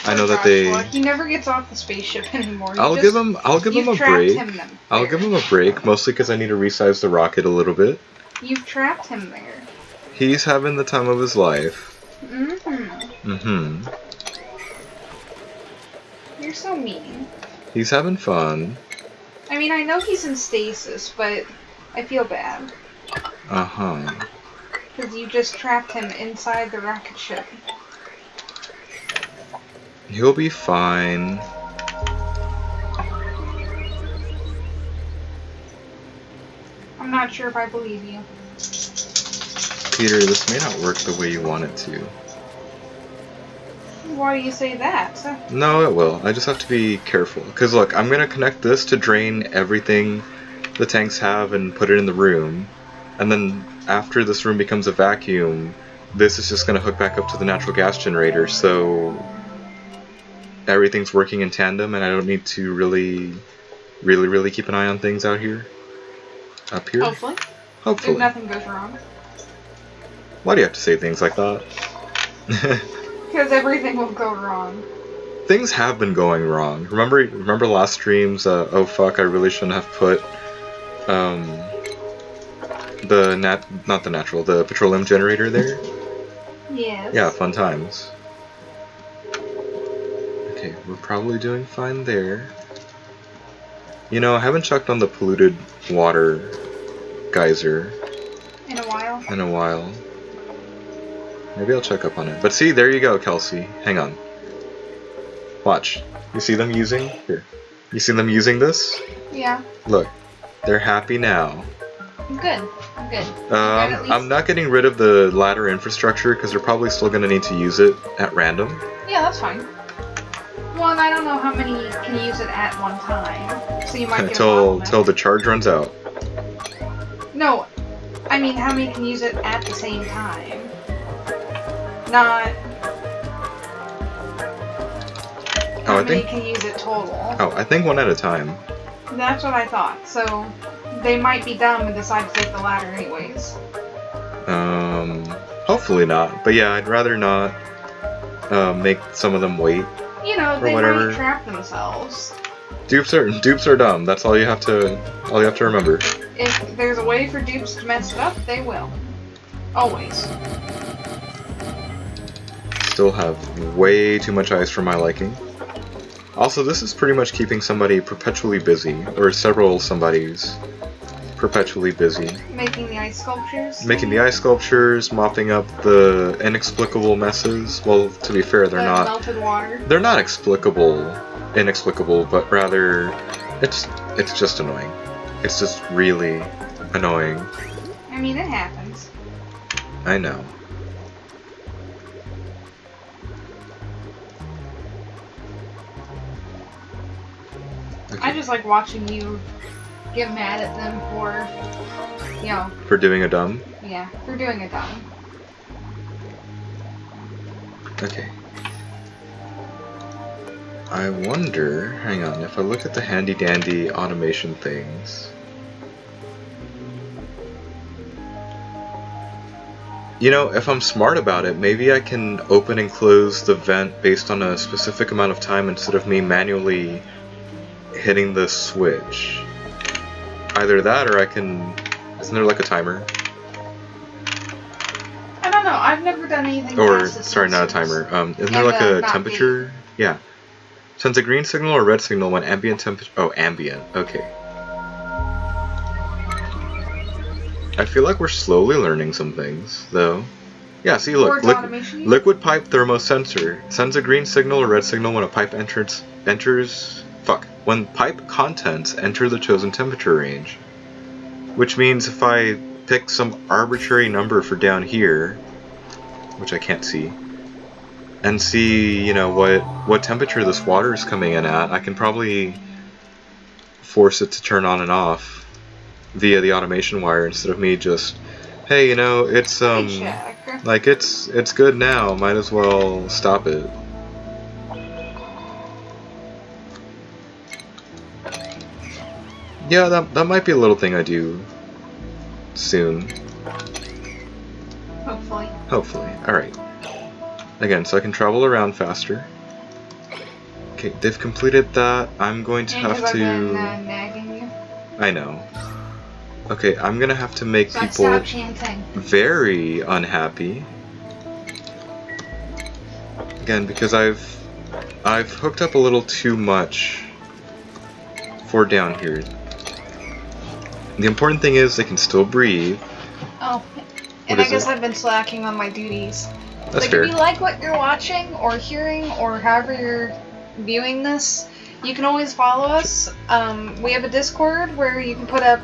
I know that he never gets off the spaceship anymore. I'll give him a break. I'll give him a break, mostly because I need to resize the rocket a little bit. You've trapped him there. He's having the time of his life. Mm-hmm. Mm-hmm. You're so mean. He's having fun. I mean, I know he's in stasis, but I feel bad. Uh-huh. Because you just trapped him inside the rocket ship. He'll be fine. I'm not sure if I believe you. Peter, this may not work the way you want it to. Why do you say that? No, it will. I just have to be careful. Because look, I'm going to connect this to drain everything the tanks have and put it in the room. And then after this room becomes a vacuum, this is just going to hook back up to the natural gas generator. So everything's working in tandem and I don't need to really keep an eye on things out here. Up here? Hopefully. Hopefully. If nothing goes wrong. Why do you have to say things like that? Because everything will go wrong. Things have been going wrong. Remember last stream's, oh fuck, I really shouldn't have put, the petroleum generator there? Yes. Yeah, fun times. Okay, we're probably doing fine there. You know, I haven't checked on the polluted water geyser In a while. Maybe I'll check up on it. But see, there you go, Kelsey. Hang on. Watch. You see them using? Here. You see them using this? Yeah. Look. They're happy now. Good. I'm not getting rid of the ladder infrastructure because they're probably still going to need to use it at random. Yeah, that's fine. Well, and I don't know how many can use it at one time. So you might get till the charge runs out. No. I mean, how many can use it at the same time? Not how many can use it total. Oh, I think one at a time. That's what I thought. So they might be dumb and decide to take the ladder anyways. Hopefully not. But yeah, I'd rather not make some of them wait. You know, they might trap themselves. Dupes are dumb. That's all you have to remember. If there's a way for dupes to mess it up, they will. Always. Still have way too much ice for my liking. Also, this is pretty much keeping somebody perpetually busy, or several somebodies perpetually busy. Making the ice sculptures? Making the ice sculptures, mopping up the inexplicable messes. Well, to be fair, they're not. Melted water? They're not inexplicable, but rather, it's just annoying. It's just really annoying. I mean, it happens. I know. Okay. I just like watching you get mad at them for, you know... For doing a dumb? Yeah, for doing a dumb. Okay. I wonder... Hang on, if I look at the handy-dandy automation things... You know, if I'm smart about it, maybe I can open and close the vent based on a specific amount of time instead of me manually hitting the switch. Either that or I can... Isn't there like a timer? I don't know, I've never done anything Or, past the sorry, not a timer. Isn't there like a temperature? Yeah. Sends a green signal or red signal when ambient temperature... Oh, ambient. Okay. I feel like we're slowly learning some things, though. Yeah, see, look. Liquid pipe thermosensor sends a green signal or red signal when a pipe enters... Fuck. When pipe contents enter the chosen temperature range. Which means if I pick some arbitrary number for down here, which I can't see, and see, you know, what temperature this water is coming in at, I can probably force it to turn on and off via the automation wire instead of me just, hey, you know, it's like it's good now, might as well stop it. Yeah, that might be a little thing I do soon. Hopefully. Alright. Again, so I can travel around faster. Okay, they've completed that. I'm going to have to... I've been, nagging you. I know. Okay, I'm gonna have to make people very unhappy. Again, because I've hooked up a little too much for down here. The important thing is they can still breathe. Oh, and I guess I've been slacking on my duties. That's fair. If you like what you're watching or hearing or however you're viewing this, You can always follow us. We have a Discord where you can put up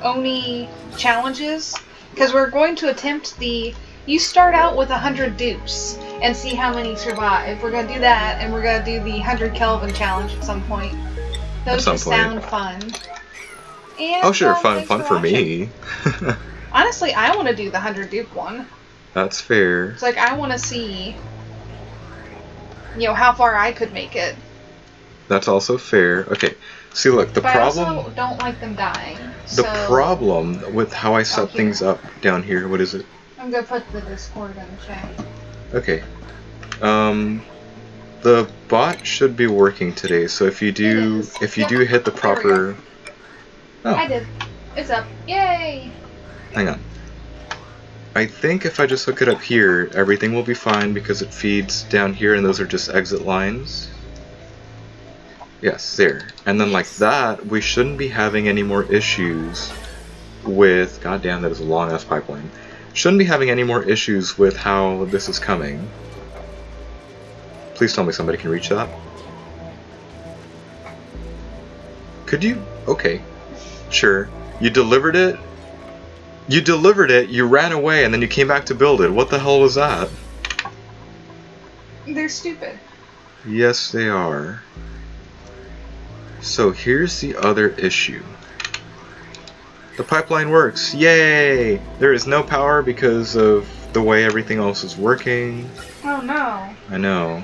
ONI challenges, because we're going to attempt the. You start out with 100 dupes and see how many survive. We're going to do that, and we're going to do the 100 Kelvin challenge at some point. Those just sound fun. And, oh sure, fun for watching. me. Honestly, I want to do the 100 dupe one. That's fair. It's like, I want to see, how far I could make it. That's also fair. Okay, see, look, the problem. I also don't like them dying. The problem with how I set things up down here, what is it? I'm gonna put the Discord in the chat. Okay. The bot should be working today, so if you do hit the proper. Oh. I did. It's up. Yay! Hang on. I think if I just hook it up here, everything will be fine because it feeds down here and those are just exit lines. Yes, there. And then like that, we shouldn't be having any more issues with... Goddamn, that is a long-ass pipeline. Shouldn't be having any more issues with how this is coming. Please tell me somebody can reach that. Could you? Okay. Sure. You delivered it? You delivered it, you ran away, and then you came back to build it. What the hell was that? They're stupid. Yes, they are. So here's the other issue. The pipeline works. Yay! There is no power because of the way everything else is working. Oh no. I know.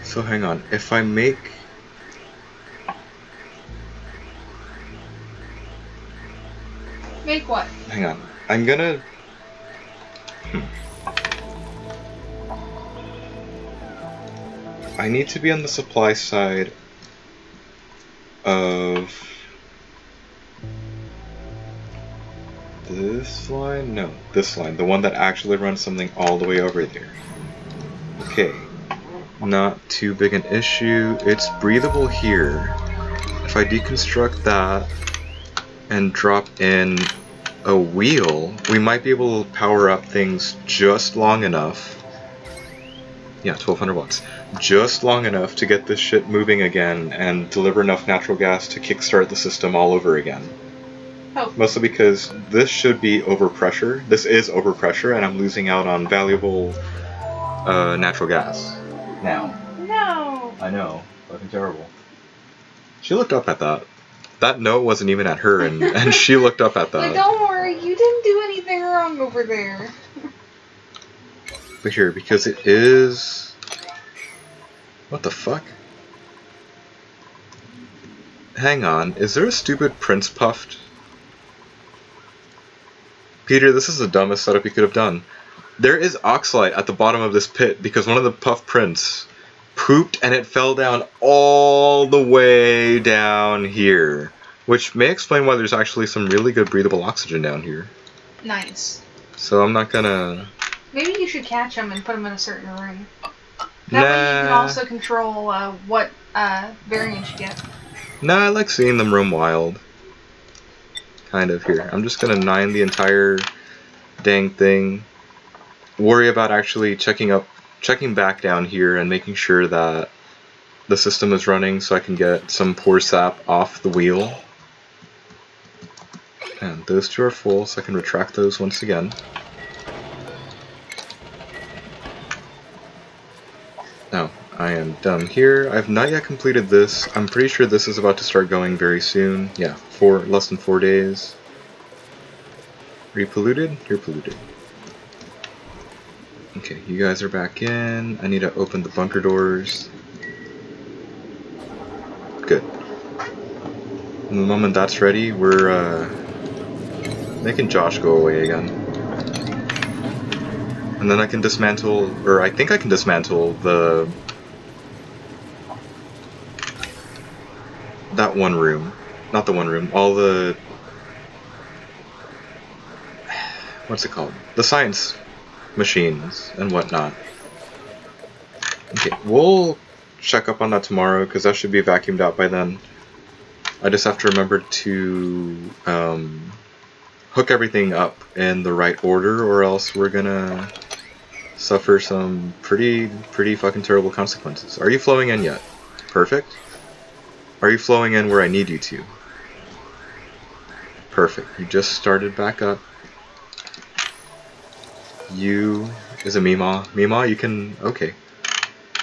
So hang on. If I make... Make what? Hang on. I'm gonna... I need to be on the supply side of this line? No, this line. The one that actually runs something all the way over there. Okay. Not too big an issue. It's breathable here. If I deconstruct that and drop in a wheel, we might be able to power up things just long enough. Yeah, 1200 watts. Just long enough to get this shit moving again and deliver enough natural gas to kickstart the system all over again. Oh. Mostly because this should be overpressure. This is overpressure and I'm losing out on valuable natural gas. Now. No. I know. Fucking terrible. She looked up at that. That note wasn't even at her, and she looked up at that. Like, don't worry, you didn't do anything wrong over there. But here, because it is... What the fuck? Hang on, is there a stupid Prince puffed? Peter, this is the dumbest setup you could have done. There is oxalite at the bottom of this pit because one of the puff prints pooped and it fell down all the way down here. Which may explain why there's actually some really good breathable oxygen down here. Nice. So I'm not gonna... Maybe you should catch them and put them in a certain room. That way you can also control what variants you get. Nah, I like seeing them roam wild. Kind of here. I'm just gonna 9 the entire dang thing. Worry about actually checking back down here and making sure that the system is running so I can get some poor sap off the wheel. And those two are full, so I can retract those once again. Now, I am done here. I've not yet completed this. I'm pretty sure this is about to start going very soon. Yeah, less than 4 days. Are you polluted? You're polluted. Okay, you guys are back in. I need to open the bunker doors. Good. And the moment that's ready, we're making Josh go away again. And then I can dismantle, or I think I can dismantle that one room. Not the one room, all the... What's it called? The science machines and whatnot. Okay, we'll check up on that tomorrow because that should be vacuumed out by then. I just have to remember to hook everything up in the right order or else we're gonna suffer some pretty fucking terrible consequences. Are you flowing in yet? Perfect. Are you flowing in where I need you to? Perfect. You just started back up. You is a Mima. Mima, you can. Okay.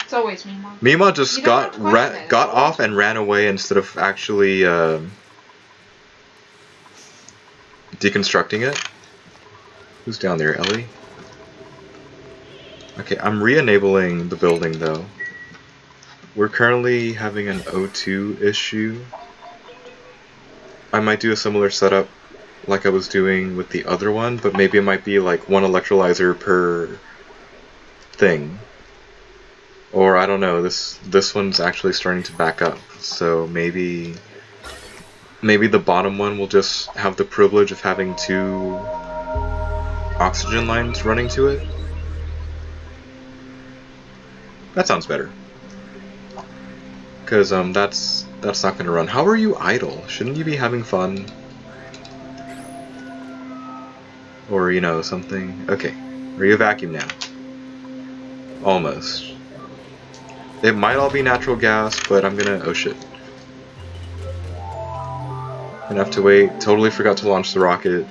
It's always Mima. Mima just got off and ran away instead of actually deconstructing it. Who's down there, Ellie? Okay, I'm re-enabling the building though. We're currently having an O2 issue. I might do a similar setup like I was doing with the other one, but maybe it might be like one electrolyzer per thing. Or I don't know, this one's actually starting to back up, so maybe the bottom one will just have the privilege of having 2 oxygen lines running to it. That sounds better. Cause that's not gonna run. How are you idle? Shouldn't you be having fun? Or, you know, something. Okay. Are you a vacuum now? Almost. It might all be natural gas, but I'm gonna... oh shit. Gonna have to wait. Totally forgot to launch the rocket.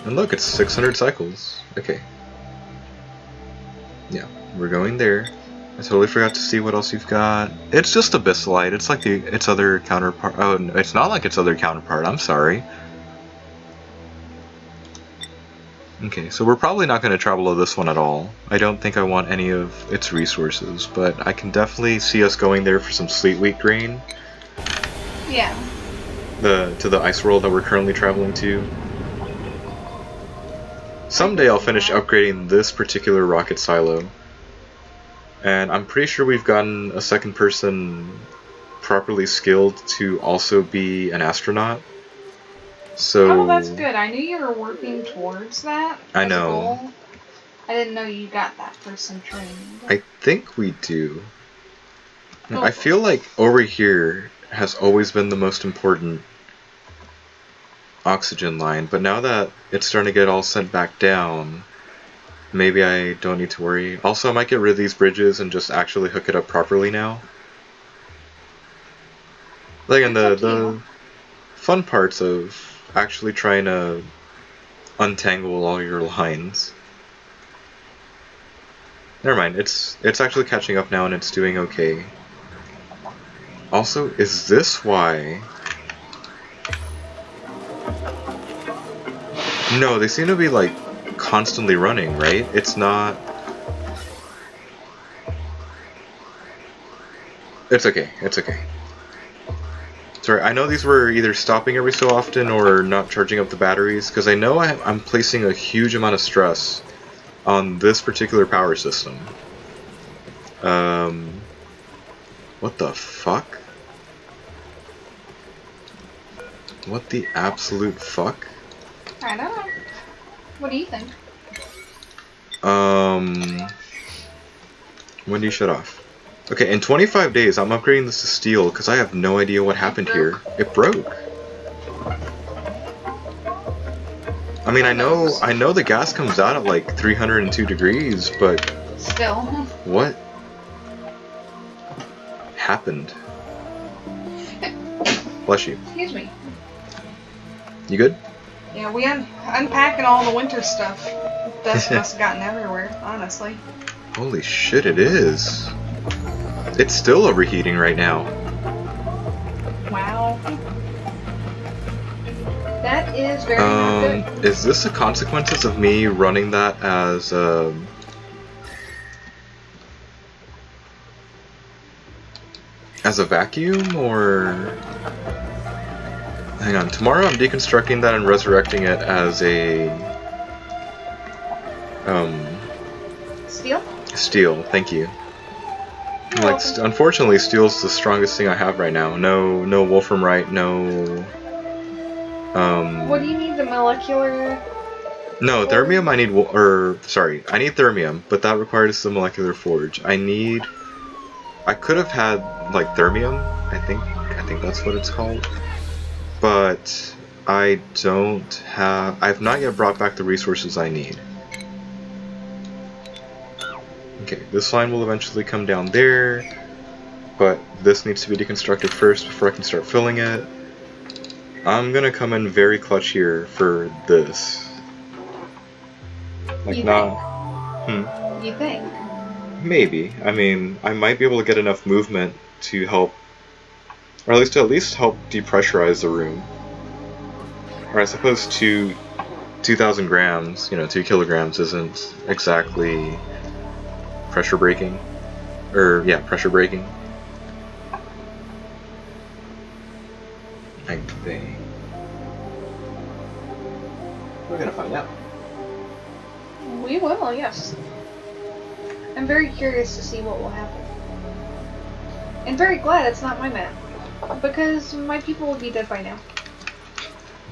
And look, it's 600 cycles. Okay. Yeah, we're going there. I totally forgot to see what else you've got. It's just Abyssalite. It's like its other counterpart. Oh, no, it's not like its other counterpart. I'm sorry. Okay, so we're probably not going to travel to this one at all. I don't think I want any of its resources, but I can definitely see us going there for some Sleet Wheat grain. Yeah. To the ice world that we're currently traveling to. Someday I'll finish upgrading this particular rocket silo. And I'm pretty sure we've gotten a second person properly skilled to also be an astronaut. So... oh, that's good. I knew you were working towards that. I know. Goal. I didn't know you got that person trained. I think we do. Oh. I feel like over here has always been the most important oxygen line, but now that it's starting to get all sent back down, maybe I don't need to worry. Also, I might get rid of these bridges and just actually hook it up properly now. Like, and the fun parts of actually trying to untangle all your lines. Never mind, it's actually catching up now and it's doing okay. Also, is this why... no, they seem to be like constantly running, right? It's not... it's okay, it's okay. Sorry, I know these were either stopping every so often or not charging up the batteries, because I know I'm placing a huge amount of stress on this particular power system. What the fuck? What the absolute fuck? I don't know. What do you think? When do you shut off? Okay, in 25 days, I'm upgrading this to steel because I have no idea what happened here. It broke. I mean, I know the gas comes out at like 302 degrees, but still. What happened? Bless you. Excuse me. You good? Yeah, we unpacking all the winter stuff. Dust must have gotten everywhere, honestly. Holy shit, it is. It's still overheating right now. Wow. That is very not good. Is this the consequences of me running that as a vacuum, or... hang on, tomorrow I'm deconstructing that and resurrecting it as a... steel? Steel, thank you. Like, unfortunately, steel's the strongest thing I have right now. No wolframite, no... what do you need, the molecular... no, thermium I need, I need thermium, but that requires the molecular forge. I could have had, like, thermium, I think that's what it's called. But I don't have... I've not yet brought back the resources I need. Okay, this line will eventually come down there, but this needs to be deconstructed first before I can start filling it. I'm gonna come in very clutch here for this. Like, You not... think? You think? Maybe. I mean, I might be able to get enough movement to help, or at least help depressurize the room. Or I suppose 2,000 grams, 2 kilograms isn't exactly pressure braking. Or, yeah, pressure braking. I think. We're gonna find out. We will, yes. I'm very curious to see what will happen. And very glad it's not my map. Because my people would be dead by now.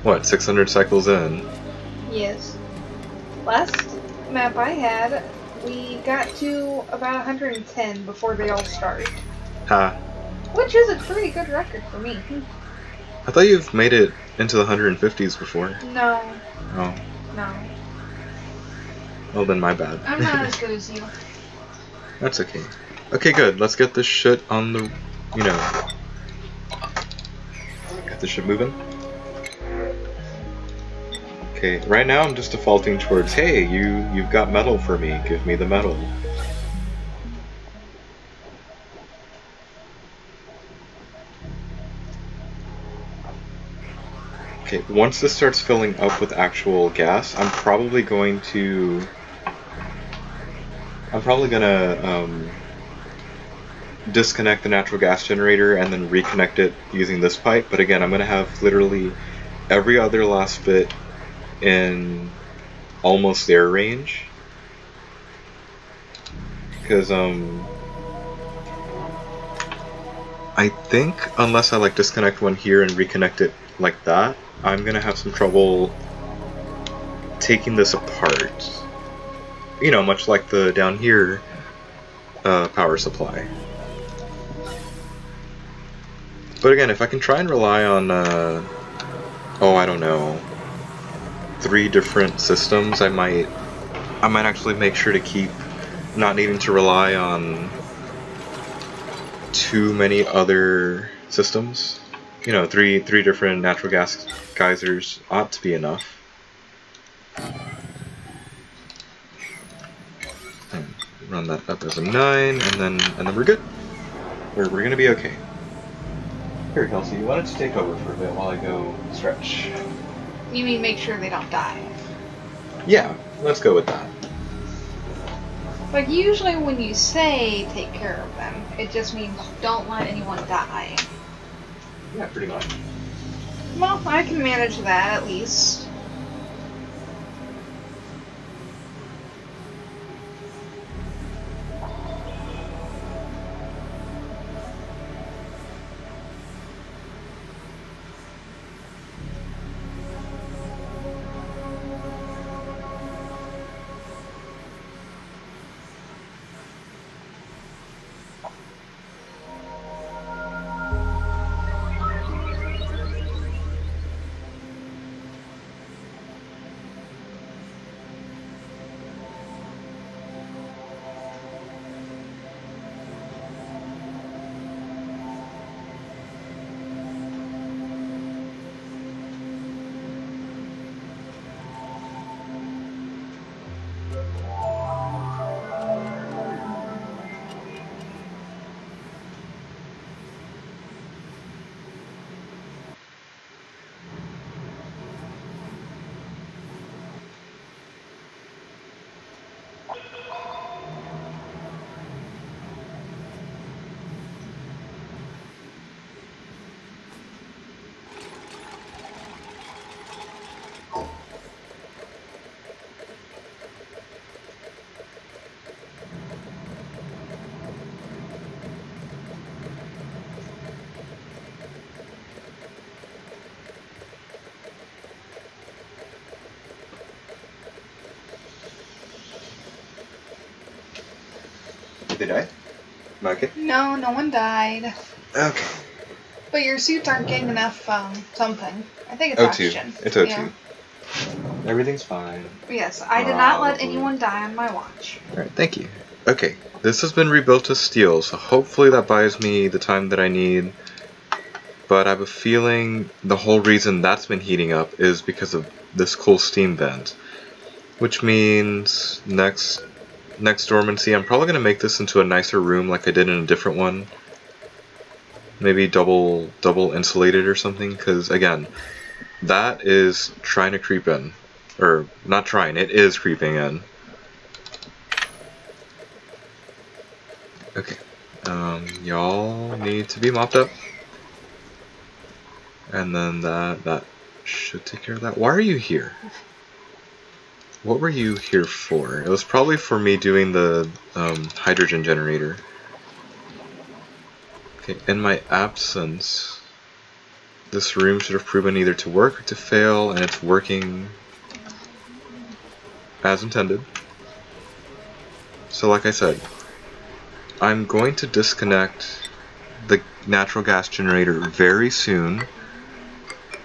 What, 600 cycles in? Yes. Last map I had, we got to about 110 before they all started. Ha. Which is a pretty good record for me. I thought you've made it into the 150s before. No. Oh. No. Well, then my bad. I'm not as good as you. That's okay. Okay, good. Let's get this shit on the, get this shit moving. Okay, right now I'm just defaulting towards, hey, you've got metal for me, give me the metal. Okay, once this starts filling up with actual gas, I'm probably gonna disconnect the natural gas generator and then reconnect it using this pipe, but again, I'm gonna have literally every other last bit in almost their range. Because, I think unless I disconnect one here and reconnect it like that, I'm gonna have some trouble taking this apart. Much like the down here power supply. But again, if I can try and rely on, I don't know, 3 different systems, I might actually make sure to keep not needing to rely on too many other systems. 3 different natural gas geysers ought to be enough. And run that up as a 9, and then we're good. We're gonna be okay. Here, Kelsey, why don't you take over for a bit while I go stretch? You mean make sure they don't die? Yeah, let's go with that. Like, usually when you say take care of them, it just means don't let anyone die. Yeah, pretty much. Well, I can manage that at least. Did they die? Am I okay? No, no one died. Okay. But your suits aren't getting enough something. I think it's O2. oxygen. It's O2. Yeah. Everything's fine. Yes, I did not let Probably. anyone die on my watch. Alright, thank you. Okay, this has been rebuilt to steel, so hopefully that buys me the time that I need. But I have a feeling the whole reason that's been heating up is because of this cool steam vent. Which means next dormancy, I'm probably going to make this into a nicer room like I did in a different one. Maybe double insulated or something, because again, that is trying to creep in. Or, not trying, it is creeping in. Okay, y'all need to be mopped up. And then that should take care of that. Why are you here? What were you here for? It was probably for me doing the hydrogen generator. Okay, in my absence, this room should have proven either to work or to fail, and it's working as intended. So like I said, I'm going to disconnect the natural gas generator very soon,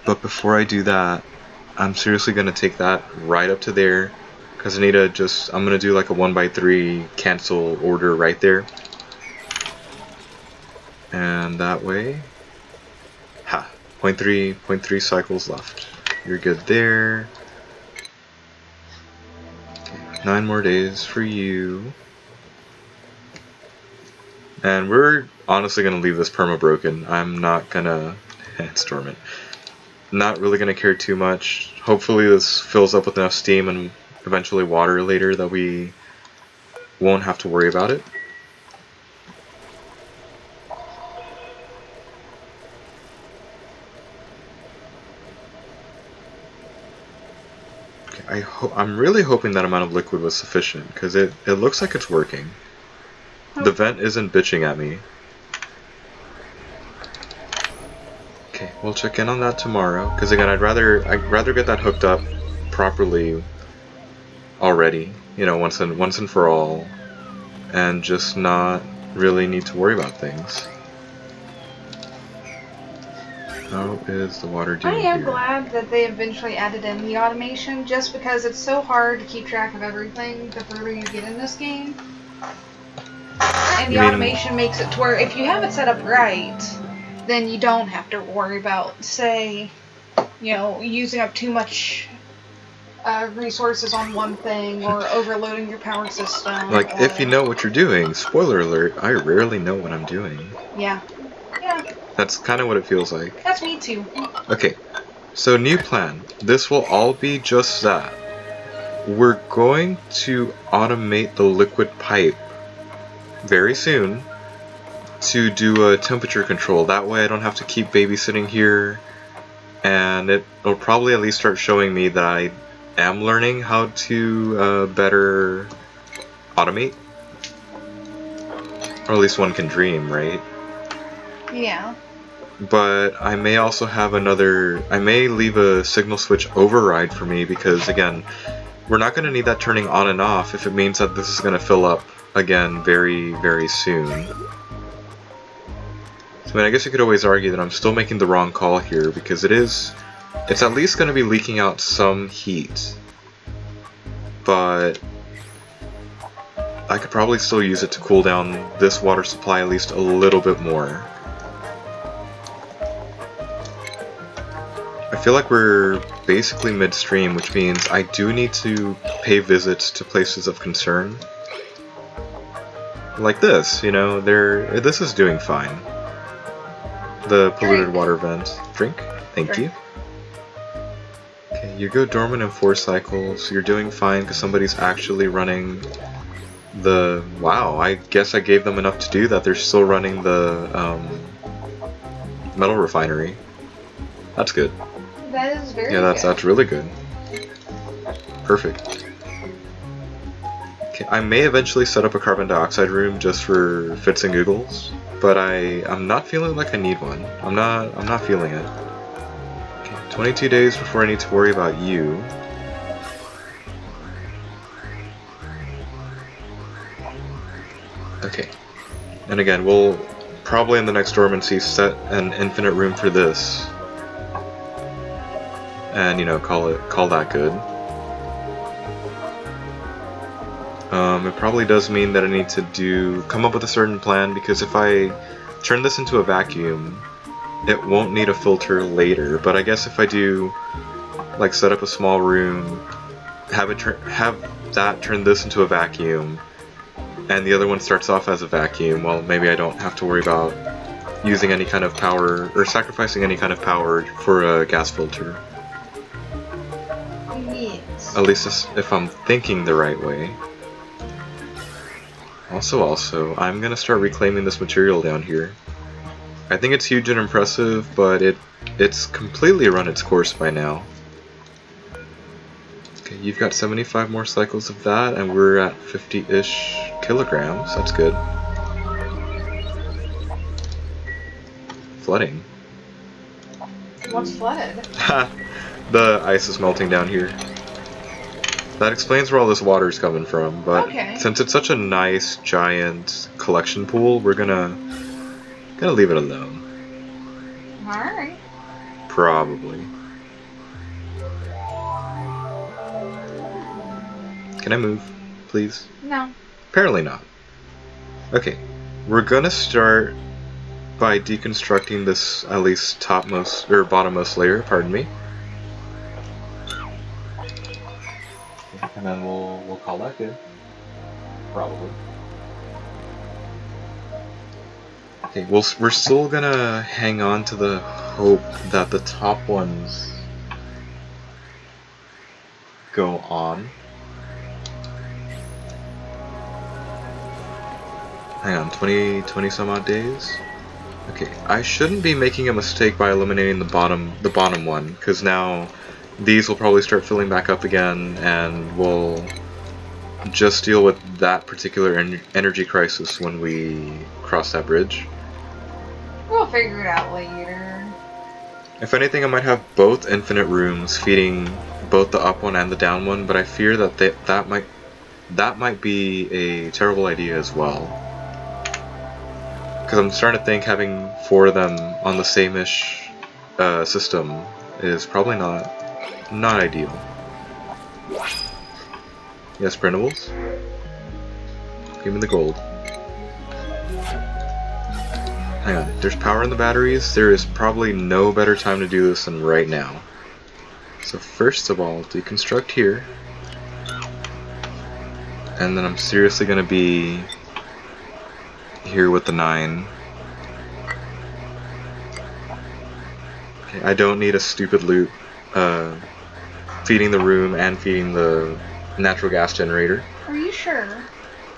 but before I do that, I'm seriously going to take that right up to there, because I need to I'm going to do like a 1x3 cancel order right there. And that way, 0.3 cycles left. You're good there. Okay, 9 more days for you. And we're honestly going to leave this perma broken. I'm not going to... it's dormant. Not really going to care too much. Hopefully this fills up with enough steam and eventually water later that we won't have to worry about it. Okay, I'm really hoping that amount of liquid was sufficient, because it looks like it's working. The vent isn't bitching at me. Okay, we'll check in on that tomorrow, because again, I'd rather get that hooked up properly already, you know, once and for all, and just not really need to worry about things. How is the water doing I am here? glad that they eventually added in the automation, just because it's so hard to keep track of everything the further you get in this game. And the automation makes it to where if you have it set up right, then you don't have to worry about, say, you know, using up too much resources on one thing or overloading your power system. Like, if you know what you're doing, spoiler alert, I rarely know what I'm doing. Yeah. Yeah. That's kind of what it feels like. That's me too. Okay, so new plan. This will all be just that. We're going to automate the liquid pipe very soon to do a temperature control. That way I don't have to keep babysitting here, and it'll probably at least start showing me that I am learning how to better automate. Or at least one can dream, right? Yeah. But I may also have I may leave a signal switch override for me, because again, we're not going to need that turning on and off if it means that this is going to fill up again very, very soon. I mean, I guess you could always argue that I'm still making the wrong call here, because it's at least going to be leaking out some heat. But I could probably still use it to cool down this water supply at least a little bit more. I feel like we're basically midstream, which means I do need to pay visits to places of concern. Like this, you know, this is doing fine. The polluted water vent. Drink? Thank you. Okay, you go dormant in 4 cycles. You're doing fine because somebody's actually running the... Wow, I guess I gave them enough to do that. They're still running the metal refinery. That's good. That is very good. good. That's really good. Perfect. Okay, I may eventually set up a carbon dioxide room just for fits and giggles, but I'm not feeling like I need one. I'm not feeling it. Okay, 22 days before I need to worry about you. Okay. And again, probably in the next dormancy set an infinite room for this. And, you know, call that good. It probably does mean that I need to come up with a certain plan, because if I turn this into a vacuum, it won't need a filter later. But I guess if I do, like, set up a small room, have that turn this into a vacuum, and the other one starts off as a vacuum, well, maybe I don't have to worry about using any kind of power, or sacrificing any kind of power for a gas filter. Yes. At least if I'm thinking the right way. Also, I'm gonna start reclaiming this material down here. I think it's huge and impressive, but it's completely run its course by now. Okay, you've got 75 more cycles of that, and we're at 50-ish kilograms. That's good. Flooding. What's flooded? Ha! The ice is melting down here. That explains where all this water is coming from, but okay. Since it's such a nice, giant collection pool, we're gonna leave it alone. Alright. Probably. Can I move, please? No. Apparently not. Okay, we're gonna start by deconstructing this, at least topmost, or bottommost layer, pardon me. And then we'll call that good. Probably. Okay, we're still gonna hang on to the hope that the top ones go on. Hang on, 20 some odd days? Okay, I shouldn't be making a mistake by eliminating the bottom one, because now these will probably start filling back up again, and we'll just deal with that particular energy crisis when we cross that bridge. We'll figure it out later. If anything, I might have both infinite rooms feeding both the up one and the down one, but I fear that that might be a terrible idea as well. Because I'm starting to think having 4 of them on the same-ish system is probably not ideal. Yes, printables? Give me the gold. Hang on, there's power in the batteries. There is probably no better time to do this than right now. So first of all, deconstruct here. And then I'm seriously gonna be here with the 9. Okay, I don't need a stupid loop feeding the room and feeding the natural gas generator. Are you sure?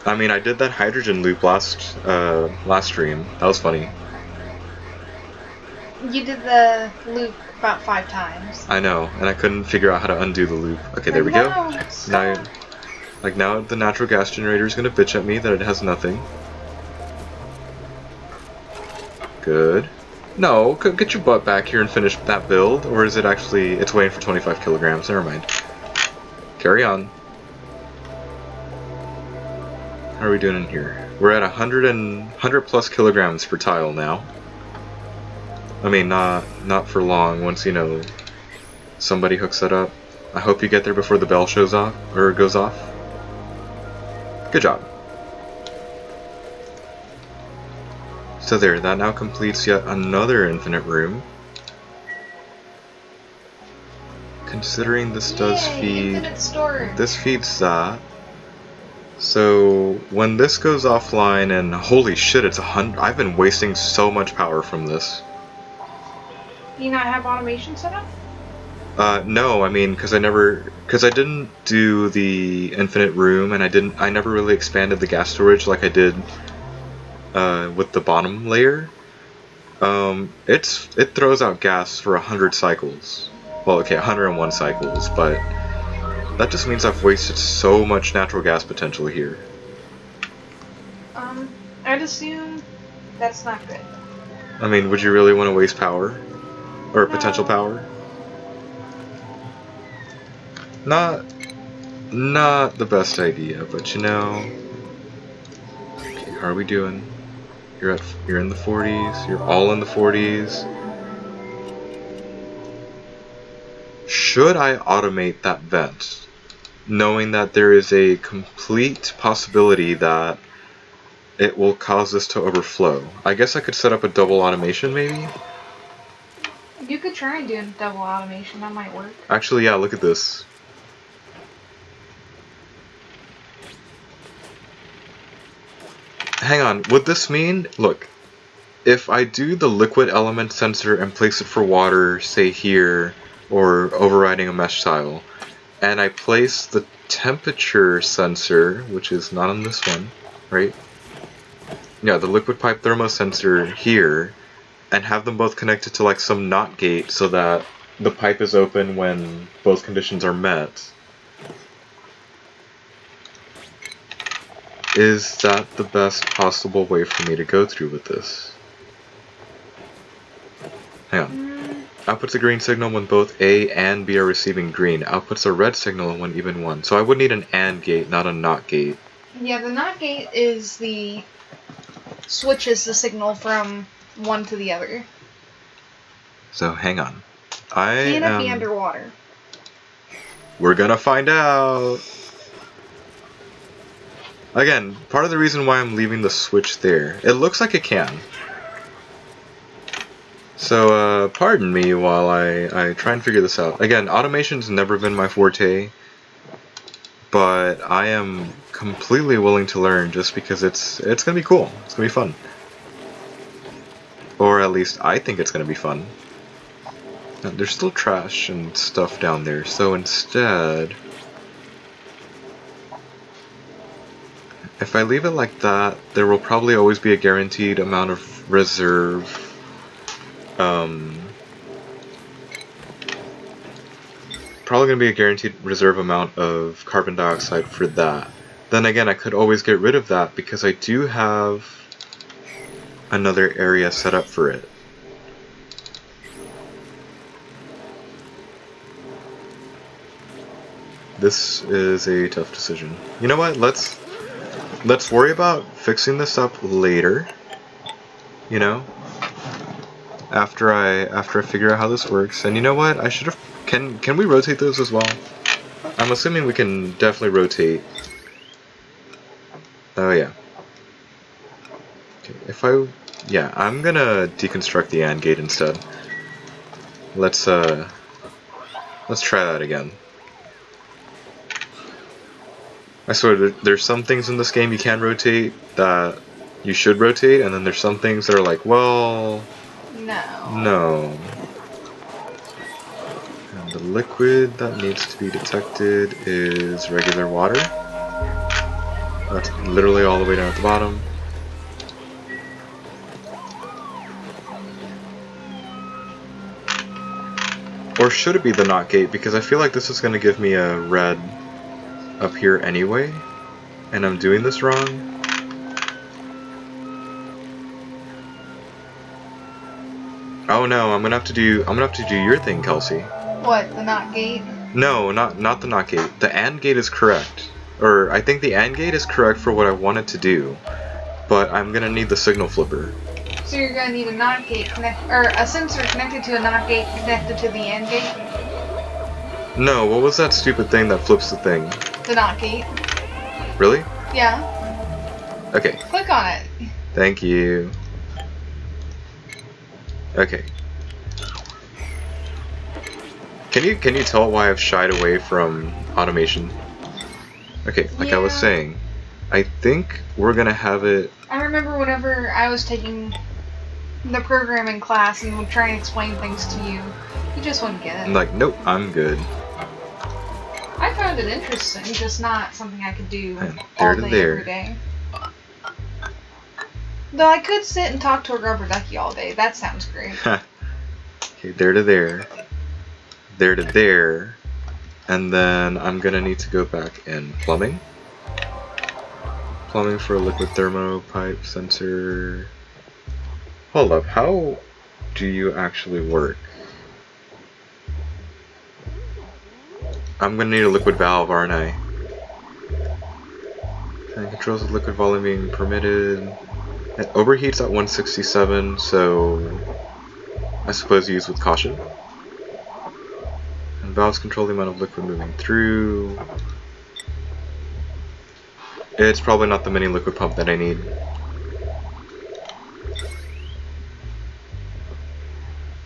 I mean, I did that hydrogen loop last stream. That was funny. You did the loop about 5 times. I know, and I couldn't figure out how to undo the loop. Okay, there we go. Now the natural gas generator is gonna bitch at me that it has nothing. Good. No, get your butt back here and finish that build, or is it actually, it's weighing for 25 kilograms, never mind. Carry on. How are we doing in here? We're at 100 plus kilograms per tile now. I mean, not for long, once, you know, somebody hooks it up. I hope you get there before the bell shows off, or goes off. Good job. So there, that now completes yet another infinite room. Considering this does feed... This feeds that. So when this goes offline, and holy shit, it's 100... I've been wasting so much power from this. Do you not have automation set up? No, I mean, because I didn't do the infinite room, and I never really expanded the gas storage like I did with the bottom layer. It throws out gas for 100 cycles. Well, okay, 101 cycles, but that just means I've wasted so much natural gas potential here. I'd assume that's not good. I mean, would you really want to waste power? Or potential power? Not the best idea, but you know... Okay, how are we doing? You're in the 40s. You're all in the 40s. Should I automate that vent, knowing that there is a complete possibility that it will cause this to overflow? I guess I could set up a double automation, maybe? You could try and do double automation. That might work. Actually, yeah, look at this. Hang on, would this mean, look, if I do the liquid element sensor and place it for water, say here, or overriding a mesh tile, and I place the temperature sensor, which is not on this one, right? Yeah, the liquid pipe thermosensor here, and have them both connected to like some NOT gate so that the pipe is open when both conditions are met. Is that the best possible way for me to go through with this? Hang on. Outputs a green signal when both A and B are receiving green. Outputs a red signal when even one. So I would need an AND gate, not a NOT gate. Yeah, the NOT gate is switches the signal from one to the other. So hang on. Can it be underwater? We're gonna find out. Again, part of the reason why I'm leaving the switch there, it looks like it can. So, pardon me while I try and figure this out. Again, automation's never been my forte, but I am completely willing to learn just because it's gonna be cool. It's gonna be fun. Or at least I think it's gonna be fun. Now, there's still trash and stuff down there, so instead, if I leave it like that, there will probably always be a guaranteed amount of reserve. Probably going to be a guaranteed reserve amount of carbon dioxide for that. Then again, I could always get rid of that because I do have another area set up for it. This is a tough decision. You know what? Let's worry about fixing this up later. You know, after I figure out how this works. And you know what? I should have. Can we rotate those as well? I'm assuming we can definitely rotate. Oh yeah. Okay, yeah, I'm gonna deconstruct the AND gate instead. Let's try that again. I swear, there's some things in this game you can rotate that you should rotate, and then there's some things that are like, well, no. And the liquid that needs to be detected is regular water. That's literally all the way down at the bottom. Or should it be the NOT gate? Because I feel like this is going to give me a red up here anyway, and I'm doing this wrong. Oh no, I'm gonna have to do your thing, Kelsey. What, the NOT gate? No, not the NOT gate. The AND gate is correct. Or I think the AND gate is correct for what I want it to do. But I'm gonna need the signal flipper. So you're gonna need a NOT gate or a sensor connected to a NOT gate connected to the AND gate? No, what was that stupid thing that flips the thing? The NOT gate. Really? Yeah. Okay. Click on it. Thank you. Okay. Can you tell why I've shied away from automation? Okay, like I was saying, I think we're gonna have it. I remember whenever I was taking the programming class and would try and explain things to you, you just wouldn't get it. I'm like, nope, I'm good. I found it interesting, just not something I could do all day, every day. Though I could sit and talk to a rubber ducky all day. That sounds great. Okay, there to there. There to there. And then I'm gonna need to go back in plumbing. Plumbing for a liquid thermo pipe sensor. Hold up, how do you actually work? I'm gonna need a liquid valve, aren't I? And controls the liquid volume being permitted. It overheats at 167, so I suppose use with caution. And valves control the amount of liquid moving through. It's probably not the mini liquid pump that I need.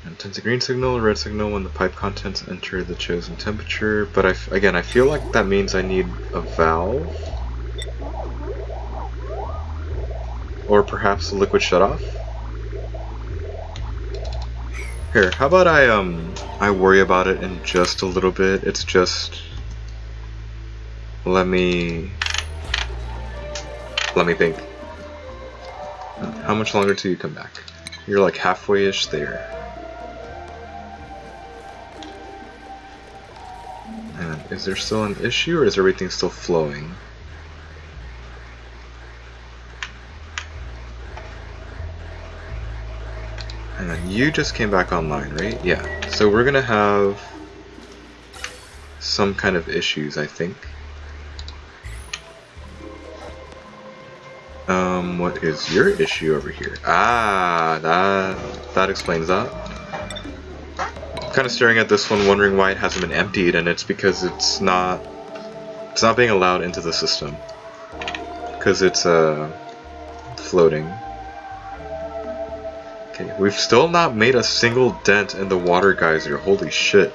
And sends a green signal, a red signal when the pipe contents enter the chosen temperature. But again, I feel like that means I need a valve. Or perhaps a liquid shutoff. Here, how about I worry about it in just a little bit. It's just let me think. How much longer till you come back? You're like halfway-ish there. And is there still an issue or is everything still flowing? And then you just came back online, right? Yeah. So we're gonna have some kind of issues, I think. What is your issue over here? Ah, that explains that. I'm kind of staring at this one, wondering why it hasn't been emptied, and it's because it's not being allowed into the system because it's floating. Okay, we've still not made a single dent in the water geyser. Holy shit.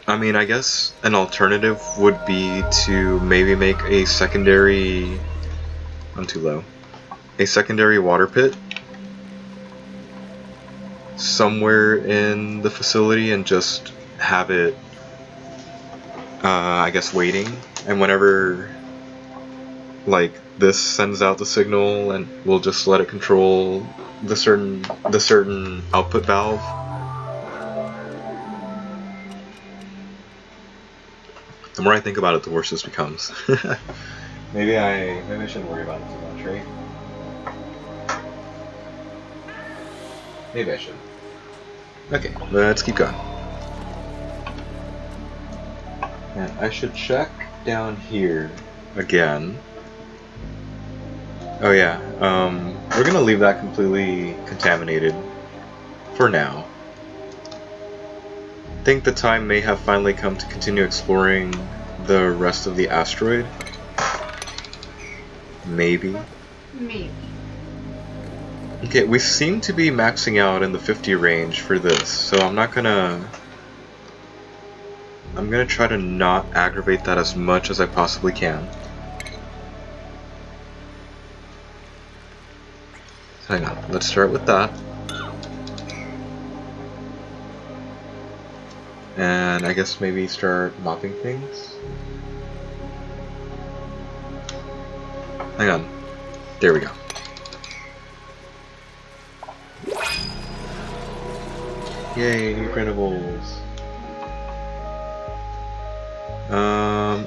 I mean, I guess an alternative would be to maybe make a secondary... I'm too low. A secondary water pit somewhere in the facility and just have it, I guess, waiting. And whenever, like, this sends out the signal, and we'll just let it control the certain output valve. The more I think about it, the worse this becomes. Maybe I shouldn't worry about it too much, right? Maybe I should. Okay, let's keep going. And I should check down here again. Oh yeah, we're gonna leave that completely contaminated for now. I think the time may have finally come to continue exploring the rest of the asteroid. Maybe. Maybe. Okay, we seem to be maxing out in the 50 range for this, so I'm gonna try to not aggravate that as much as I possibly can. Hang on, let's start with that. And I guess maybe start mopping things. Hang on. There we go. Yay, new printables.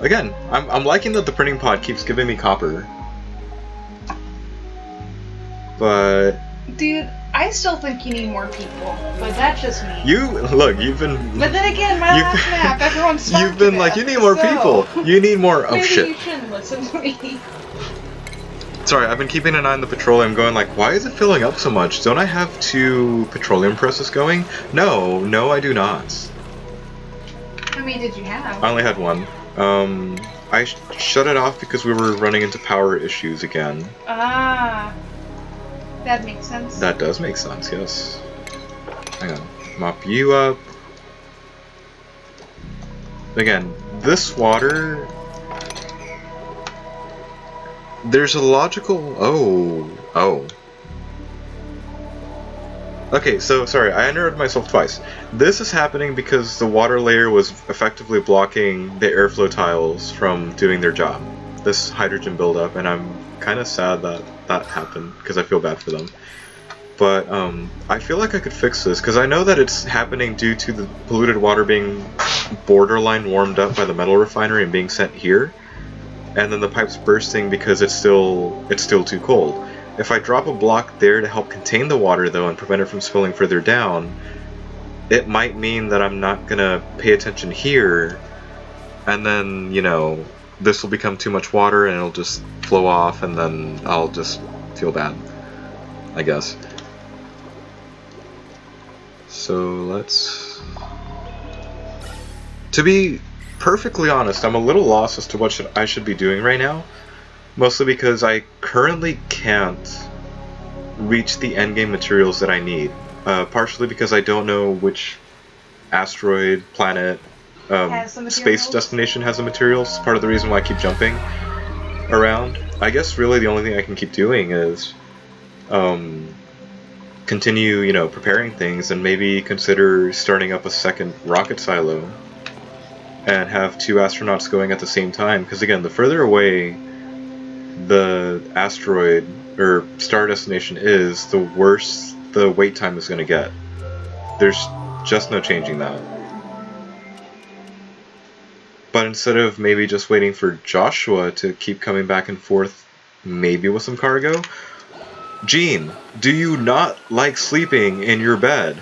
Again, I'm liking that the printing pod keeps giving me copper. But... Dude, I still think you need more people, but that's just me. You've been... But then again, my last map, everyone's starved. You've been like, you need more people. You need more... Oh, maybe shit. You shouldn't listen to me. Sorry, I've been keeping an eye on the petroleum going like, why is it filling up so much? Don't I have 2 petroleum presses going? No, I do not. How many did you have? I only had 1. I shut it off because we were running into power issues again. Ah. That makes sense. That does make sense, yes. Hang on. Mop you up. Again, this water... There's a logical... Oh. Okay, so, sorry, I interrupted myself twice. This is happening because the water layer was effectively blocking the airflow tiles from doing their job. This hydrogen buildup, and I'm kind of sad that that happened, because I feel bad for them. But, I feel like I could fix this, because I know that it's happening due to the polluted water being borderline warmed up by the metal refinery and being sent here. And then the pipe's bursting because it's still too cold. If I drop a block there to help contain the water though and prevent it from spilling further down, it might mean that I'm not gonna pay attention here and then, you know, this will become too much water and it'll just flow off, and then I'll just feel bad, I guess. So let's... To be perfectly honest, I'm a little lost as to what I should be doing right now. Mostly because I currently can't reach the endgame materials that I need. Partially because I don't know which asteroid, planet, space destination has the materials. Part of the reason why I keep jumping around. I guess really the only thing I can keep doing is continue, you know, preparing things, and maybe consider starting up a second rocket silo and have 2 astronauts going at the same time. Because again, the further away the asteroid or star destination is, the worse the wait time is going to get. There's just no changing that. But instead of maybe just waiting for Joshua to keep coming back and forth, maybe with some cargo. Jean, do you not like sleeping in your bed?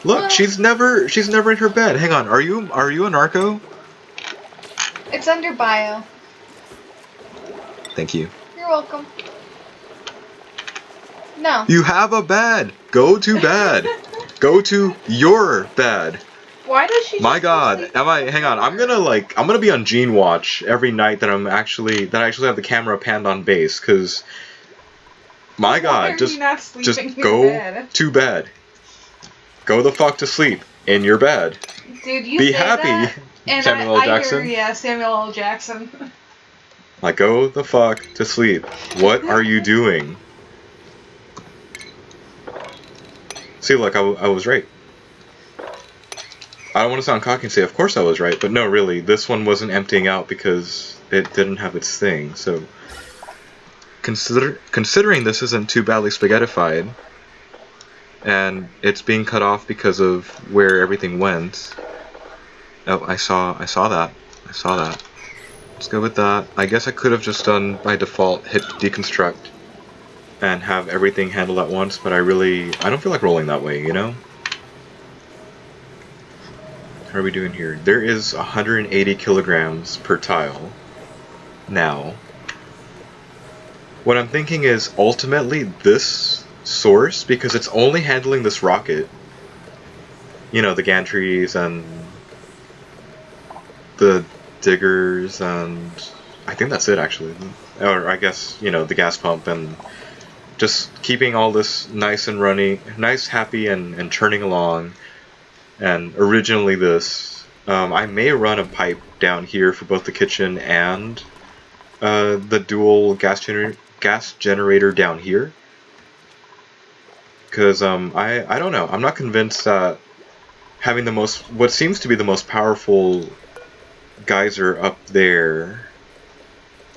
Look, she's never in her bed. Hang on, are you a narco? It's under bio. Thank you. You're welcome. No. You have a bed. Go to bed. Go to your bed. Why does she? My God, hang on. I'm gonna be on Gene watch every night that I actually have the camera panned on base, because my God, just go to bed. Go the fuck to sleep in your bed. Dude, you be say happy. That, and Samuel L. Jackson. Yeah, Samuel L. Jackson. Like, go the fuck to sleep. What are you doing? See, look, I was right. I don't want to sound cocky and say, of course I was right, but no, really, this one wasn't emptying out because it didn't have its thing, so... Considering this isn't too badly spaghettified, and it's being cut off because of where everything went... Oh, I saw that. Let's go with that. I guess I could have just done, by default, hit deconstruct and have everything handled at once, but I don't feel like rolling that way, you know? How are we doing here? There is 180 kilograms per tile now. What I'm thinking is ultimately this source, because it's only handling this rocket, you know, the gantries and the diggers, and I think that's it actually. Or I guess, you know, the gas pump, and just keeping all this nice and running, nice, happy, and churning along. And originally this, I may run a pipe down here for both the kitchen and the dual gas generator down here. Because I don't know, I'm not convinced that having what seems to be the most powerful geyser up there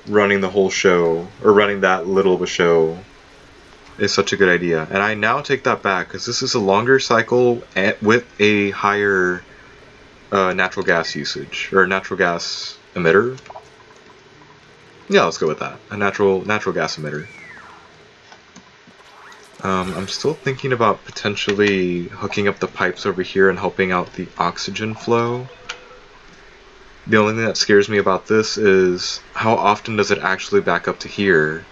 running the whole show, or running that little of a show, is such a good idea. And I now take that back, because this is a longer cycle with a higher natural gas usage, or natural gas emitter. Yeah, let's go with that. A natural gas emitter. I'm still thinking about potentially hooking up the pipes over here and helping out the oxygen flow. The only thing that scares me about this is how often does it actually back up to here?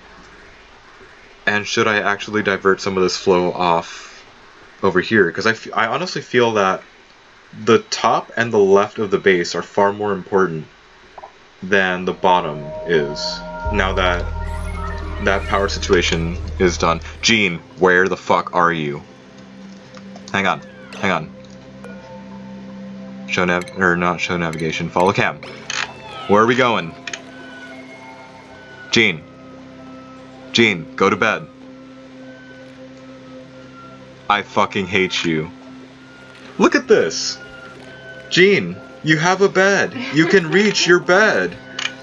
And should I actually divert some of this flow off over here? Because I honestly feel that the top and the left of the base are far more important than the bottom is, now that that power situation is done. Gene, where the fuck are you? Hang on. Not show navigation, follow cam. Where are we going? Gene, go to bed. I fucking hate you. Look at this. Gene, you have a bed. You can reach your bed.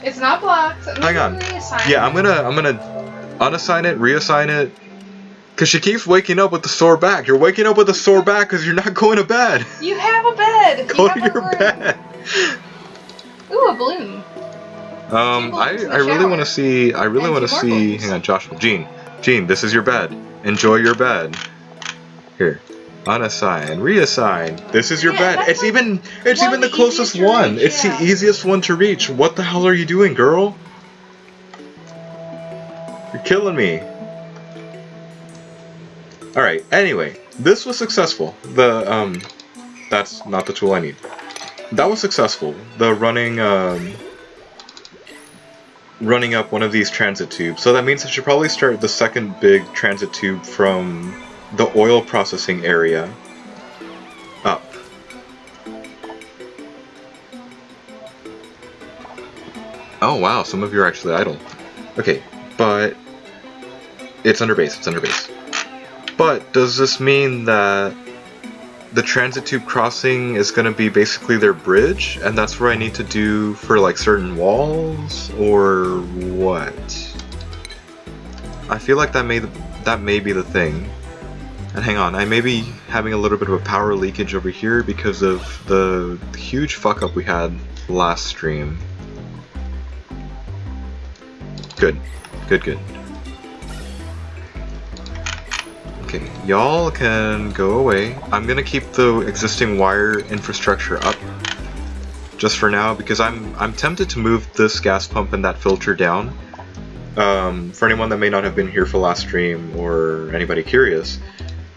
It's not blocked. Hang on. Yeah, I'm gonna unassign it, reassign it. Cause she keeps waking up with a sore back. You're waking up with a sore back because you're not going to bed. You have a bed. Go to your bed. Ooh, a balloon. I really want to see. Hang on, Joshua. Gene, this is your bed. Enjoy your bed. Here. Unassign. Reassign. This is your Yeah, bed. that's It's like even one the of the closest easiest to one. reach, It's yeah. the easiest one to reach. What the hell are you doing, girl? You're killing me. Alright, anyway. This was successful. That's not the tool I need. That was successful. The running up one of these transit tubes. So that means I should probably start the second big transit tube from the oil processing area up. Oh wow, some of you are actually idle. Okay, but it's under base, it's under base. But does this mean that the transit tube crossing is going to be basically their bridge, and that's where I need to do for like certain walls, or what? I feel like that may be the thing. And hang on, I may be having a little bit of a power leakage over here because of the huge fuck up we had last stream. Good. Good. Okay, y'all can go away. I'm gonna keep the existing wire infrastructure up just for now because I'm tempted to move this gas pump and that filter down. For anyone that may not have been here for last stream or anybody curious,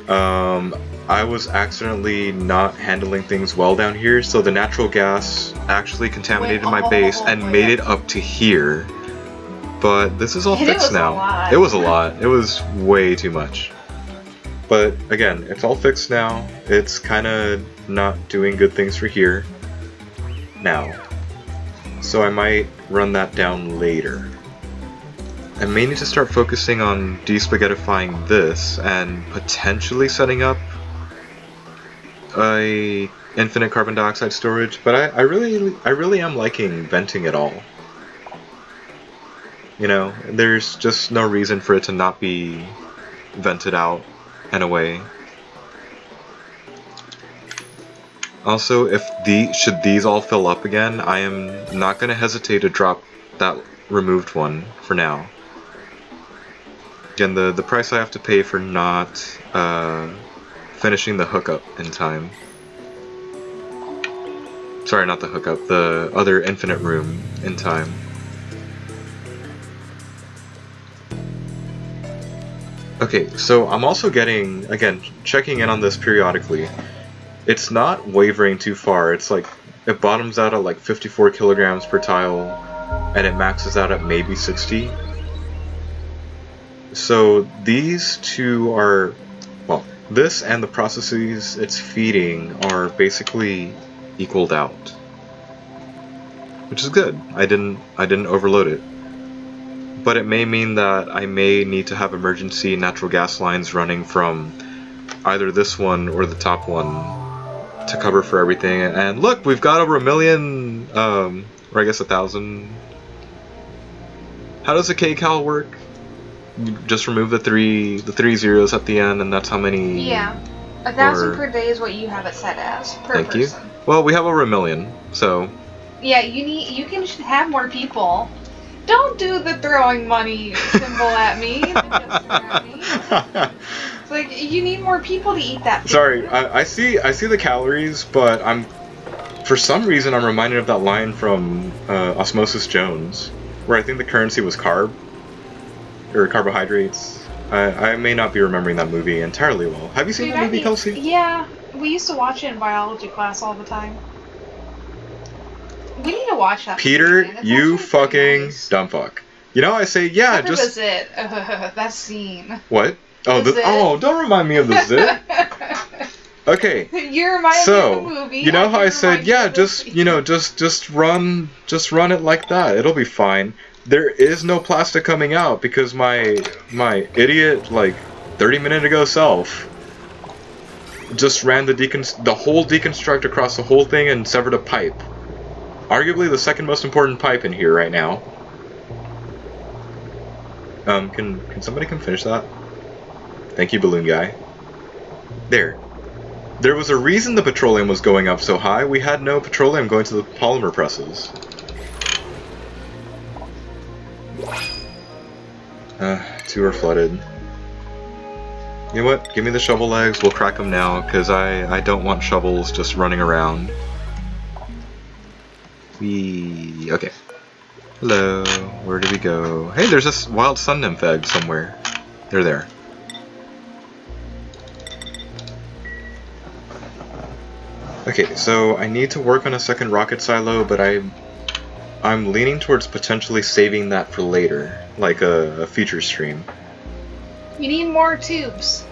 I was accidentally not handling things well down here, so the natural gas actually contaminated my base and made it up to here. But this is all fixed now. It was a lot. It was way too much. But again, it's all fixed now. It's kind of not doing good things for here now. So I might run that down later. I may need to start focusing on de-spaghettifying this and potentially setting up a infinite carbon dioxide storage, but I really am liking venting it all. You know, there's just no reason for it to not be vented out and away. Also, should these all fill up again, I am not going to hesitate to drop that removed one for now. Again, the price I have to pay for not finishing the hookup in time. Sorry, not the hookup, the other infinite room in time. Okay, so I'm also getting, again, checking in on this periodically. It's not wavering too far. It's like, it bottoms out at like 54 kilograms per tile, and it maxes out at maybe 60. So these two are, well, this and the processes it's feeding are basically equaled out, which is good. I didn't overload it. But it may mean that I may need to have emergency natural gas lines running from either this one or the top one to cover for everything. And look, we've got over 1 million, or I guess 1,000. How does a kcal work? You just remove the three zeros at the end, and that's how many. Yeah, 1,000 per day is what you have it set as per person. You. Well, we have over 1 million, so. Yeah, you can have more people. Don't do the throwing money symbol at me. It's like you need more people to eat that food. Sorry, I see the calories, but for some reason I'm reminded of that line from Osmosis Jones, where I think the currency was carb or carbohydrates. I may not be remembering that movie entirely well. Have you seen that movie, Kelsey? Yeah, we used to watch it in biology class all the time. We need to watch that. Peter, you fucking nice. Dumb fuck. You know, I say, yeah, just. Was it? That scene. What? Oh, don't remind me of the zit. Okay. You remind me of the movie. You know how I said, yeah, just run it like that. It'll be fine. There is no plastic coming out because my idiot, like, 30-minute ago self just ran the whole deconstruct across the whole thing and severed a pipe. Arguably the second most important pipe in here right now. Can somebody come finish that? Thank you, balloon guy. There. There was a reason the petroleum was going up so high. We had no petroleum going to the polymer presses. Two are flooded. You know what? Give me the shovel legs. We'll crack them now, because I don't want shovels just running around. Okay. Hello. Where do we go? Hey, there's this wild sun nymph egg somewhere. They're there. Okay, so I need to work on a second rocket silo, but I'm leaning towards potentially saving that for later, like a feature stream. You need more tubes.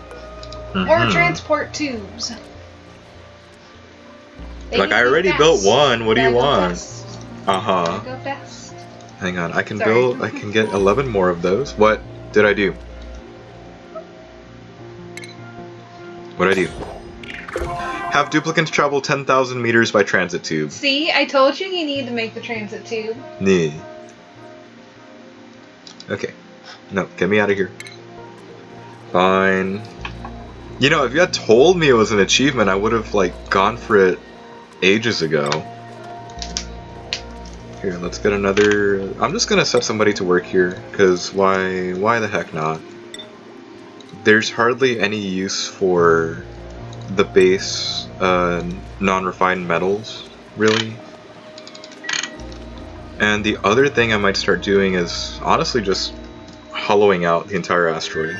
More transport tubes. Like, I already built one. What do you want? Uh-huh. Go fast. Hang on, I can get 11 more of those. What did I do? What'd I do? Have duplicants travel 10,000 meters by transit tube. See, I told you need to make the transit tube. Nee. Okay. No, get me out of here. Fine. You know, if you had told me it was an achievement, I would have, like, gone for it ages ago. Here, let's get another... I'm just gonna set somebody to work here, because why the heck not? There's hardly any use for the base non-refined metals, really. And the other thing I might start doing is honestly just hollowing out the entire asteroid.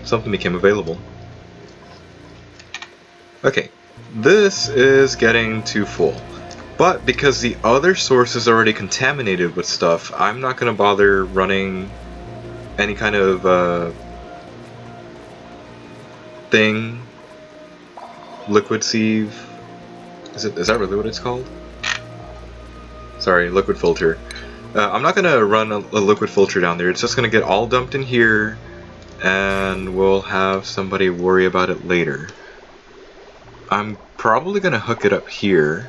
Something became available. Okay, this is getting too full. But because the other source is already contaminated with stuff, I'm not going to bother running any kind of thing. Liquid sieve. Is that really what it's called? Sorry, liquid filter. I'm not going to run a liquid filter down there. It's just going to get all dumped in here, and we'll have somebody worry about it later. I'm probably going to hook it up here,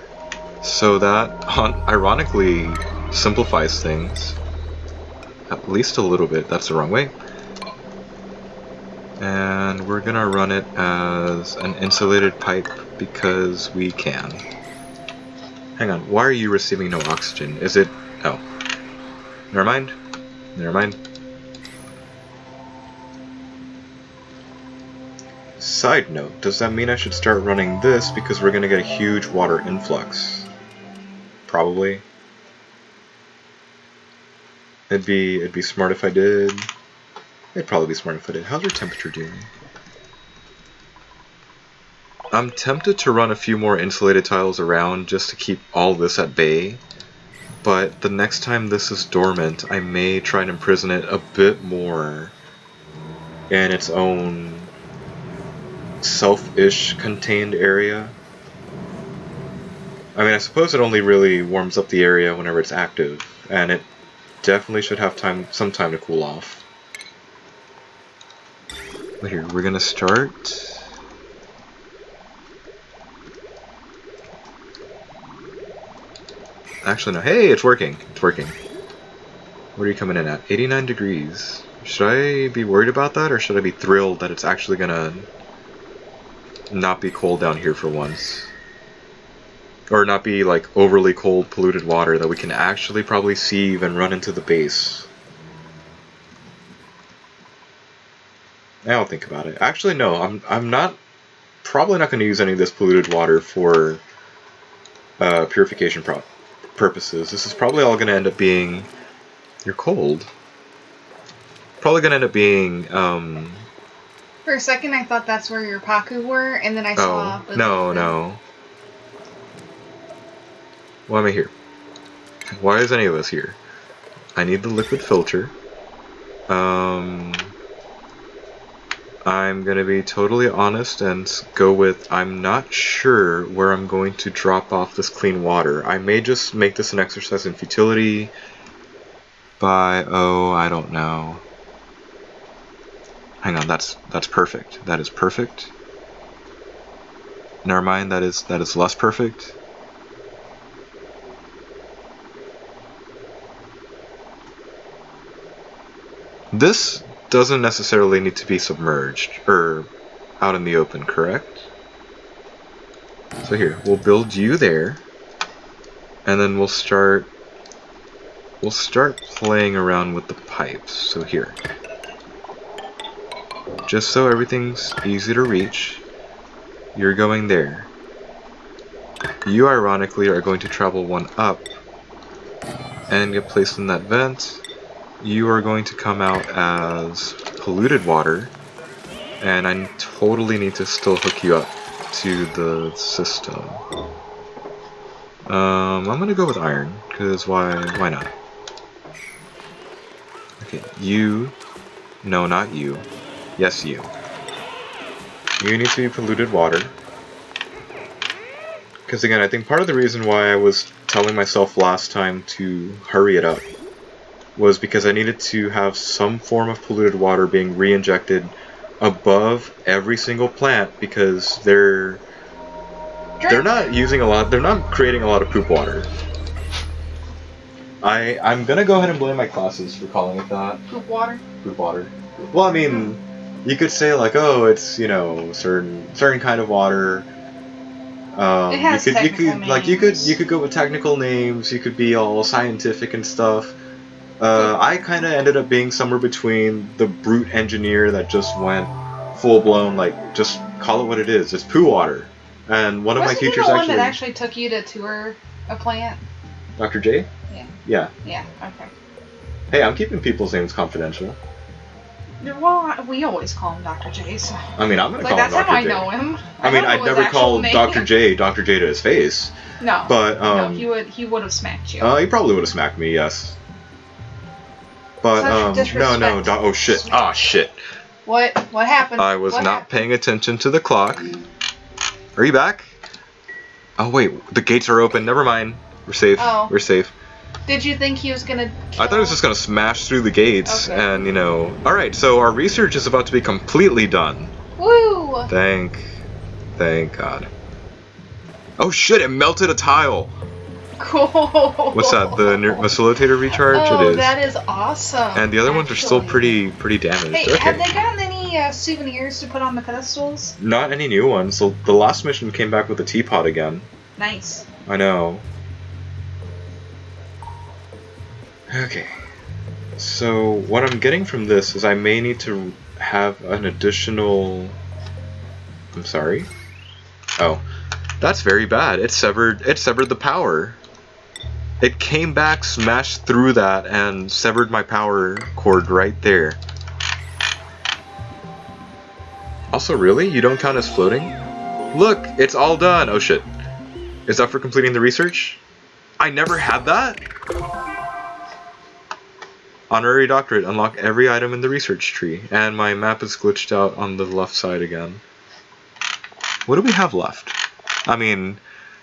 so that ironically simplifies things. At least a little bit. That's the wrong way. And we're going to run it as an insulated pipe because we can. Hang on, why are you receiving no oxygen? Is it... oh. Never mind. Never mind. Side note, does that mean I should start running this because we're going to get a huge water influx? Probably. It'd be smart if I did. It'd probably be smart if I did. How's your temperature doing? I'm tempted to run a few more insulated tiles around just to keep all this at bay. But the next time this is dormant, I may try and imprison it a bit more in its own self-ish contained area. I mean, I suppose it only really warms up the area whenever it's active, and it definitely should have some time to cool off. But here, we're gonna start. Actually, no. Hey, it's working. It's working. What are you coming in at? 89 degrees. Should I be worried about that, or should I be thrilled that it's actually gonna not be cold down here for once? Or not be like overly cold, polluted water that we can actually probably sieve and run into the base. I'll think about it. Actually, no. I'm probably not going to use any of this polluted water for purification purposes. This is probably all going to end up being... You're cold. Probably going to end up being... For a second, I thought that's where your Paku were, and then I saw... Oh, no. Why am I here? Why is any of us here? I need the liquid filter. I'm gonna be totally honest and go with I'm not sure where I'm going to drop off this clean water. I may just make this an exercise in futility by, I don't know. Hang on, that's perfect. That is perfect. Never mind, that is less perfect. This doesn't necessarily need to be submerged or out in the open, correct? So here, we'll build you there, and then we'll start playing around with the pipes. So here. just so everything's easy to reach, you're going there. You, ironically, are going to travel one up and get placed in that vent. You are going to come out as polluted water, and I totally need to still hook you up to the system. I'm gonna go with iron, because why not? Okay, you. No, not you. Yes, you. You need to be polluted water. Because again, I think part of the reason why I was telling myself last time to hurry it up was because I needed to have some form of polluted water being re-injected above every single plant, because they're not using a lot, they're not creating a lot of poop water. I'm gonna go ahead and blame my classes for calling it that. Poop water? Poop water. Well, I mean, you could say like, oh, it's, you know, certain kind of water. It has you could technical like you could go with technical names. You could be all scientific and stuff. I kind of ended up being somewhere between the brute engineer that just went full blown, like, just call it what it is. It's poo water. And one of my teachers Wasn't he the one that actually took you to tour a plant? Dr. J? Yeah. Yeah. Yeah. Okay. Hey, I'm keeping people's names confidential. Well, we always call him Dr. J, so... I mean, I'm gonna call him Dr. J. That's how I know him. I mean, I'd never call Dr. J to his face. No. But, no, he would have smacked you. He probably would have smacked me, yes. But, no, oh shit. Ah, shit. What happened? I was not paying attention to the clock. Are you back? Oh wait, the gates are open. Never mind. We're safe. Oh. We're safe. Did you think he was gonna kill... I thought he was just gonna smash through the gates, okay. and, you know... Alright, so our research is about to be completely done. Woo! Thank God. Oh shit, it melted a tile! Cool! What's that, the facilitator recharge? Oh, it is. that is awesome! And the other ones are still pretty damaged. Hey, okay. have they gotten any souvenirs to put on the pedestals? Not any new ones. So the last mission came back with a teapot again. Nice. I know. Okay. So what I'm getting from this is I may need to have an additional... I'm sorry? Oh. That's very bad. It severed the power. It came back, smashed through that, and severed my power cord right there. Also, really? You don't count as floating? Look, it's all done! Oh shit. Is that for completing the research? I never had that? Honorary doctorate. Unlock every item in the research tree. And my map is glitched out on the left side again. What do we have left? I mean,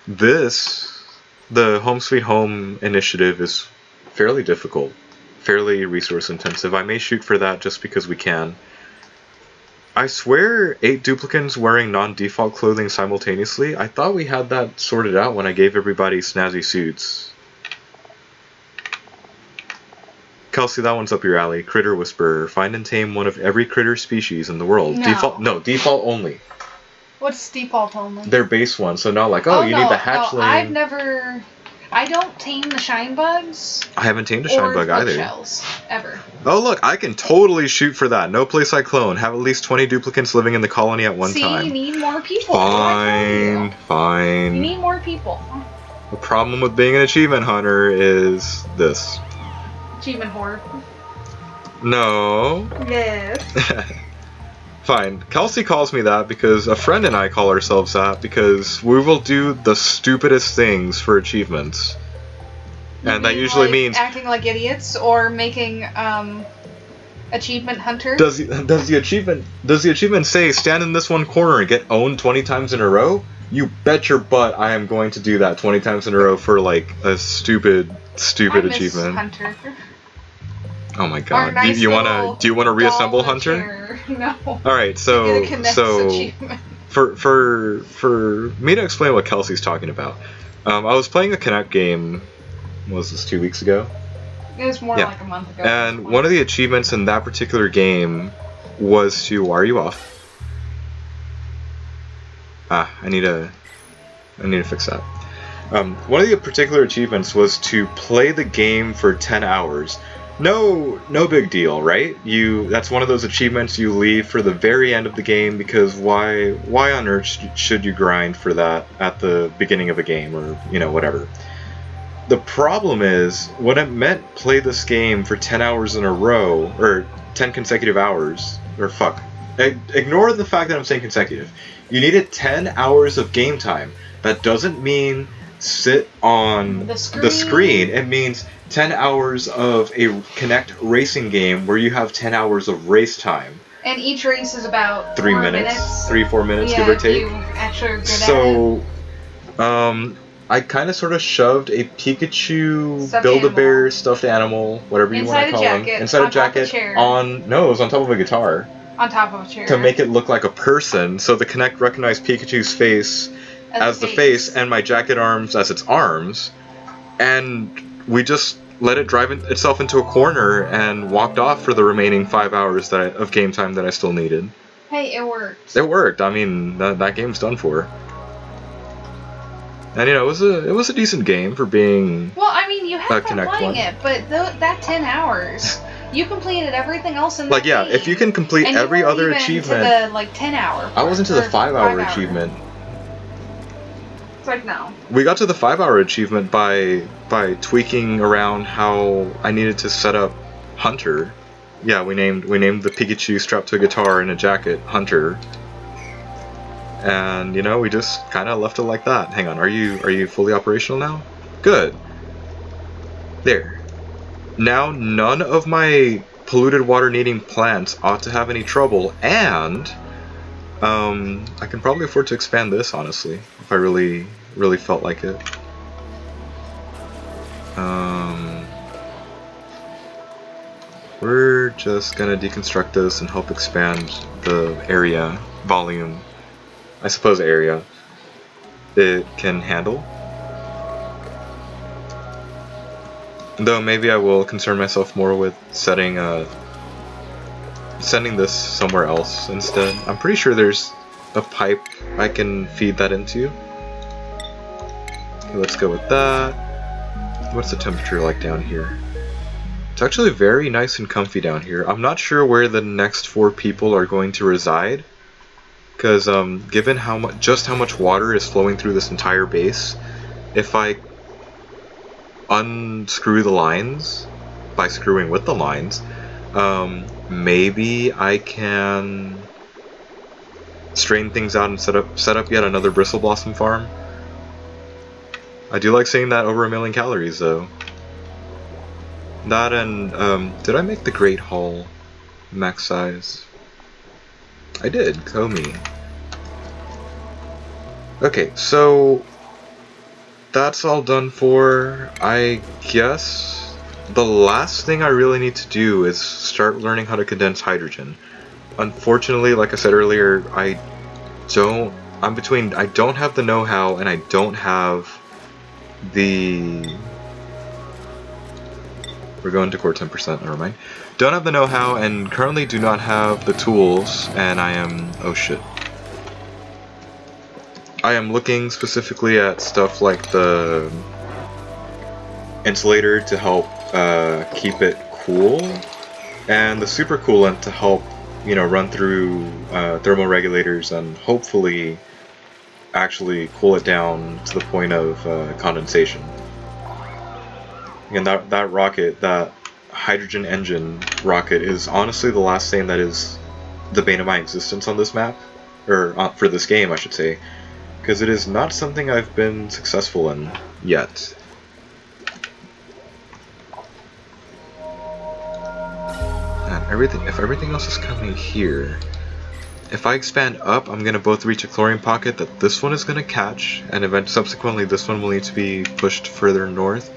the Home Sweet Home initiative is fairly difficult. Fairly resource intensive. I may shoot for that just because we can. I swear 8 duplicants wearing non-default clothing simultaneously. I thought we had that sorted out when I gave everybody snazzy suits. Kelsey, that one's up your alley. Critter Whisperer. Find and tame one of every critter species in the world. No. Default only. What's default only? Their base one, so not like, you need the hatchling. No, I don't tame the shine bugs. I haven't tamed a shine bug either. Shells, ever. Oh look, I can totally shoot for that. No place I clone. Have at least 20 duplicants living in the colony at one time. See, you need more people. Fine. You need more people. The problem with being an achievement hunter is this. Achievement whore. No. Yes. Fine. Kelsey calls me that because a friend and I call ourselves that because we will do the stupidest things for achievements. And that usually means acting like idiots or making achievement hunter. Does the achievement say stand in this one corner and get owned 20 times in a row? You bet your butt I am going to do that 20 times in a row for like a stupid achievement. Hunter. Oh my god. Nice do you wanna reassemble Hunter? Chair. No. Alright, so for me to explain what Kelsey's talking about. I was playing a Connect game, what was this, 2 weeks ago? It was more like a month ago. And one of the achievements in that particular game was to why are you off? I need to fix that. One of the particular achievements was to play the game for 10 hours, no big deal, right? That's one of those achievements you leave for the very end of the game because why on earth should you grind for that at the beginning of a game or whatever. The problem is when it meant play this game for 10 hours in a row or 10 consecutive hours or fuck. Ignore the fact that I'm saying consecutive. You needed 10 hours of game time. That doesn't mean sit on the screen. It means 10 hours of a Connect racing game where you have 10 hours of race time. And each race is about 3 minutes. 3-4 minutes, give or take. You actually are good so, I kind of sort of shoved a Pikachu, Stuffed Build-A-Bear, animal. stuffed animal, whatever you want to call him, inside a jacket it was on top of a guitar. On top of a chair. To make it look like a person, so the Kinect recognized Pikachu's face as the face and my jacket arms as its arms, and we just let it drive itself into a corner and walked off for the remaining 5 hours of game time that I still needed. Hey, it worked. It worked. I mean, that game's done for. And it was a decent game for being. Well, I mean, you had fun Kinect playing one. it, but that 10 hours, you completed everything else in the game. If you can complete and every other achievement. To the 10-hour. I was into the 5-hour achievement. It's like no. We got to the 5-hour achievement by tweaking around how I needed to set up Hunter. Yeah, we named the Pikachu strapped to a guitar and a jacket Hunter. And we just kind of left it like that. Hang on, are you fully operational now? Good. There. Now none of my polluted water needing plants ought to have any trouble, and I can probably afford to expand this, honestly, if I really felt like it. We're just gonna deconstruct this and help expand the area, volume, I suppose area it can handle. Though maybe I will concern myself more with sending this somewhere else instead. I'm pretty sure there's a pipe I can feed that into. Okay, let's go with that. What's the temperature like down here? It's actually very nice and comfy down here. I'm not sure where the next 4 people are going to reside, because given how much water is flowing through this entire base, if I unscrew the lines by screwing with the lines, maybe I can strain things out and set up yet another Bristle Blossom farm. I do like seeing that over 1 million calories though. That and did I make the Great Hall max size? I did, Comey. Okay, so that's all done for. I guess the last thing I really need to do is start learning how to condense hydrogen. Unfortunately, like I said earlier, I don't have the know-how and I don't have the... We're going to core 10%, never mind. Don't have the know-how and currently do not have the tools, and I am... oh shit. I am looking specifically at stuff like the insulator to help keep it cool, and the super coolant to help, run through thermal regulators and hopefully actually cool it down to the point of condensation. And that rocket, that hydrogen engine rocket, is honestly the last thing that is the bane of my existence on this map, or for this game, I should say, because it is not something I've been successful in yet. And if everything else is coming here, if I expand up, I'm gonna both reach a chlorine pocket that this one is gonna catch, and subsequently this one will need to be pushed further north.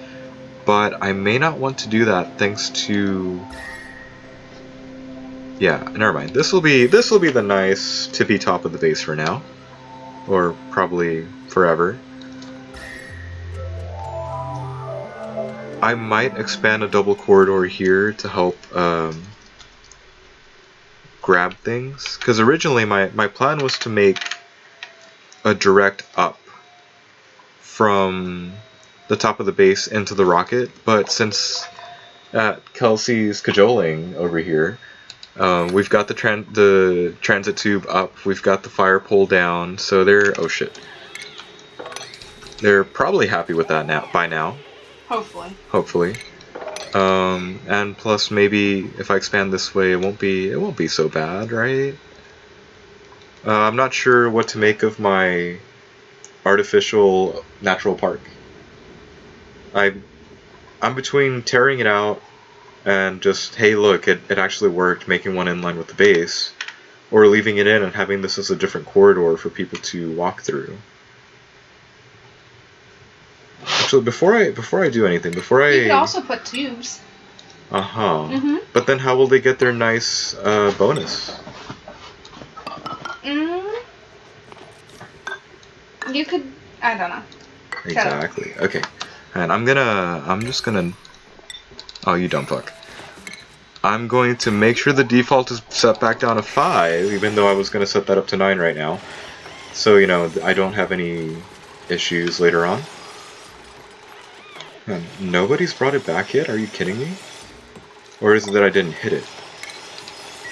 But I may not want to do that thanks to... yeah, never mind. This will be the nice tippy top of the base for now. Or probably forever. I might expand a double corridor here to help grab things. Because originally my plan was to make a direct up from the top of the base into the rocket, but since at Kelsey's cajoling over here. We've got the transit tube up. We've got the fire pole down. So they're oh shit. They're probably happy with that now by now. Hopefully. Hopefully. And plus maybe if I expand this way, it won't be so bad, right? I'm not sure what to make of my artificial natural park. I'm between tearing it out and just, hey look, it actually worked, making one in line with the base, or leaving it in and having this as a different corridor for people to walk through. Actually, before I do anything, You could also put tubes. Uh-huh. But then how will they get their nice bonus? You could, I don't know. Exactly. Okay. And I'm just gonna oh, you dumb fuck. I'm going to make sure the default is set back down to 5, even though I was gonna set that up to 9 right now. So, you know, I don't have any issues later on. And nobody's brought it back yet? Are you kidding me? Or is it that I didn't hit it?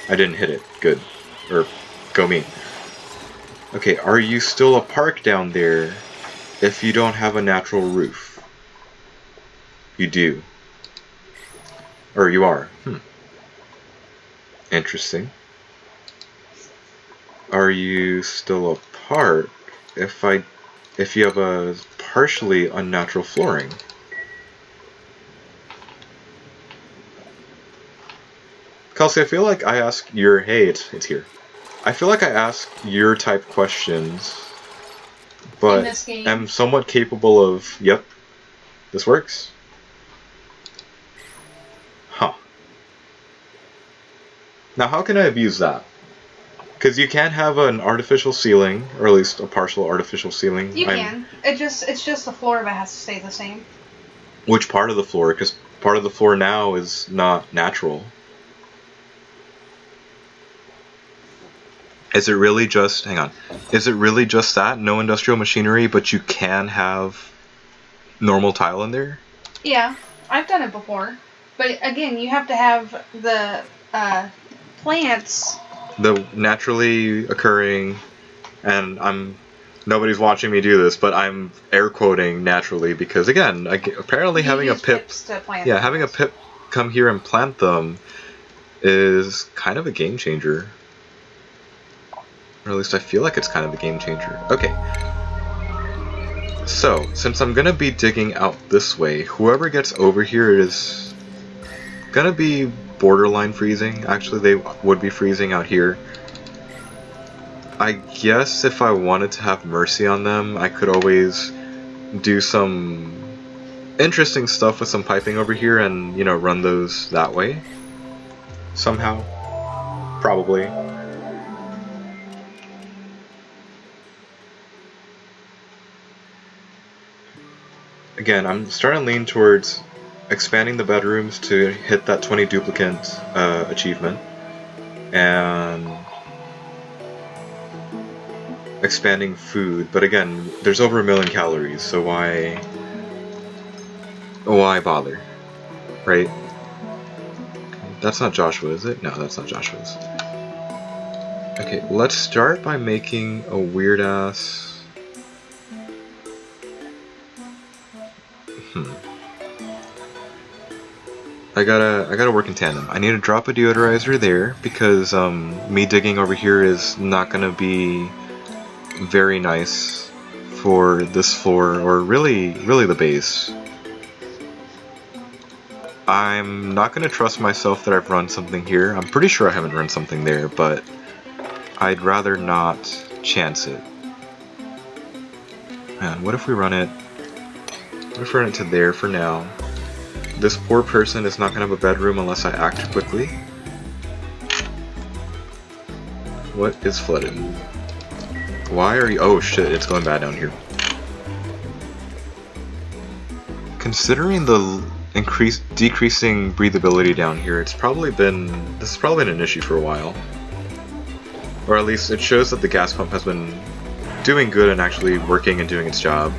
I didn't hit it. Good. Or, go me. Okay, are you still a park down there if you don't have a natural roof? You do. Or you are. Interesting. Are you still a park if you have a partially unnatural flooring? Kelsey, I feel like I ask your hey, it's here. I feel like I ask your type questions, but am somewhat capable of, yep, this works. Huh. Now how can I abuse that? Because you can't have an artificial ceiling, or at least a partial artificial ceiling. You can. It's just the floor that has to stay the same. Which part of the floor? Because part of the floor now is not natural. Is it really just, hang on, is it really just that? No industrial machinery, but you can have normal tile in there? Yeah, I've done it before. But again, you have to have the plants. The naturally occurring, and nobody's watching me do this, but I'm air quoting naturally because again, apparently having a pip, having a pip come here and plant them is kind of a game changer. Or at least I feel like it's kind of a game changer. Okay. So, since I'm gonna be digging out this way, whoever gets over here is gonna be borderline freezing. Actually, they would be freezing out here. I guess if I wanted to have mercy on them, I could always do some interesting stuff with some piping over here and, you know, run those that way. Somehow. Probably. Again, I'm starting to lean towards expanding the bedrooms to hit that 20 duplicate achievement, and expanding food. But again, there's over 1 million calories, so why bother, right? That's not Joshua, is it? No, that's not Joshua's. Okay, let's start by making a weird ass. I gotta work in tandem. I need to drop a deodorizer there because me digging over here is not gonna be very nice for this floor, or really the base. I'm not gonna trust myself that I've run something here. I'm pretty sure I haven't run something there, but I'd rather not chance it. Man, what if we run it? What if we run it to there for now? This poor person is not going to have a bedroom unless I act quickly. What is flooded? Why are you... Oh shit, it's going bad down here. Considering the decreasing breathability down here, this has probably been an issue for a while. Or at least it shows that the gas pump has been doing good and actually working and doing its job.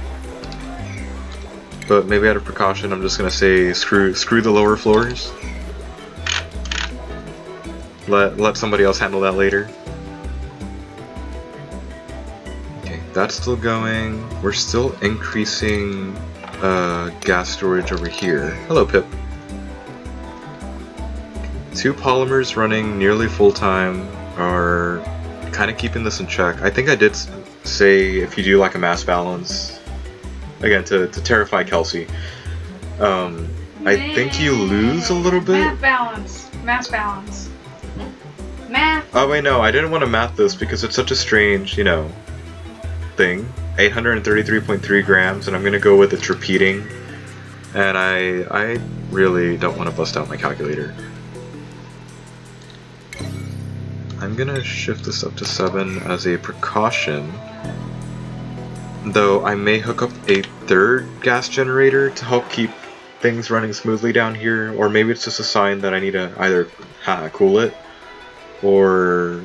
but maybe out of precaution, I'm just gonna say screw the lower floors. Let somebody else handle that later. Okay, that's still going. We're still increasing gas storage over here. Hello, Pip. 2 polymers running nearly full time are kind of keeping this in check. I think I did say if you do like a mass balance, again to terrify Kelsey, I think you lose a little bit. Mass balance. Math. Oh wait, no, I didn't want to math this because it's such a strange, you know, thing. 833.3 grams, and I'm gonna go with it's repeating, and I really don't want to bust out my calculator. I'm gonna shift this up to 7 as a precaution, though I may hook up a 3rd gas generator to help keep things running smoothly down here, or maybe it's just a sign that I need to either cool it or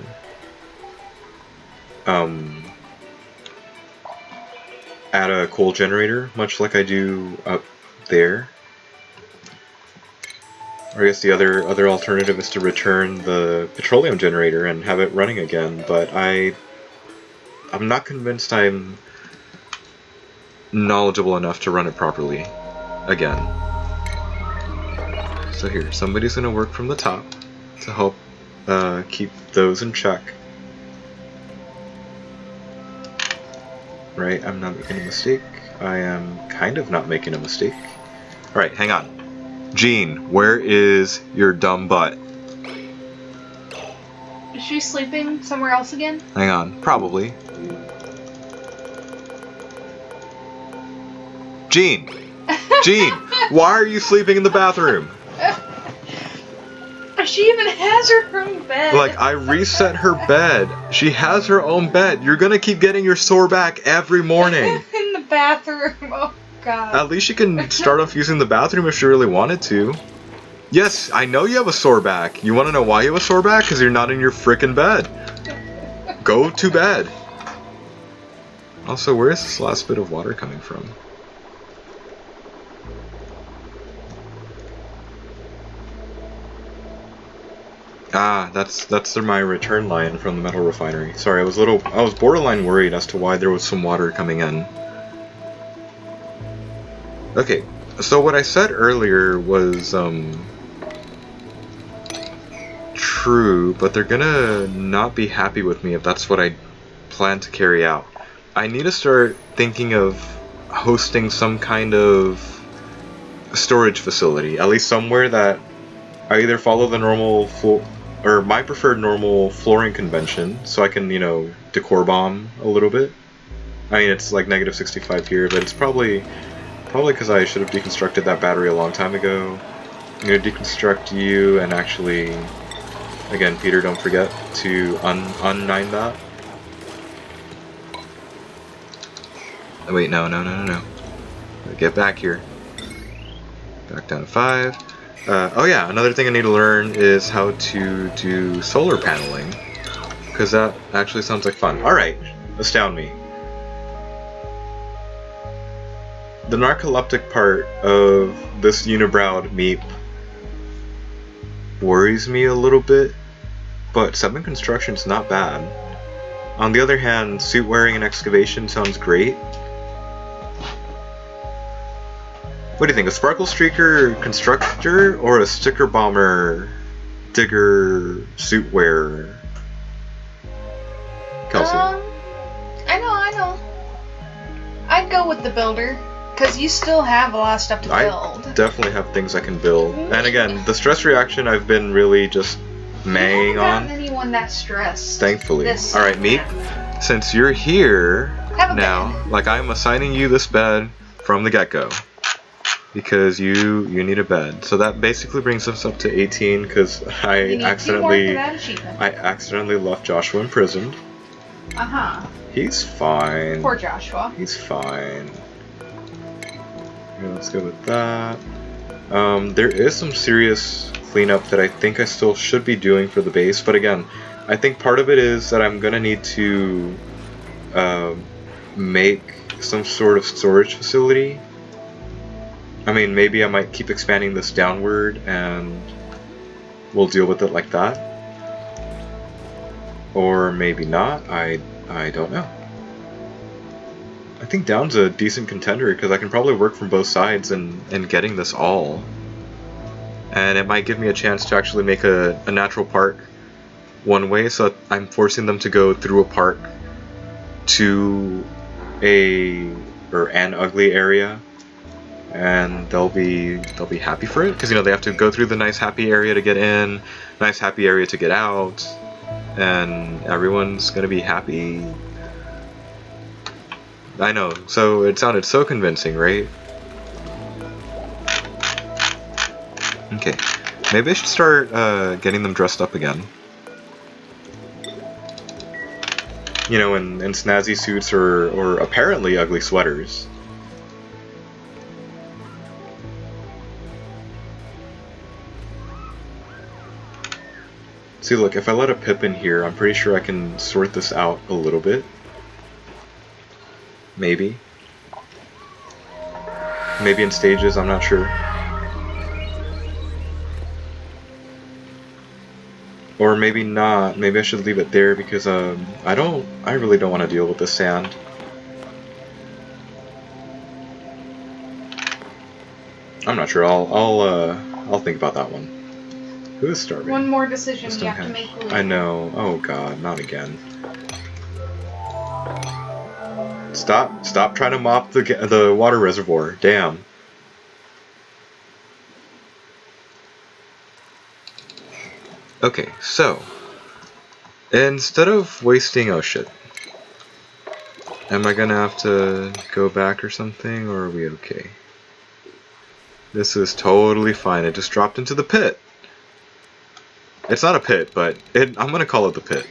add a coal generator, much like I do up there. Or I guess the other alternative is to return the petroleum generator and have it running again, but I'm not convinced I'm knowledgeable enough to run it properly again. So here, somebody's gonna work from the top to help keep those in check. Right, I'm not making a mistake. I am kind of not making a mistake. Alright, hang on. Jean, where is your dumb butt? Is she sleeping somewhere else again? Hang on, probably. Jean! Jean! Why are you sleeping in the bathroom? She even has her own bed. Like, I reset her bed. She has her own bed. You're gonna keep getting your sore back every morning. In the bathroom. Oh, God. At least she can start off using the bathroom if she really wanted to. Yes, I know you have a sore back. You wanna know why you have a sore back? Because you're not in your frickin' bed. Go to bed. Also, where is this last bit of water coming from? Ah, that's my return line from the metal refinery. Sorry, I was borderline worried as to why there was some water coming in. Okay, so what I said earlier was true, but they're gonna not be happy with me if that's what I plan to carry out. I need to start thinking of hosting some kind of storage facility, at least somewhere that I either follow the normal or my preferred normal flooring convention, so I can, you know, decor bomb a little bit. I mean, it's like negative 65 here, but it's probably because I should have deconstructed that battery a long time ago. I'm gonna deconstruct you and actually, again, Peter, don't forget to unnine that. Oh, wait, no. Get back here. Back down to 5. Oh yeah, another thing I need to learn is how to do solar paneling, because that actually sounds like fun. Alright, astound me. The narcoleptic part of this unibrowed meep worries me a little bit, but 7 construction's not bad. On the other hand, suit wearing and excavation sounds great. What do you think, a Sparkle Streaker Constructor or a Sticker Bomber Digger Suit Wearer? Kelsey. I know. I'd go with the builder, because you still have a lot of stuff to build. I definitely have things I can build. And again, the stress reaction I've been really just maying on. I haven't gotten anyone that stressed. Thankfully. Alright, Meep, since you're here now, like I'm assigning you this bed from the get-go. Because you need a bed. So that basically brings us up to 18 because I accidentally left Joshua imprisoned. Uh-huh. He's fine. Poor Joshua. He's fine. Okay, let's go with that. There is some serious cleanup that I think I still should be doing for the base, but again, I think part of it is that I'm gonna need to make some sort of storage facility I mean, maybe I might keep expanding this downward and we'll deal with it like that. Or maybe not, I don't know. I think down's a decent contender because I can probably work from both sides and getting this all. And it might give me a chance to actually make a natural park one way, so I'm forcing them to go through a park to an ugly area, and they'll be happy for it because they have to go through the nice happy area to get in, nice happy area to get out, and everyone's gonna be happy. I know, so it sounded so convincing, right? Okay, maybe I should start getting them dressed up again. In snazzy suits or apparently ugly sweaters. See, look, if I let a pip in here, I'm pretty sure I can sort this out a little bit. Maybe. Maybe in stages, I'm not sure. Or maybe not. Maybe I should leave it there because I really don't want to deal with the sand. I'm not sure. I'll think about that one. Who is starving? One more decision you have to make. I know. Oh god, not again. Stop trying to mop the water reservoir. Damn. Okay, so instead of wasting, oh shit. Am I gonna have to go back or something, or are we okay? This is totally fine. It just dropped into the pit. It's not a pit, but I'm gonna call it the pit.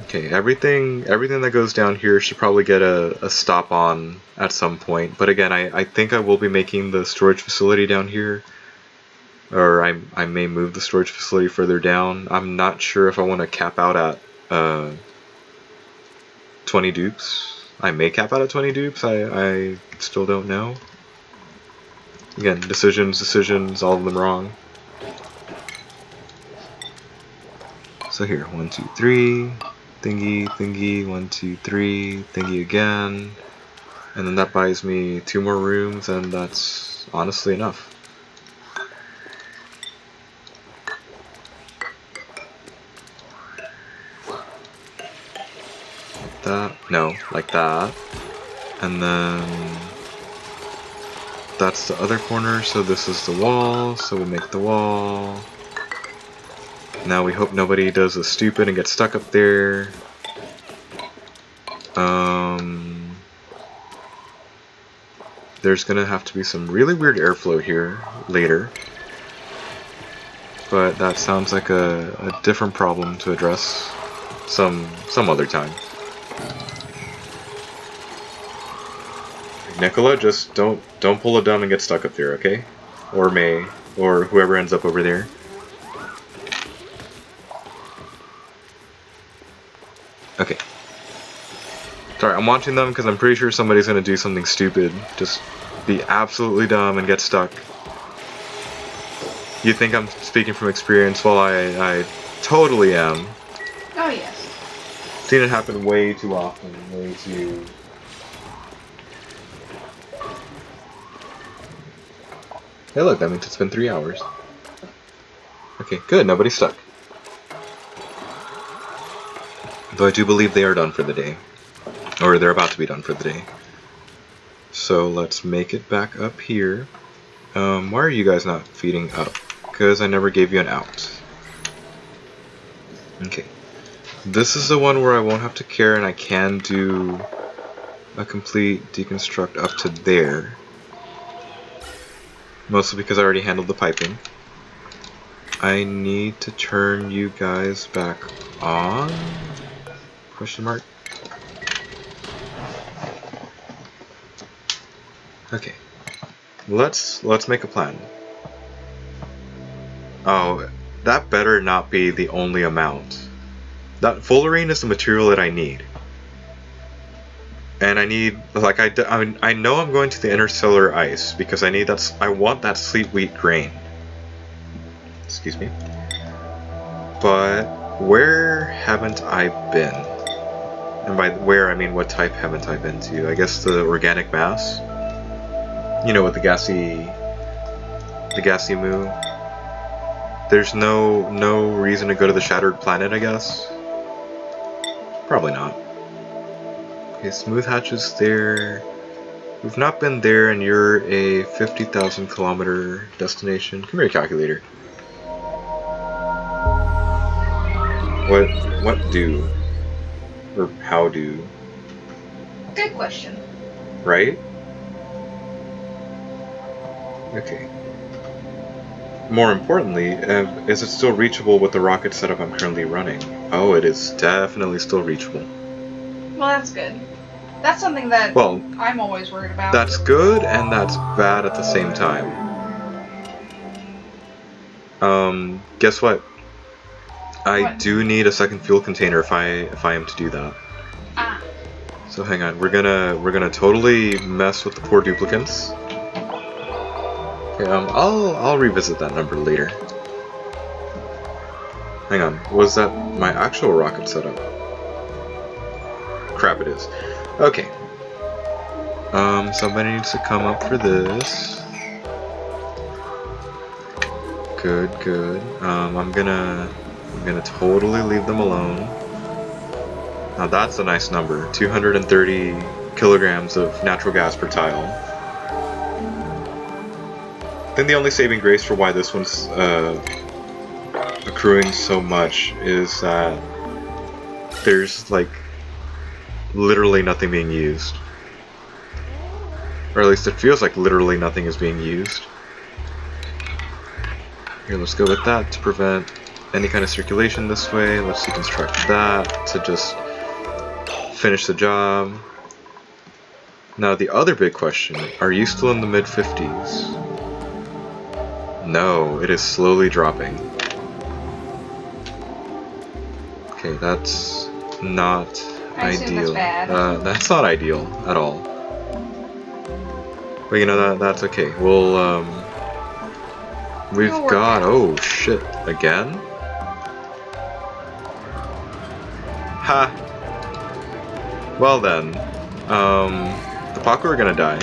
Okay, everything that goes down here should probably get a stop on at some point. But again, I think I will be making the storage facility down here. Or I may move the storage facility further down. I'm not sure if I want to cap out at 20 dupes. I may cap out at 20 dupes. I still don't know. Again, decisions, all of them wrong. So here, 1, 2, 3, thingy, 1, 2, 3, thingy again. And then that buys me 2 more rooms, and that's honestly enough. That, no, like that, and then that's the other corner, so this is the wall, so we'll make the wall. Now we hope nobody does a stupid and gets stuck up there. There's gonna have to be some really weird airflow here later, but that sounds like a different problem to address some other time. Nicola, just don't pull a dumb and get stuck up there, okay? Or May, or whoever ends up over there. Okay. Sorry, I'm watching them because I'm pretty sure somebody's gonna do something stupid. Just be absolutely dumb and get stuck. You think I'm speaking from experience? Well, I totally am. Oh, yes. Seen it happen way too often, way too... Hey look, that means it's been 3 hours. Okay, good, nobody's stuck. Though I do believe they are done for the day. Or they're about to be done for the day. So let's make it back up here. Why are you guys not feeding up? Because I never gave you an out. Okay. This is the one where I won't have to care and I can do a complete deconstruct up to there. Mostly because I already handled the piping. I need to turn you guys back on? Question mark? Okay. Let's make a plan. Oh, that better not be the only amount. That fullerene is the material that I need. And I need, like, I know I'm going to the interstellar ice because I want that sleet wheat grain. Excuse me. But where haven't I been? And by where, I mean what type haven't I been to? I guess the organic mass? You know, with the gassy moo. There's no reason to go to the shattered planet, I guess? Probably not. Okay, Smooth Hatch is there. We've not been there, and you're a 50,000 kilometer destination. Come here, calculator. What do? Or how do? Good question. Right? Okay. More importantly, is it still reachable with the rocket setup I'm currently running? Oh, it is definitely still reachable. Well, that's good. That's something that I'm always worried about. That's good and that's bad at the same time. Guess what? I do need a second fuel container if I am to do that. Ah. So hang on, we're gonna totally mess with the poor duplicants. Okay, I'll revisit that number later. Hang on, was that my actual rocket setup? Crap, it is. Okay. Somebody needs to come up for this. Good. I'm gonna totally leave them alone. Now that's a nice number. 230 kilograms of natural gas per tile. I think the only saving grace for why this one's accruing so much is that there's like literally nothing being used. Or at least it feels like literally nothing is being used. Here, let's go with that to prevent any kind of circulation this way. Let's deconstruct that to just finish the job. Now the other big question, are you still in the mid-50s? No, it is slowly dropping. Okay, that's not ideal. That's bad. That's not ideal at all. But you know, that's okay. We'll, we've got, oh shit, again? Ha! Well then, the Paku are gonna die.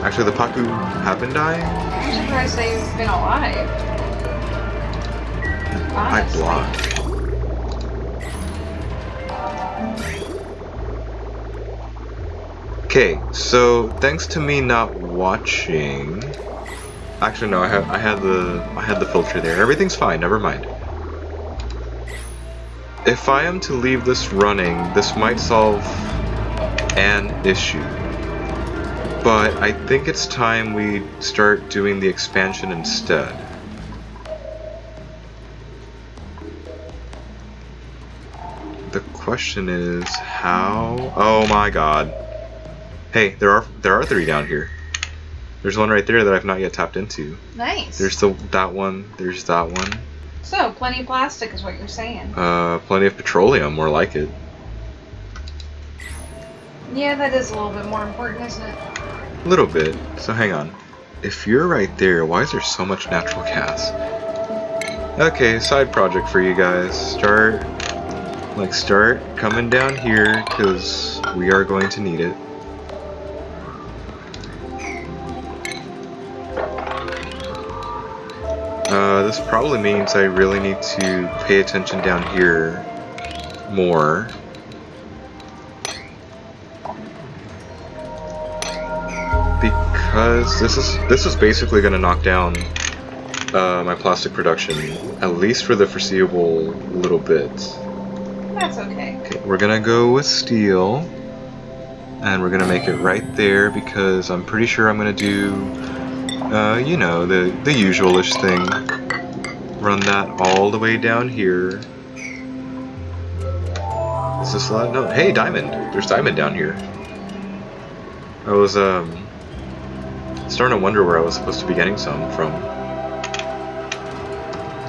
Actually, the Paku have been dying? I'm surprised they've been alive. I blocked. Okay, so thanks to me not watching. Actually, no, I had the filter there. Everything's fine. Never mind. If I am to leave this running, this might solve an issue. But I think it's time we start doing the expansion instead. The question is how? Oh my god. Hey, there are 3 down here. There's one right there that I've not yet tapped into. Nice. There's that one. There's that one. So, plenty of plastic is what you're saying. Plenty of petroleum, more like it. Yeah, that is a little bit more important, isn't it? A little bit. So hang on. If you're right there, why is there so much natural gas? Okay, side project for you guys. Start coming down here, because we are going to need it. This probably means I really need to pay attention down here more. Because this is basically going to knock down my plastic production, at least for the foreseeable little bit. That's okay. Okay, we're going to go with steel, and we're going to make it right there because I'm pretty sure I'm going to do, you know, the usual-ish thing. Run that all the way down here. Is this allowed? No. Hey, diamond! There's diamond down here. I was, starting to wonder where I was supposed to be getting some from.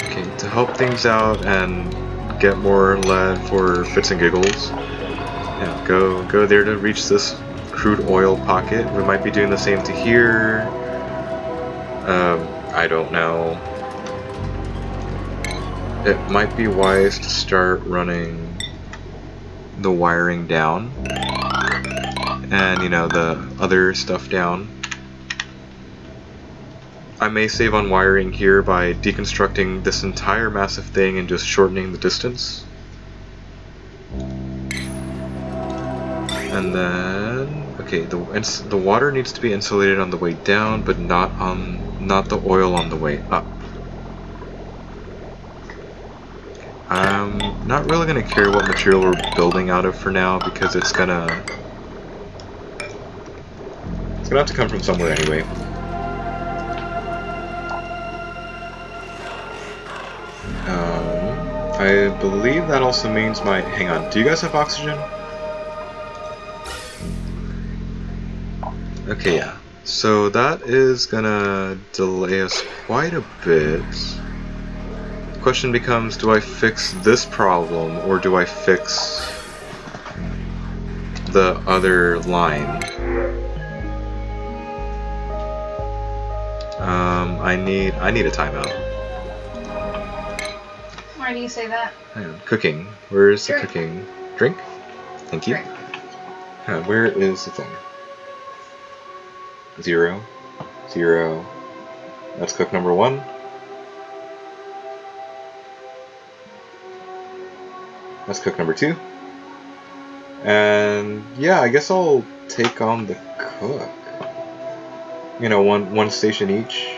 Okay, to help things out and get more lead for fits and giggles. Yeah, go there to reach this crude oil pocket. We might be doing the same to here. I don't know. It might be wise to start running the wiring down and, you know, the other stuff down. I may save on wiring here by deconstructing this entire massive thing and just shortening the distance. And then, okay, the water needs to be insulated on the way down, but not the oil on the way up. I'm not really gonna care what material we're building out of for now because it's gonna have to come from somewhere anyway. I believe that also means hang on, do you guys have oxygen? Okay, yeah. So that is gonna delay us quite a bit. The question becomes, do I fix this problem or do I fix the other line? I need a timeout. Why do you say that? Hang on. Cooking. Where's the Drink. cooking? Drink? Thank you. Drink. Where is the thing? 0. 0. That's cook number 1. That's cook number 2. And yeah, I guess I'll take on the cook. You know, one station each.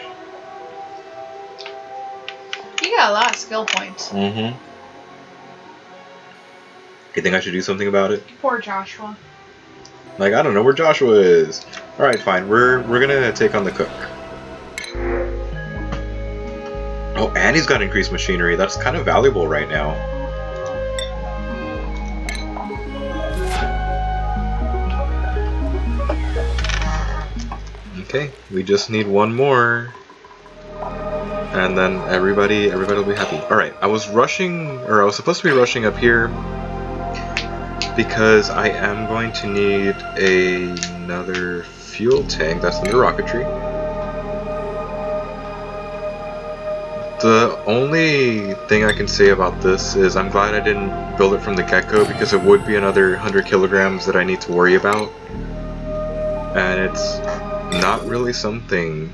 You got a lot of skill points. Mm-hmm. You think I should do something about it? Poor Joshua. Like, I don't know where Joshua is. Alright, fine. We're gonna take on the cook. Oh, and he's got increased machinery. That's kind of valuable right now. Okay, we just need one more. And then everybody will be happy. Alright, I was supposed to be rushing up here because I am going to need another fuel tank. That's in the rocketry. The only thing I can say about this is I'm glad I didn't build it from the get-go because it would be another 100 kilograms that I need to worry about. And it's not really something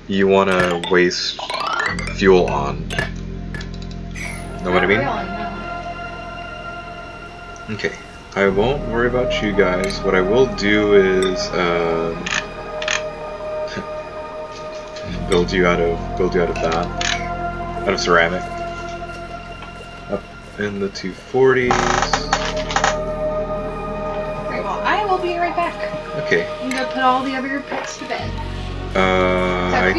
you want to waste fuel on. Know what I mean? Really, no. Okay, I won't worry about you guys. What I will do is build you out of that, out of ceramic. Up in the 240s. Very well. I will be right back. Okay. I'm gonna put all the other pets to bed. I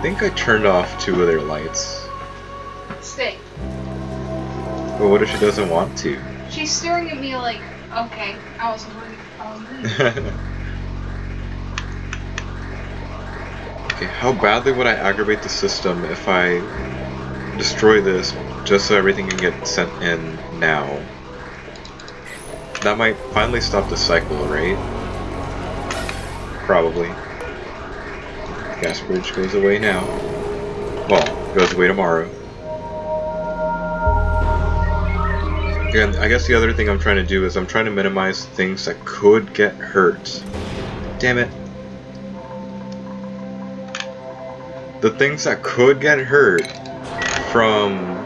think I turned off 2 of their lights. Stay. But what if she doesn't want to? She's staring at me like, okay, I was worried. Okay, how badly would I aggravate the system if I destroy this just so everything can get sent in now? That might finally stop the cycle, right? Probably. Gas bridge goes away now. Well, goes away tomorrow. And I guess the other thing I'm trying to do is I'm trying to minimize things that could get hurt. Damn it. The things that could get hurt from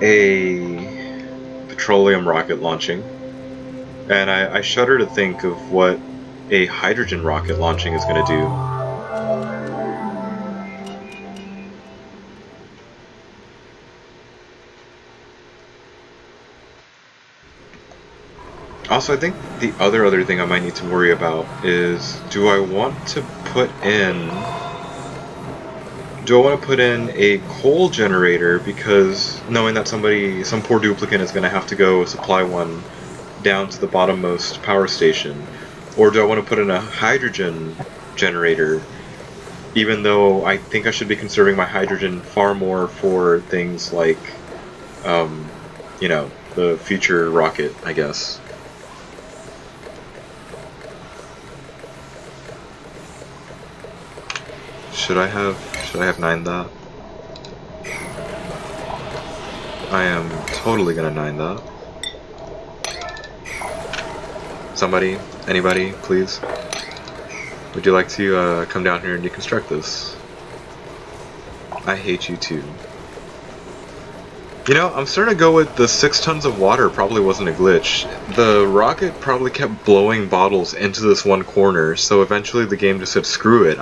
a petroleum rocket launching. And I shudder to think of what a hydrogen rocket launching is going to do. Also, I think the other thing I might need to worry about is, do I want to put in a coal generator, because knowing that some poor duplicant is going to have to go supply one down to the bottommost power station, or do I want to put in a hydrogen generator, even though I think I should be conserving my hydrogen far more for things like, you know, the future rocket, I guess. Should I have 9 that? I am totally gonna 9 that. Somebody, anybody, please. Would you like to come down here and deconstruct this? I hate you too. You know, I'm starting to go with the 6 tons of water probably wasn't a glitch. The rocket probably kept blowing bottles into this one corner, so eventually the game just said, screw it,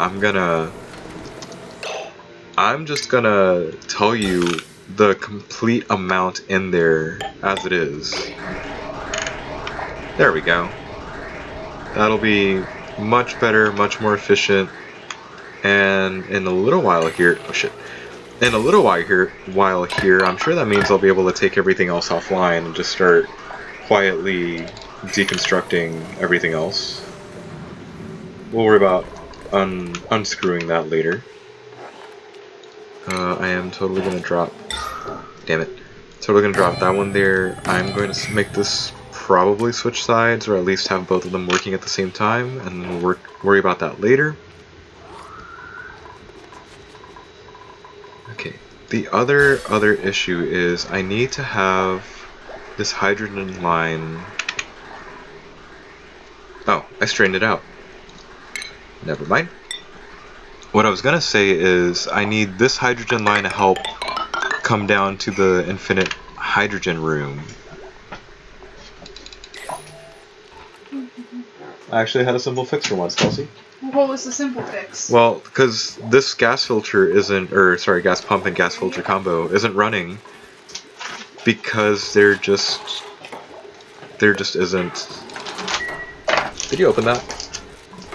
I'm just gonna tell you the complete amount in there as it is. There we go. That'll be much better, much more efficient, and in a little while here, oh shit. In a little while here, I'm sure that means I'll be able to take everything else offline and just start quietly deconstructing everything else. We'll worry about unscrewing that later. I am totally gonna drop. Damn it. Totally gonna drop that one there. I'm going to make this probably switch sides, or at least have both of them working at the same time, and then we'll worry about that later. Okay. The other issue is I need to have this hydrogen line. Oh, I straightened it out. Never mind. What I was gonna say is I need this hydrogen line to help come down to the infinite hydrogen room. I actually had a simple fix for once, Kelsey. What was the simple fix? Well, because this gas filter isn't, or sorry, gas pump and gas filter combo isn't running because there just isn't. Did you open that?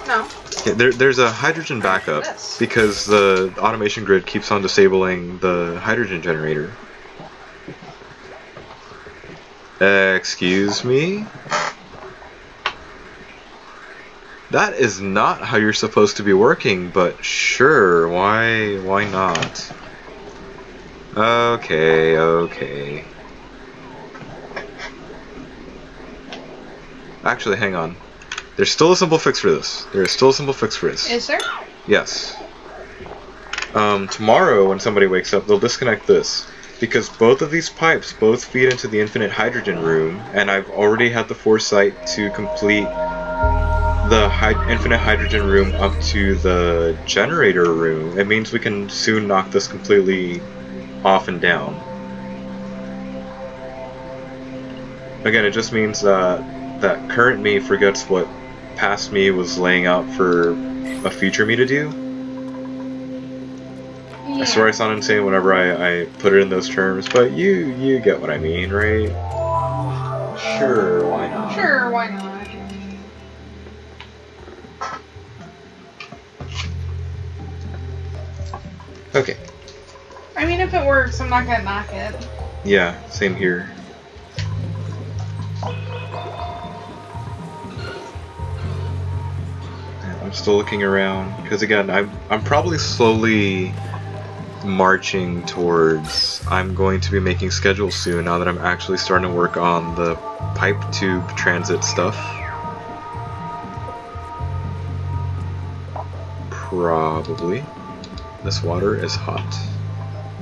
No. Okay, there's a hydrogen backup because the automation grid keeps on disabling the hydrogen generator. Excuse me? That is not how you're supposed to be working, but sure, why not? Okay. Actually, hang on. There's still a simple fix for this. There is still a simple fix for this. Is there? Yes. Tomorrow, when somebody wakes up, they'll disconnect this. Because both of these pipes both feed into the infinite hydrogen room, and I've already had the foresight to complete the infinite hydrogen room up to the generator room. It means we can soon knock this completely off and down. Again, it just means that current me forgets what past me was laying out for a future me to do. Yeah. I swear I sound insane whenever I put it in those terms, but you get what I mean, right? Sure, why not? Sure, why not? Okay. I mean, if it works, I'm not gonna knock it. Yeah, same here. I'm still looking around because again, I'm probably slowly marching towards. I'm going to be making schedules soon now that I'm actually starting to work on the pipe tube transit stuff. Probably. This water is hot.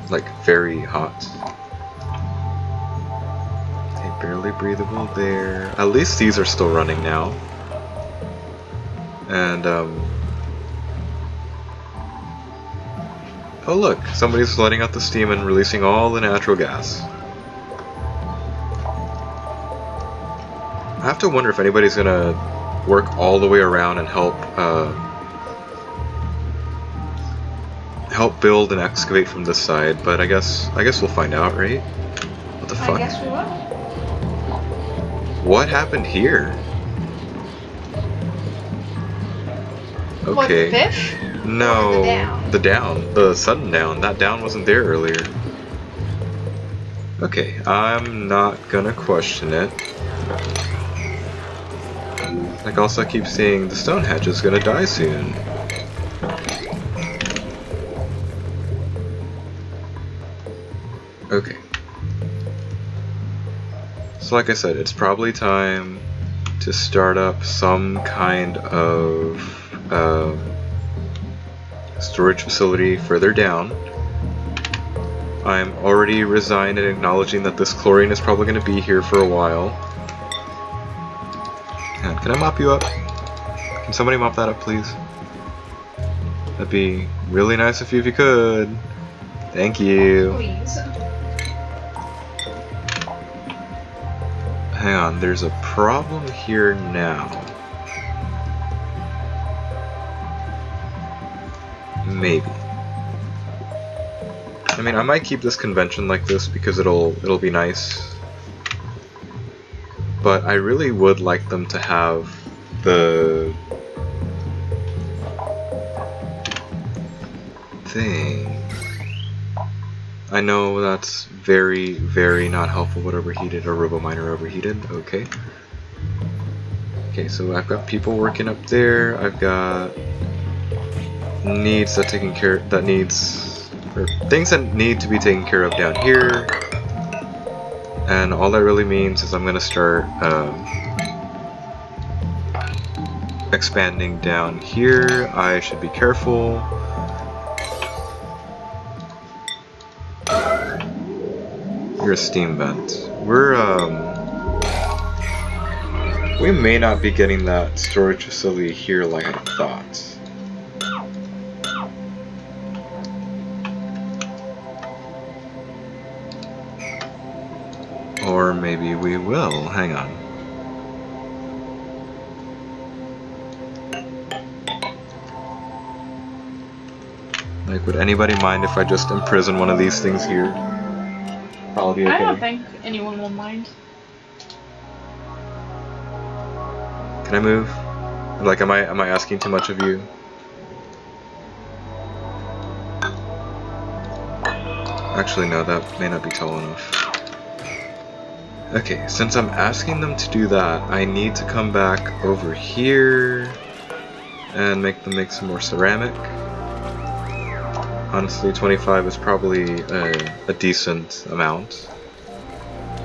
Like, very hot. Okay, barely breathable there. At least these are still running now. And, oh look, somebody's letting out the steam and releasing all the natural gas. I have to wonder if anybody's gonna work all the way around and help build and excavate from this side, but I guess we'll find out, right? What the fuck? I guess we will. What happened here? Okay. What, the fish? No, Or the down? the down, the sudden down. That down wasn't there earlier. Okay, I'm not gonna question it. Like, also I keep seeing the stone hatch is gonna die soon. Okay. So like I said, it's probably time to start up some kind of storage facility further down. I'm already resigned and acknowledging that this chlorine is probably going to be here for a while. And can I mop you up? Can somebody mop that up, please? That'd be really nice if you could. Thank you. Please. Hang on, there's a problem here now. Maybe. I mean, I might keep this convention like this because it'll be nice. But I really would like them to have the thing. I know that's very, very not helpful, but overheated or RoboMiner overheated. Okay. Okay, so I've got people working up there. I've got needs that taken care that needs or things that need to be taken care of down here. And all that really means is I'm gonna start expanding down here. I should be careful. You're a steam vent. We may not be getting that storage facility here like I thought. Or maybe we will. Hang on. Like, would anybody mind if I just imprison one of these things here? Probably okay. I don't think anyone will mind. Can I move? Like, am I asking too much of you? Actually, no, that may not be tall enough. Okay, since I'm asking them to do that, I need to come back over here and make them make some more ceramic. Honestly, 25 is probably a decent amount.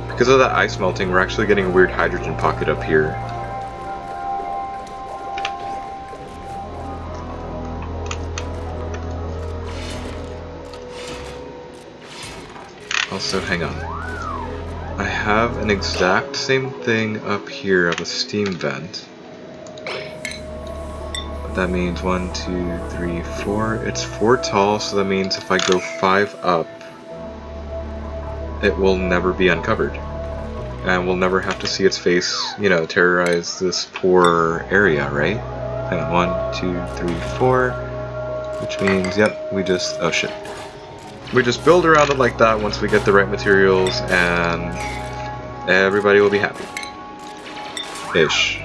Because of that ice melting, we're actually getting a weird hydrogen pocket up here. Also, hang on. I have an exact same thing up here of a steam vent. That means 1, 2, 3, 4. It's 4 tall, so that means if I go 5 up, it will never be uncovered. And we'll never have to see its face, you know, terrorize this poor area, right? Hang on, 1, 2, 3, 4. Which means, yep, we just, oh shit. We just build around it like that once we get the right materials, and everybody will be happy. Ish.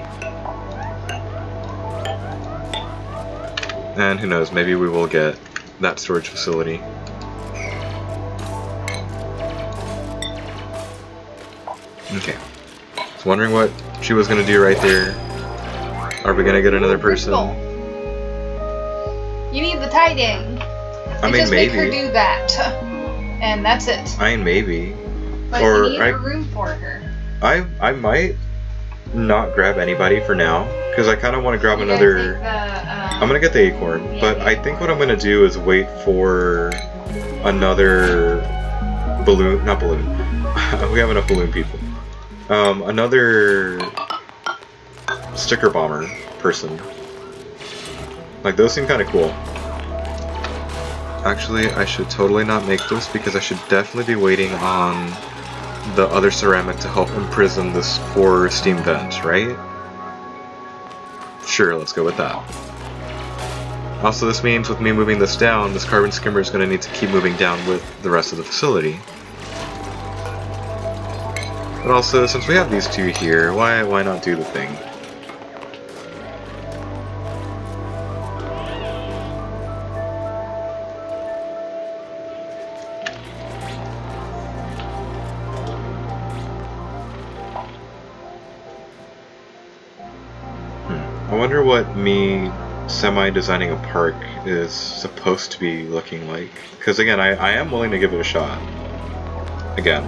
And who knows, maybe we will get that storage facility. Okay. I was wondering what she was going to do right there. Are we going to get another person? You need the tiding. I mean, just maybe. Make her do that. And that's it. I mean, maybe. But or you need a room for her. I might not grab anybody for now, because I kind of want to grab another... I'm going to get the acorn, yeah, but I think what I'm going to do is wait for another balloon... Not balloon. We have enough balloon people. Another sticker bomber person. Like, those seem kind of cool. Actually, I should totally not make this, because I should definitely be waiting on the other ceramic to help imprison this poor steam vent, right? Sure, let's go with that. Also, this means with me moving this down, this carbon skimmer is going to need to keep moving down with the rest of the facility. But also, since we have these two here, why not do the thing? I wonder what me semi-designing a park is supposed to be looking like. Because again, I am willing to give it a shot. Again.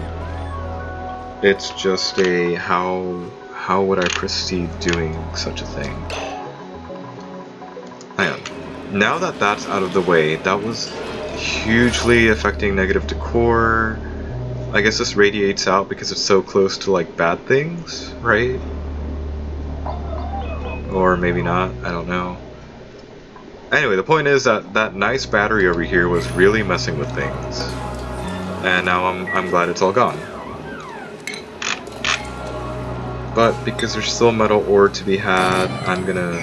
It's just a how would I proceed doing such a thing? Hang on. now that that's out of the way, that was hugely affecting negative decor. I guess this radiates out because it's so close to like bad things, right? Or maybe not, I don't know. Anyway, the point is that that nice battery over here was really messing with things. And now I'm glad it's all gone. But because there's still metal ore to be had, I'm gonna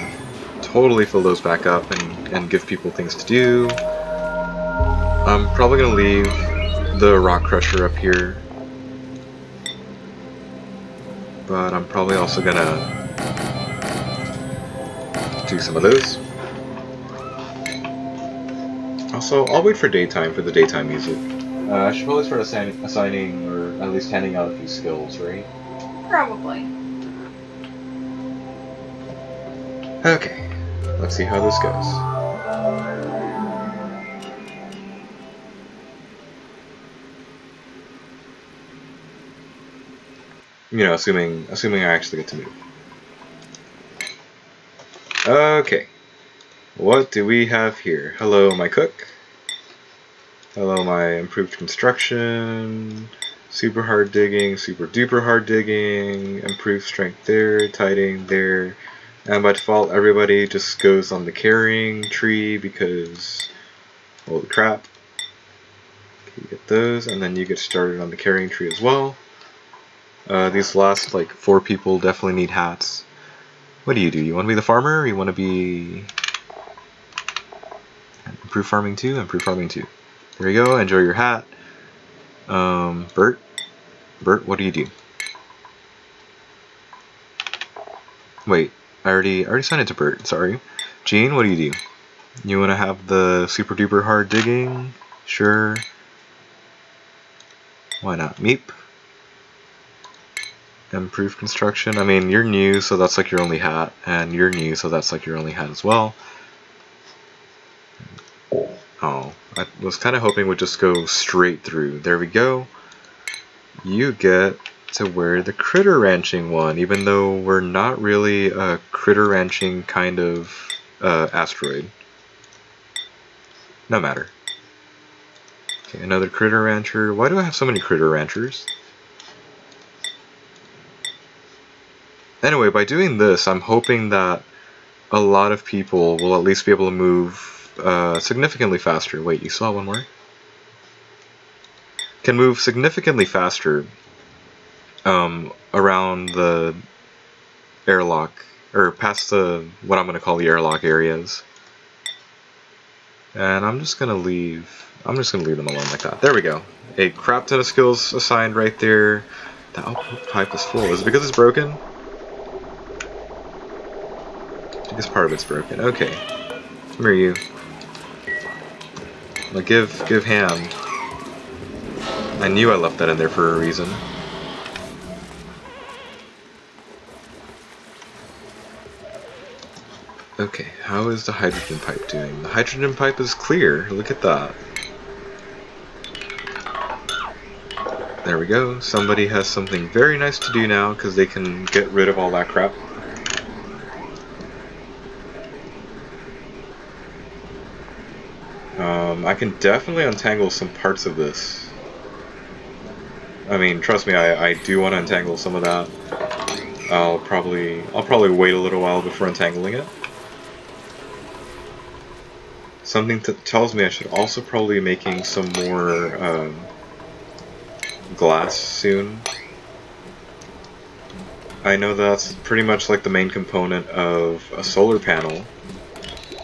totally fill those back up and give people things to do. I'm probably gonna leave the rock crusher up here. But I'm probably also gonna do some of those. Also, I'll wait for daytime for the daytime music. I should probably start assigning, or at least handing out a few skills, right? Probably. Okay, let's see how this goes. You know, assuming I actually get to move. Okay, what do we have here? Hello, my cook. Hello, my improved construction. Super hard digging, super duper hard digging, improved strength there, tiding there. And by default, everybody just goes on the carrying tree because, holy crap. You get those, and then you get started on the carrying tree as well. These last, like, 4 people definitely need hats. What do? You want to be the farmer, or you want to be... Improve farming 2? Improve farming 2. There you go, enjoy your hat. Bert, what do you do? Wait, I already signed it to Bert, sorry. Gene, what do you do? You want to have the super duper hard digging? Sure. Why not? Meep. Improve construction. I mean, you're new, so that's like your only hat, and you're new, so that's like your only hat as well. Oh, I was kind of hoping it would just go straight through. There we go. You get to wear the critter ranching one, even though we're not really a critter ranching kind of asteroid. No matter. Okay, another critter rancher. Why do I have so many critter ranchers? Anyway, by doing this, I'm hoping that a lot of people will at least be able to move significantly faster. Wait, you still have one more? Can move significantly faster around the airlock, or past the what I'm going to call the airlock areas. And I'm just going to leave them alone like that. There we go. A crap ton of skills assigned right there. The output pipe is full. Is it because it's broken? I guess part of it's broken. Okay. Come here, you. Like, give hand. I knew I left that in there for a reason. Okay, how is the hydrogen pipe doing? The hydrogen pipe is clear. Look at that. There we go. Somebody has something very nice to do now because they can get rid of all that crap. I can definitely untangle some parts of this. I mean, trust me, I do want to untangle some of that. I'll probably wait a little while before untangling it. Something tells me I should also probably be making some more glass soon. I know that's pretty much like the main component of a solar panel,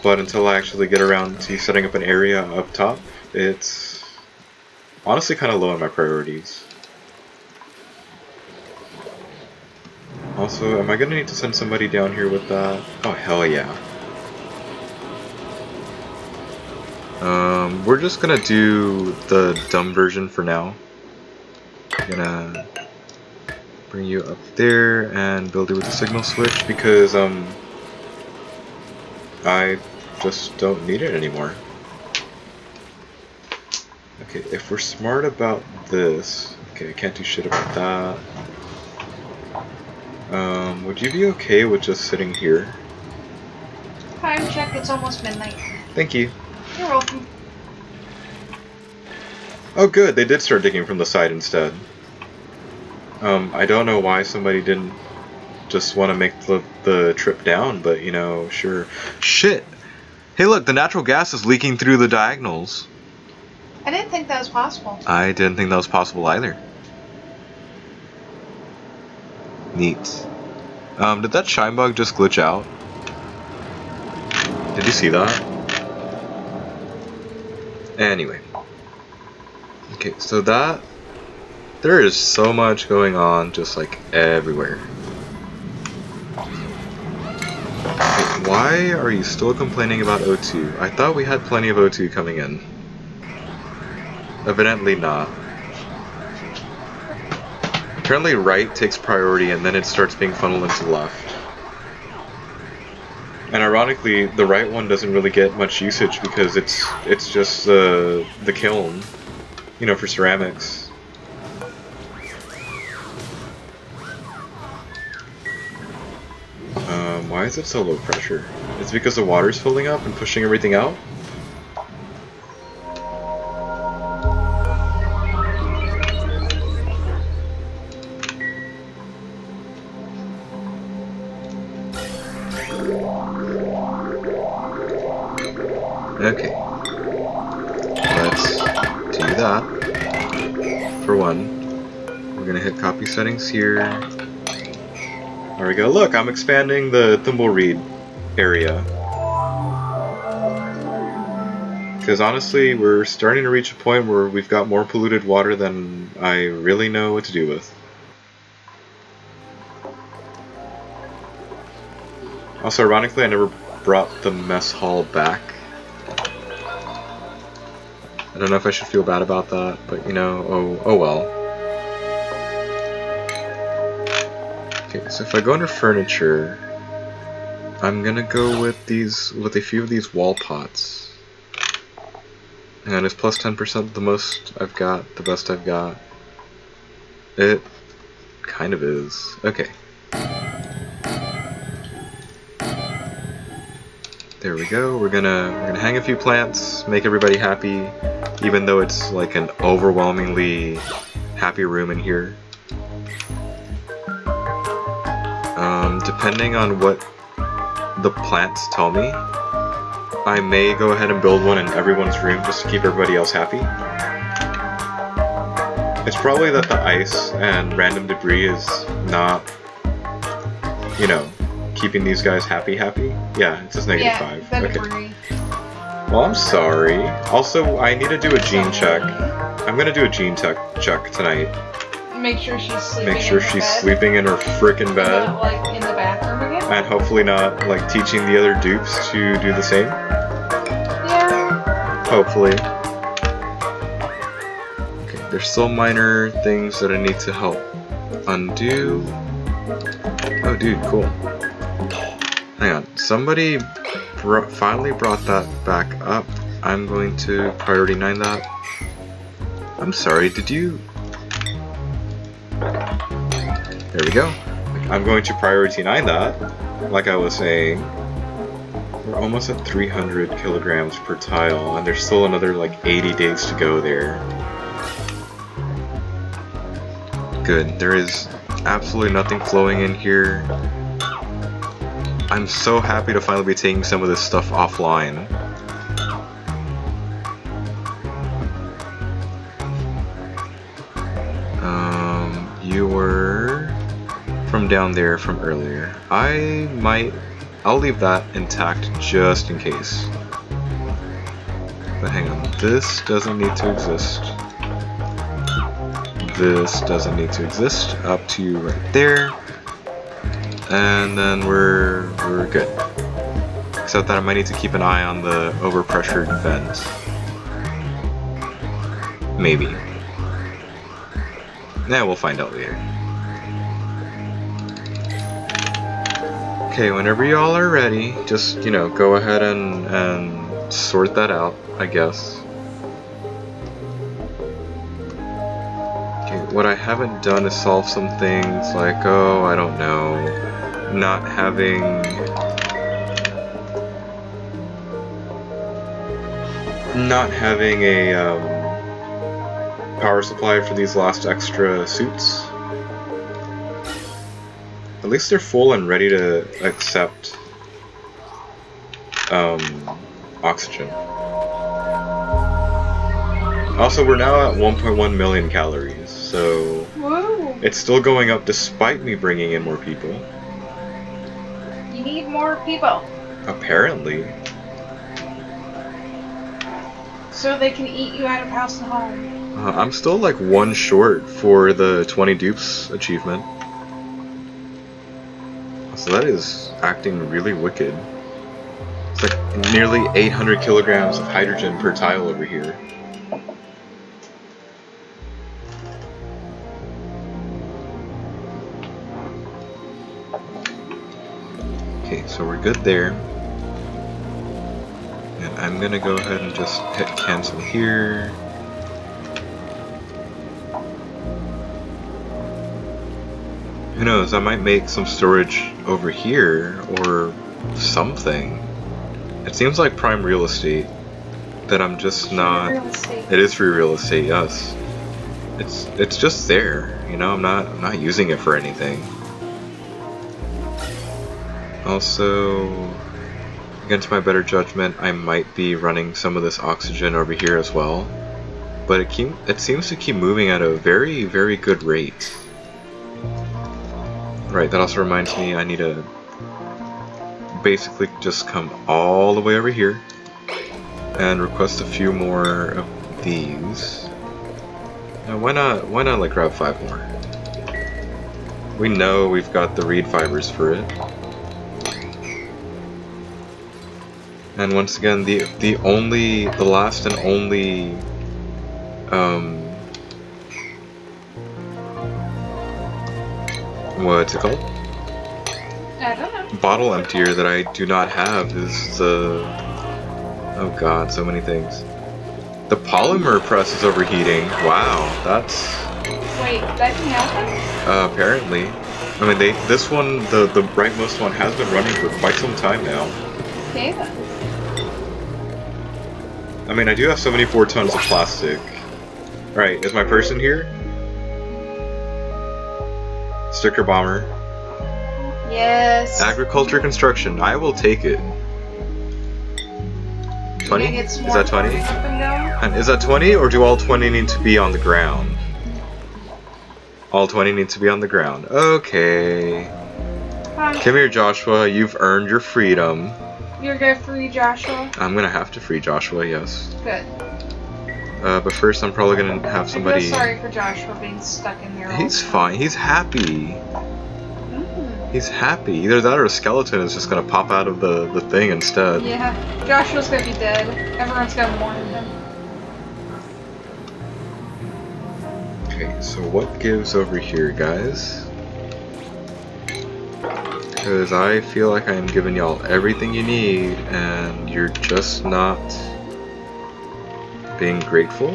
but until I actually get around to setting up an area up top, it's honestly kind of low on my priorities. Also, am I gonna need to send somebody down here with that? Oh, hell yeah. We're just gonna do the dumb version for now. I'm gonna bring you up there and build it with a signal switch because, I just don't need it anymore. Okay, if we're smart about this... Okay, I can't do shit about that. Would you be okay with just sitting here? Time check, it's almost midnight. Thank you. You're welcome. Oh good, they did start digging from the side instead. I don't know why somebody didn't just want to make the trip down, but you know, sure. Shit! Hey look, the natural gas is leaking through the diagonals. I didn't think that was possible. I didn't think that was possible either. Neat. Did that shine bug just glitch out? Did you see that? Anyway. Okay, so that... There is so much going on just like everywhere. Wait, why are you still complaining about O2? I thought we had plenty of O2 coming in. Evidently not. Apparently right takes priority and then it starts being funneled into left. And ironically, the right one doesn't really get much usage because it's just the kiln, you know, for ceramics. Why is it so low pressure? It's because the water's filling up and pushing everything out? Okay. Let's do that. For one. We're gonna hit copy settings here. There we go. Look, I'm expanding the thimbleweed area. Because honestly, we're starting to reach a point where we've got more polluted water than I really know what to do with. Also, ironically, I never brought the mess hall back. I don't know if I should feel bad about that, but you know, oh well. Okay, so if I go under furniture, I'm gonna go with a few of these wall pots. And it's plus 10% the most I've got, the best I've got. It kind of is. Okay. There we go. We're gonna hang a few plants, make everybody happy, even though it's like an overwhelmingly happy room in here. Depending on what the plants tell me, I may go ahead and build one in everyone's room just to keep everybody else happy. It's probably that the ice and random debris is not, you know, keeping these guys happy. Yeah, it says -5. The Okay. debris. Well, I'm sorry. Also, I need to do a gene check. I'm gonna do a gene check tonight. Make sure she's sleeping. Make sure she's sleeping in her frickin' bed. Not, like in the bathroom again. And hopefully not like teaching the other dupes to do the same. Yeah. Hopefully. Okay, there's still minor things that I need to help undo. Oh dude, cool. Hang on, somebody finally brought that back up. I'm going to priority 9 that. I'm sorry, did you... There we go. I'm going to priority 9 that. Like I was saying, we're almost at 300 kilograms per tile, and there's still another like 80 days to go there. Good, there is absolutely nothing flowing in here. I'm so happy to finally be taking some of this stuff offline. You were from down there from earlier. I'll leave that intact just in case. But hang on, this doesn't need to exist. This doesn't need to exist. Up to you right there. And then we're good. Except that I might need to keep an eye on the overpressured vent. Maybe. Yeah, we'll find out later. Okay, whenever y'all are ready, just, you know, go ahead and sort that out, I guess. Okay, what I haven't done is solve some things like, oh, I don't know, not having not having a power supply for these last extra suits. At least they're full and ready to accept oxygen. Also, we're now at 1.1 million calories, so Woo! it's still going up despite me bringing in more people. You need more people. Apparently. So they can eat you out of house and home. I'm still like one short for the 20 dupes achievement. So that is acting really wicked. It's like nearly 800 kilograms of hydrogen per tile over here. Okay, so we're good there. And I'm gonna go ahead and just hit cancel here. Who knows, I might make some storage over here or something. It seems like prime real estate that I'm just not. Real estate. It is free real estate, yes. It's just there, you know. I'm not using it for anything. Also, against my better judgment, I might be running some of this oxygen over here as well. But it seems to keep moving at a very, very good rate. Right, that also reminds me I need to basically just come all the way over here and request a few more of these. Now, why not like grab 5 more? We know we've got the reed fibers for it. And once again, the last and only what's it called? I don't know. Bottle emptier that I do not have is the... Oh god, so many things. The polymer press is overheating. Wow, that's... Wait, that can happen? Apparently. I mean, this one, the rightmost one, has been running for quite some time now. Okay then. I mean, I do have 74 tons of plastic. Right, is my person here? Sticker bomber. Yes. Agriculture construction. I will take it. 20? Is that 20? And is that 20, or do all 20 need to be on the ground? All 20 need to be on the ground. Okay. Come here, Joshua. You've earned your freedom. You're gonna free Joshua? I'm gonna have to free Joshua, yes. Good. But first I'm probably gonna have somebody... I'm real sorry for Joshua being stuck in here all He's the time. fine. He's happy. He's happy. Either that or a skeleton is just gonna pop out of the thing instead. Yeah. Joshua's gonna be dead. Everyone's gonna mourn him. Okay, so what gives over here, guys? Because I feel like I'm giving y'all everything you need, and you're just not being grateful?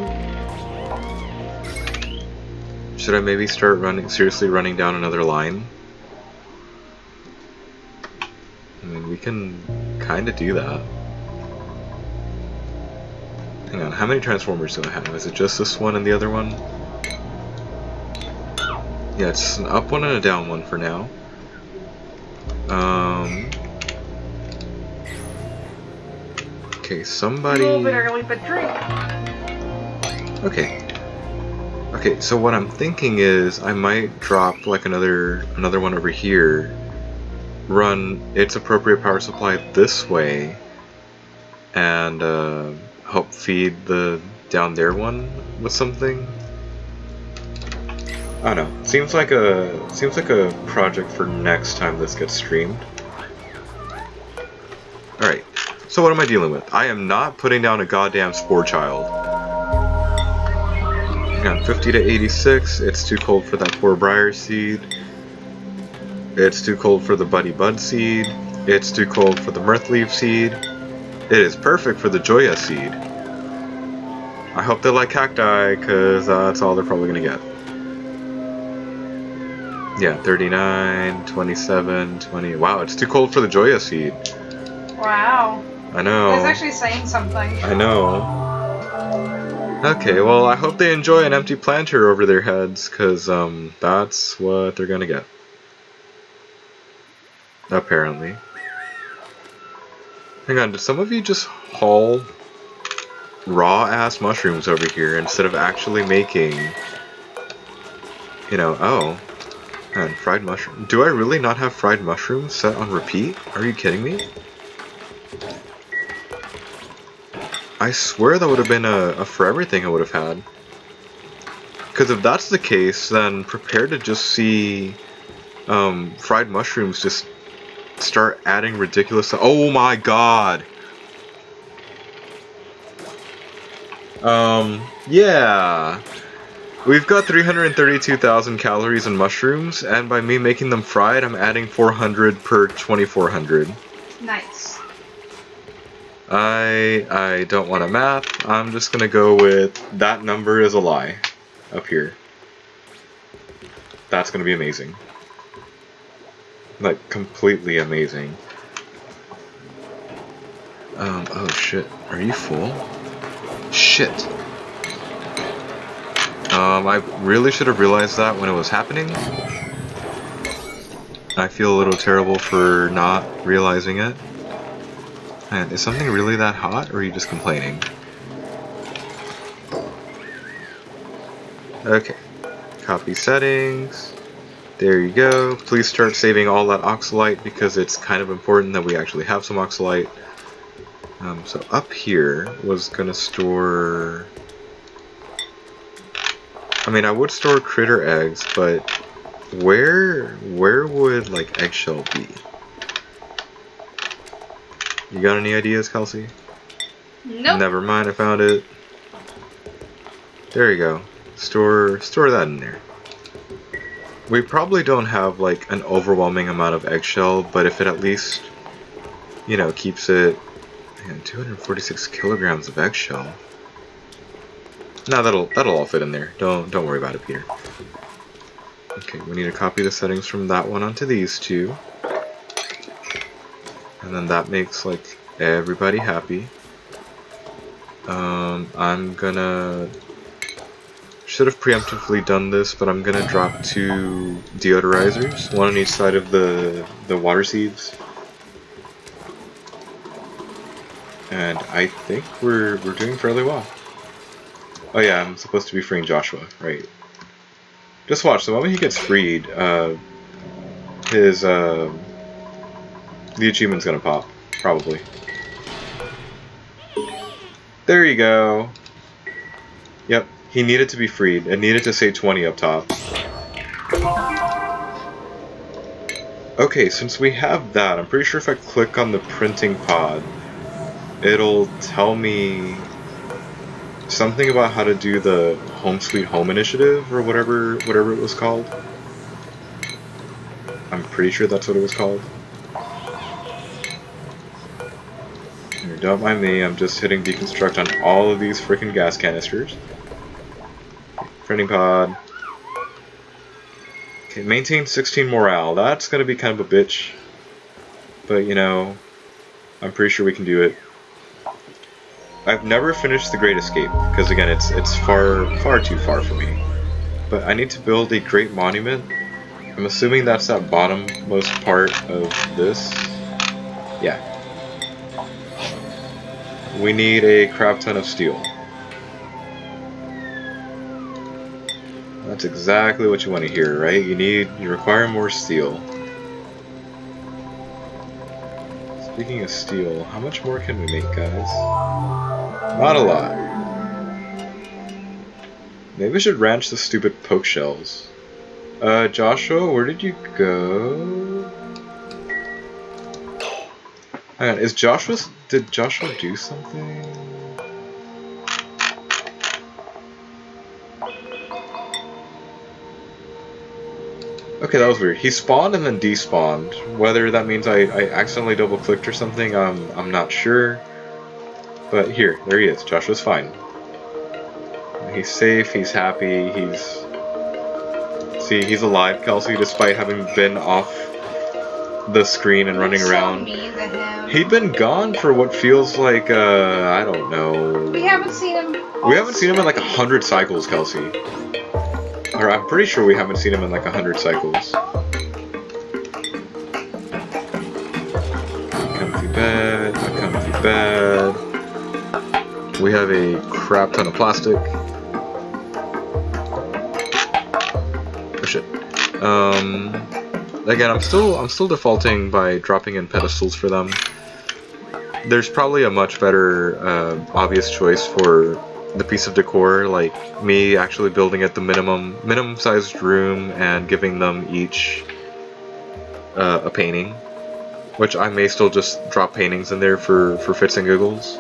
Should I maybe start seriously running down another line? I mean, we can kind of do that. Hang on, how many transformers do I have? Is it just this one and the other one? Yeah, it's an up one and a down one for now. Okay, somebody... A little bit early, but drink. Okay. Okay, so what I'm thinking is I might drop like another one over here, run its appropriate power supply this way, and help feed the down there one with something. I don't know. Seems like a project for next time this gets streamed. Alright, so what am I dealing with? I am not putting down a goddamn spore child. Hang on, 50 to 86, it's too cold for that poor briar seed. It's too cold for the buddy bud seed. It's too cold for the mirth leaf seed. It is perfect for the joya seed. I hope they like cacti, cause that's all they're probably gonna get. Yeah, 39, 27, 20. Wow, it's too cold for the joya seed. Wow. I know. It's actually saying something. I know. Okay, well, I hope they enjoy an empty planter over their heads, because, that's what they're gonna get. Apparently. Hang on, did some of you just haul raw-ass mushrooms over here instead of actually making, oh, man, fried mushroom. Do I really not have fried mushrooms set on repeat? Are you kidding me? I swear that would have been a for everything I would have had. Because if that's the case, then prepare to just see fried mushrooms just start adding ridiculous. Oh my god! Yeah. We've got 332,000 calories in mushrooms, and by me making them fried, I'm adding 400 per 2400. Nice. I don't want to math. I'm just gonna go with that number is a lie up here. That's gonna be amazing. Like, completely amazing. Oh shit. Are you full? Shit. I really should have realized that when it was happening. I feel a little terrible for not realizing it. Man, is something really that hot, or are you just complaining? Okay. Copy settings. There you go. Please start saving all that oxalite because it's kind of important that we actually have some oxalite. So up here was gonna store... I mean, I would store critter eggs, but where would, like, eggshell be? You got any ideas, Kelsey? Nope. Never mind, I found it. There you go. Store that in there. We probably don't have, like, an overwhelming amount of eggshell, but if it at least, keeps it... Man, 246 kilograms of eggshell. No, that'll all fit in there. Don't worry about it, Peter. Okay, we need to copy the settings from that one onto these two. And then that makes, like, everybody happy. I'm gonna... Should have preemptively done this, but I'm gonna drop 2 deodorizers, one on each side of the water sieves. And I think we're doing fairly well. Oh yeah, I'm supposed to be freeing Joshua, right? Just watch, the moment he gets freed, the achievement's gonna pop, probably. There you go. Yep, he needed to be freed. It needed to say 20 up top. Okay, since we have that, I'm pretty sure if I click on the printing pod, it'll tell me something about how to do the Home Sweet Home initiative, or whatever it was called. I'm pretty sure that's what it was called. Here, don't mind me, I'm just hitting deconstruct on all of these freaking gas canisters. Printing pod. Okay, maintain 16 morale. That's gonna be kind of a bitch. But, I'm pretty sure we can do it. I've never finished the Great Escape, because again, it's far too far for me. But I need to build a great monument. I'm assuming that's that bottommost part of this. Yeah. We need a crap ton of steel. That's exactly what you want to hear, right? You require more steel. Speaking of steel, how much more can we make, guys? Not a lot. Maybe we should ranch the stupid poke shells. Joshua, where did you go? Hang on, did Joshua do something? Okay, that was weird. He spawned and then despawned. Whether that means I accidentally double-clicked or something, I'm not sure. But here, there he is. Joshua's fine. He's safe, he's happy, See, he's alive, Kelsey, despite having been off the screen and running around. Mean to him. He'd been gone for what feels like, I don't know. We haven't seen him We haven't seen him in like 100 cycles, Kelsey. Or I'm pretty sure we haven't seen him in like 100 cycles. Comfy bed, a comfy bed. We have a crap ton of plastic. Oh shit. Again, I'm still defaulting by dropping in pedestals for them. There's probably a much better obvious choice for the piece of decor, like me actually building it the minimum sized room and giving them each a painting, which I may still just drop paintings in there for fits and giggles.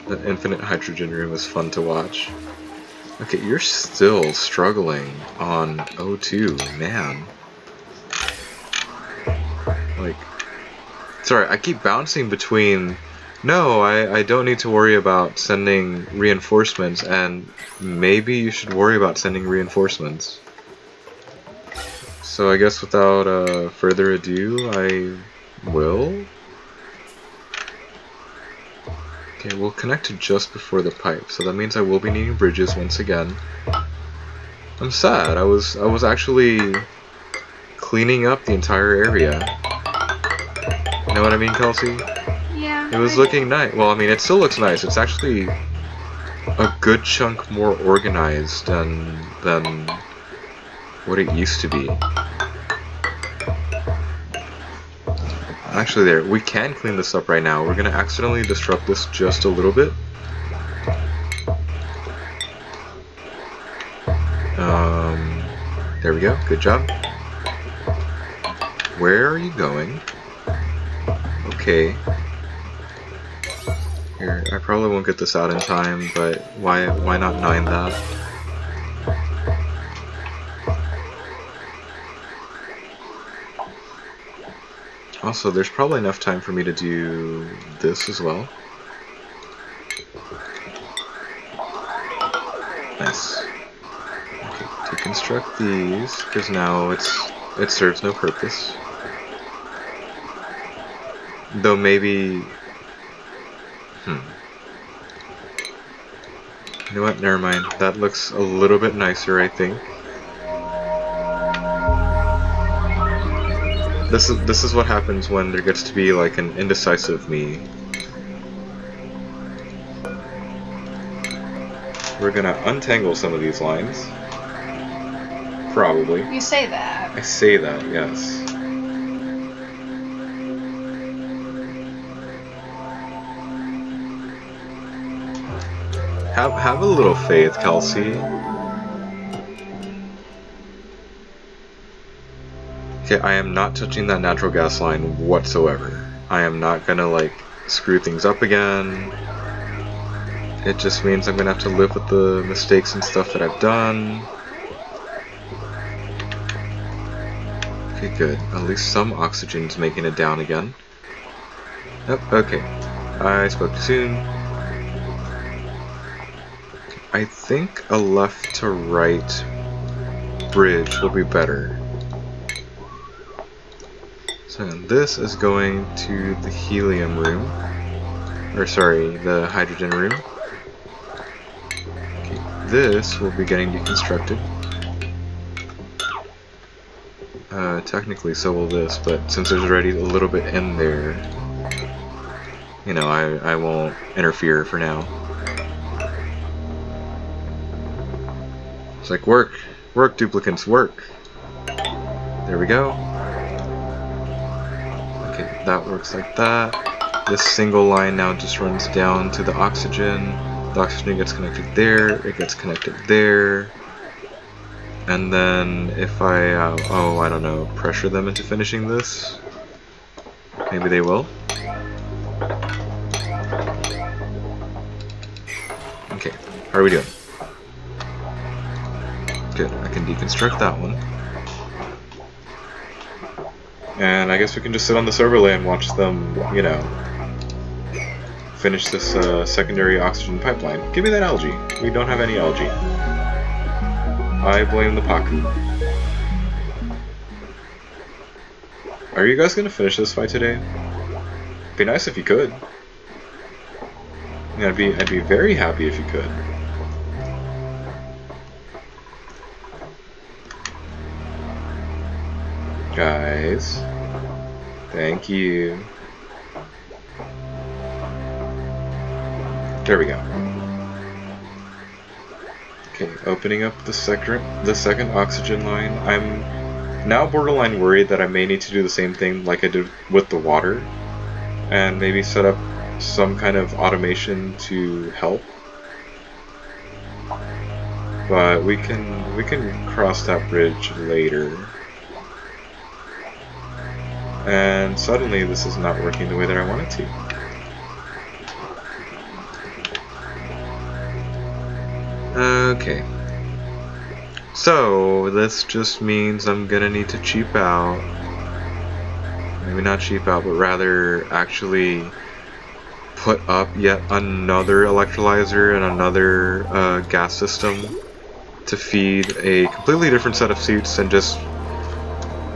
The infinite hydrogen room is fun to watch. Okay, you're still struggling on O2, man. Like, sorry, I keep bouncing between, no, I don't need to worry about sending reinforcements, and maybe you should worry about sending reinforcements. So I guess without further ado, I will. Okay, we'll connect to just before the pipe, so that means I will be needing bridges once again. I'm sad, I was actually cleaning up the entire area. You know what I mean, Kelsey? Yeah. It was looking nice. Well, I mean, it still looks nice. It's actually a good chunk more organized than what it used to be. Actually, there, we can clean this up right now. We're gonna accidentally disrupt this just a little bit. There we go. Good job. Where are you going? Okay. Here, I probably won't get this out in time, but why not 9 that? Also, there's probably enough time for me to do this as well. Nice. Okay, deconstruct these, because now it serves no purpose. Though maybe... You know what? Never mind. That looks a little bit nicer, I think. This is what happens when there gets to be like an indecisive me. We're gonna untangle some of these lines. Probably. You say that. I say that, yes. Have a little faith, Kelsey. Okay, I am not touching that natural gas line whatsoever. I am not gonna like screw things up again. It just means I'm gonna have to live with the mistakes and stuff that I've done. Okay, good. At least some oxygen's making it down again. Yep, okay. I spoke too soon. I think a left to right bridge will be better. So this is going to the helium room. Or sorry, the hydrogen room. Okay, this will be getting deconstructed. Technically so will this, but since there's already a little bit in there, you know, I won't interfere for now. It's like, work, duplicants, work. There we go. Okay, that works like that. This single line now just runs down to the oxygen. The oxygen gets connected there, it gets connected there. And then if I, oh, I don't know, pressure them into finishing this, maybe they will. Okay, how are we doing? Good, I can deconstruct that one. And I guess we can just sit on this overlay and watch them, you know, finish this secondary oxygen pipeline. Give me that algae. We don't have any algae. I blame the Paku. Are you guys gonna finish this fight today? Be nice if you could. Yeah, I'd be very happy if you could. Guys. Thank you. There we go. Okay, opening up the second oxygen line. I'm now borderline worried that I may need to do the same thing like I did with the water, and maybe set up some kind of automation to help. But we can cross that bridge later. And suddenly this is not working the way that I want it to. Okay. So, this just means I'm gonna need to cheap out. Maybe not cheap out, but rather actually put up yet another electrolyzer and another gas system to feed a completely different set of suits and just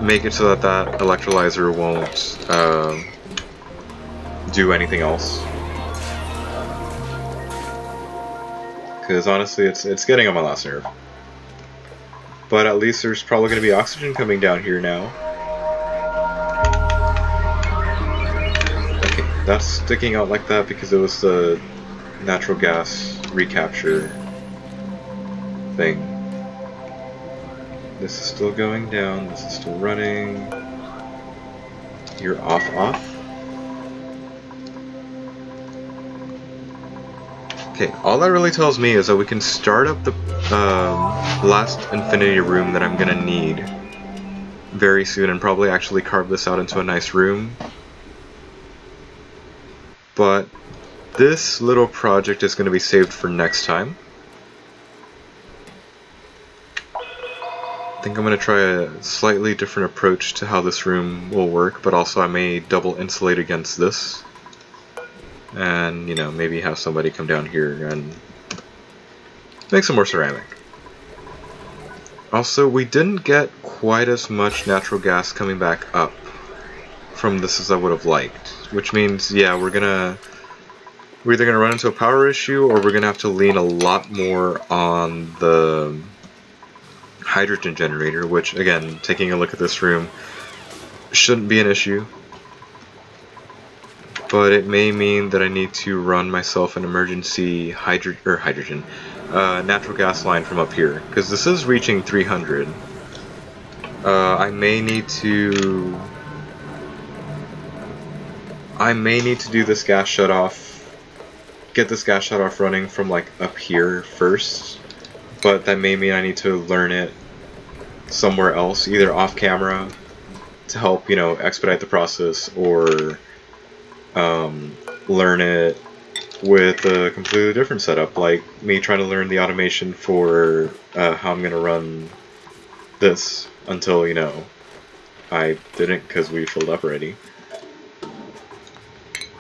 make it so that that electrolyzer won't do anything else. Because honestly, it's getting on my last nerve. But at least there's probably going to be oxygen coming down here now. Okay, that's sticking out like that because it was the natural gas recapture thing. This is still going down, this is still running. You're off. Okay, all that really tells me is that we can start up the last infinity room that I'm gonna need very soon and probably actually carve this out into a nice room. But this little project is gonna be saved for next time. I think I'm going to try a slightly different approach to how this room will work, but also I may double insulate against this. And, you know, maybe have somebody come down here and make some more ceramic. Also, we didn't get quite as much natural gas coming back up from this as I would have liked. Which means, yeah, we're either going to run into a power issue or we're going to have to lean a lot more on the hydrogen generator, which again, taking a look at this room, shouldn't be an issue, but it may mean that I need to run myself an emergency natural gas line from up here, because this is reaching 300. I may need to do this gas shut off, get this gas shut off running from like up here first. But that may mean I need to learn it somewhere else, either off camera to help, you know, expedite the process, or learn it with a completely different setup, like me trying to learn the automation for how I'm going to run this until, you know, I didn't because we filled up already.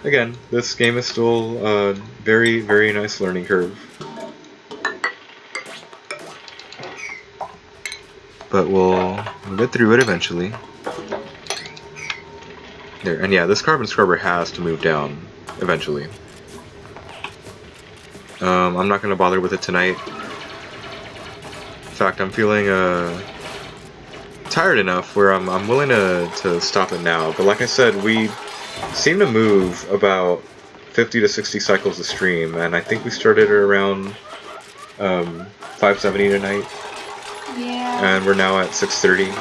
Again, this game is still a very, very nice learning curve. But we'll get through it eventually. There, and yeah, this carbon scrubber has to move down eventually. I'm not going to bother with it tonight. In fact, I'm feeling tired enough where I'm willing to stop it now. But like I said, we seem to move about 50 to 60 cycles a stream, and I think we started at around 570 tonight. Yeah. And we're now at 630.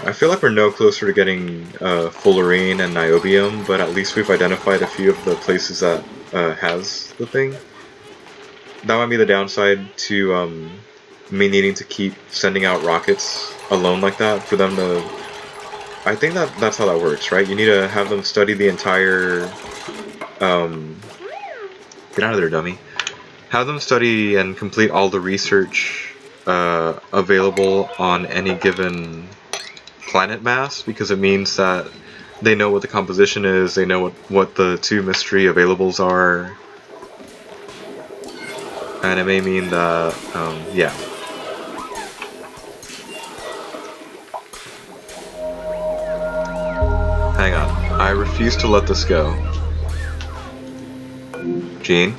I feel like we're no closer to getting fullerene and niobium, but at least we've identified a few of the places that has the thing. That might be the downside to me needing to keep sending out rockets alone like that for them to... I think that's how that works, right? You need to have them study the entire... Get out of there, dummy. Have them study and complete all the research available on any given planet mass, because it means that they know what the composition is, they know what the two mystery availables are, and it may mean that, yeah. I refuse to let this go. Jean?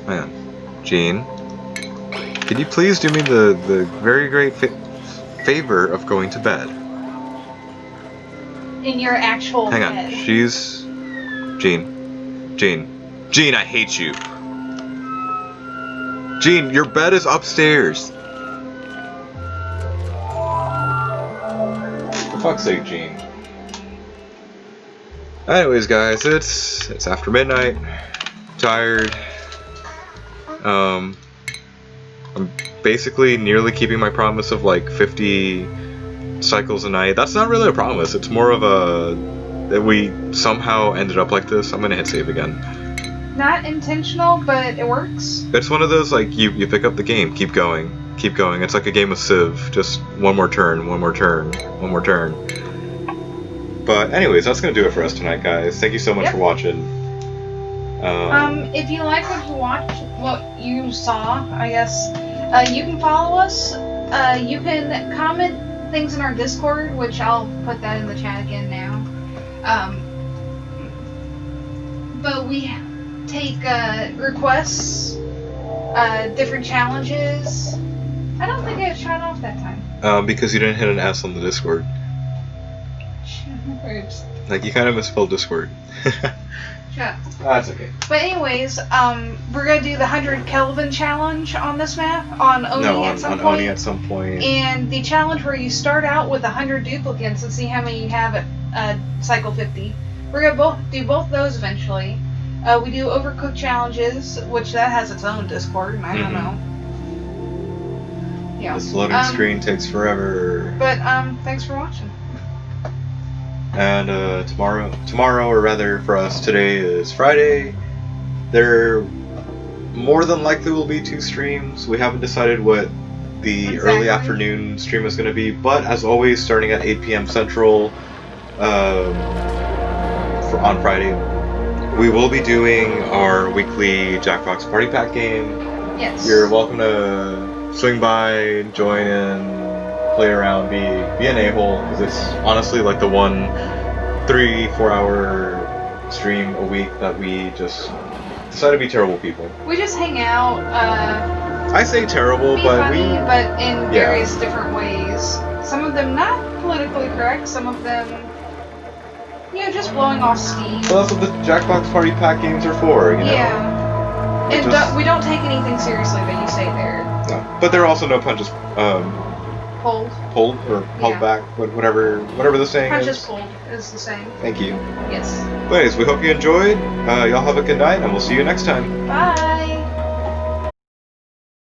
Man. Jean? Could you please do me the very great favor of going to bed? In your actual Hang bed. on. She's... Jean. Jean. Jean, I hate you. Jean, your bed is upstairs. For fuck's sake, Jean. Anyways, guys, it's after midnight. I'm tired. I'm basically nearly keeping my promise of like 50 cycles a night. That's not really a promise. It's more of a that we somehow ended up like this. I'm gonna hit save again. Not intentional, but it works. It's one of those like you pick up the game, keep going. It's like a game of Civ. Just one more turn, one more turn, one more turn. But anyways, that's gonna do it for us tonight, guys. Thank you so much for watching. If you like what you saw, I guess, you can follow us. You can comment things in our Discord, which I'll put that in the chat again now. But we take requests, different challenges. I don't think I shot off that time. Because you didn't hit an S on the Discord. Oops. Like, you kind of misspelled Discord. Shut up. That's okay. But anyways, we're gonna do the 100 Kelvin challenge on this map on ONI at some point. On ONI at some point. And the challenge where you start out with 100 duplicates and see how many you have at cycle 50. We're gonna do both those eventually. We do overcooked challenges, which that has its own Discord, and I don't know. Yeah. This loading screen takes forever. But thanks for watching. And tomorrow, or rather for us, today is Friday. There more than likely will be 2 streams. We haven't decided what the early afternoon stream is going to be, but as always, starting at 8 p.m. Central on Friday, we will be doing our weekly Jackbox Party Pack game. Yes. You're welcome to swing by, join in, play around, be an a-hole, because it's honestly like the 1-3-4 hour stream a week that we just decide to be terrible people. We just hang out. I say terrible, be but funny, but in various different ways. Some of them not politically correct. Some of them, just blowing off steam. Well, that's what the Jackbox Party Pack games are for, you know. Yeah. And we don't take anything seriously that you say there. No, but there are also no punches. Pulled or held back, whatever the saying punches is. pulled is the same. Thank you. Yes. Anyways, we hope you enjoyed. Y'all have a good night, and we'll see you next time. Bye.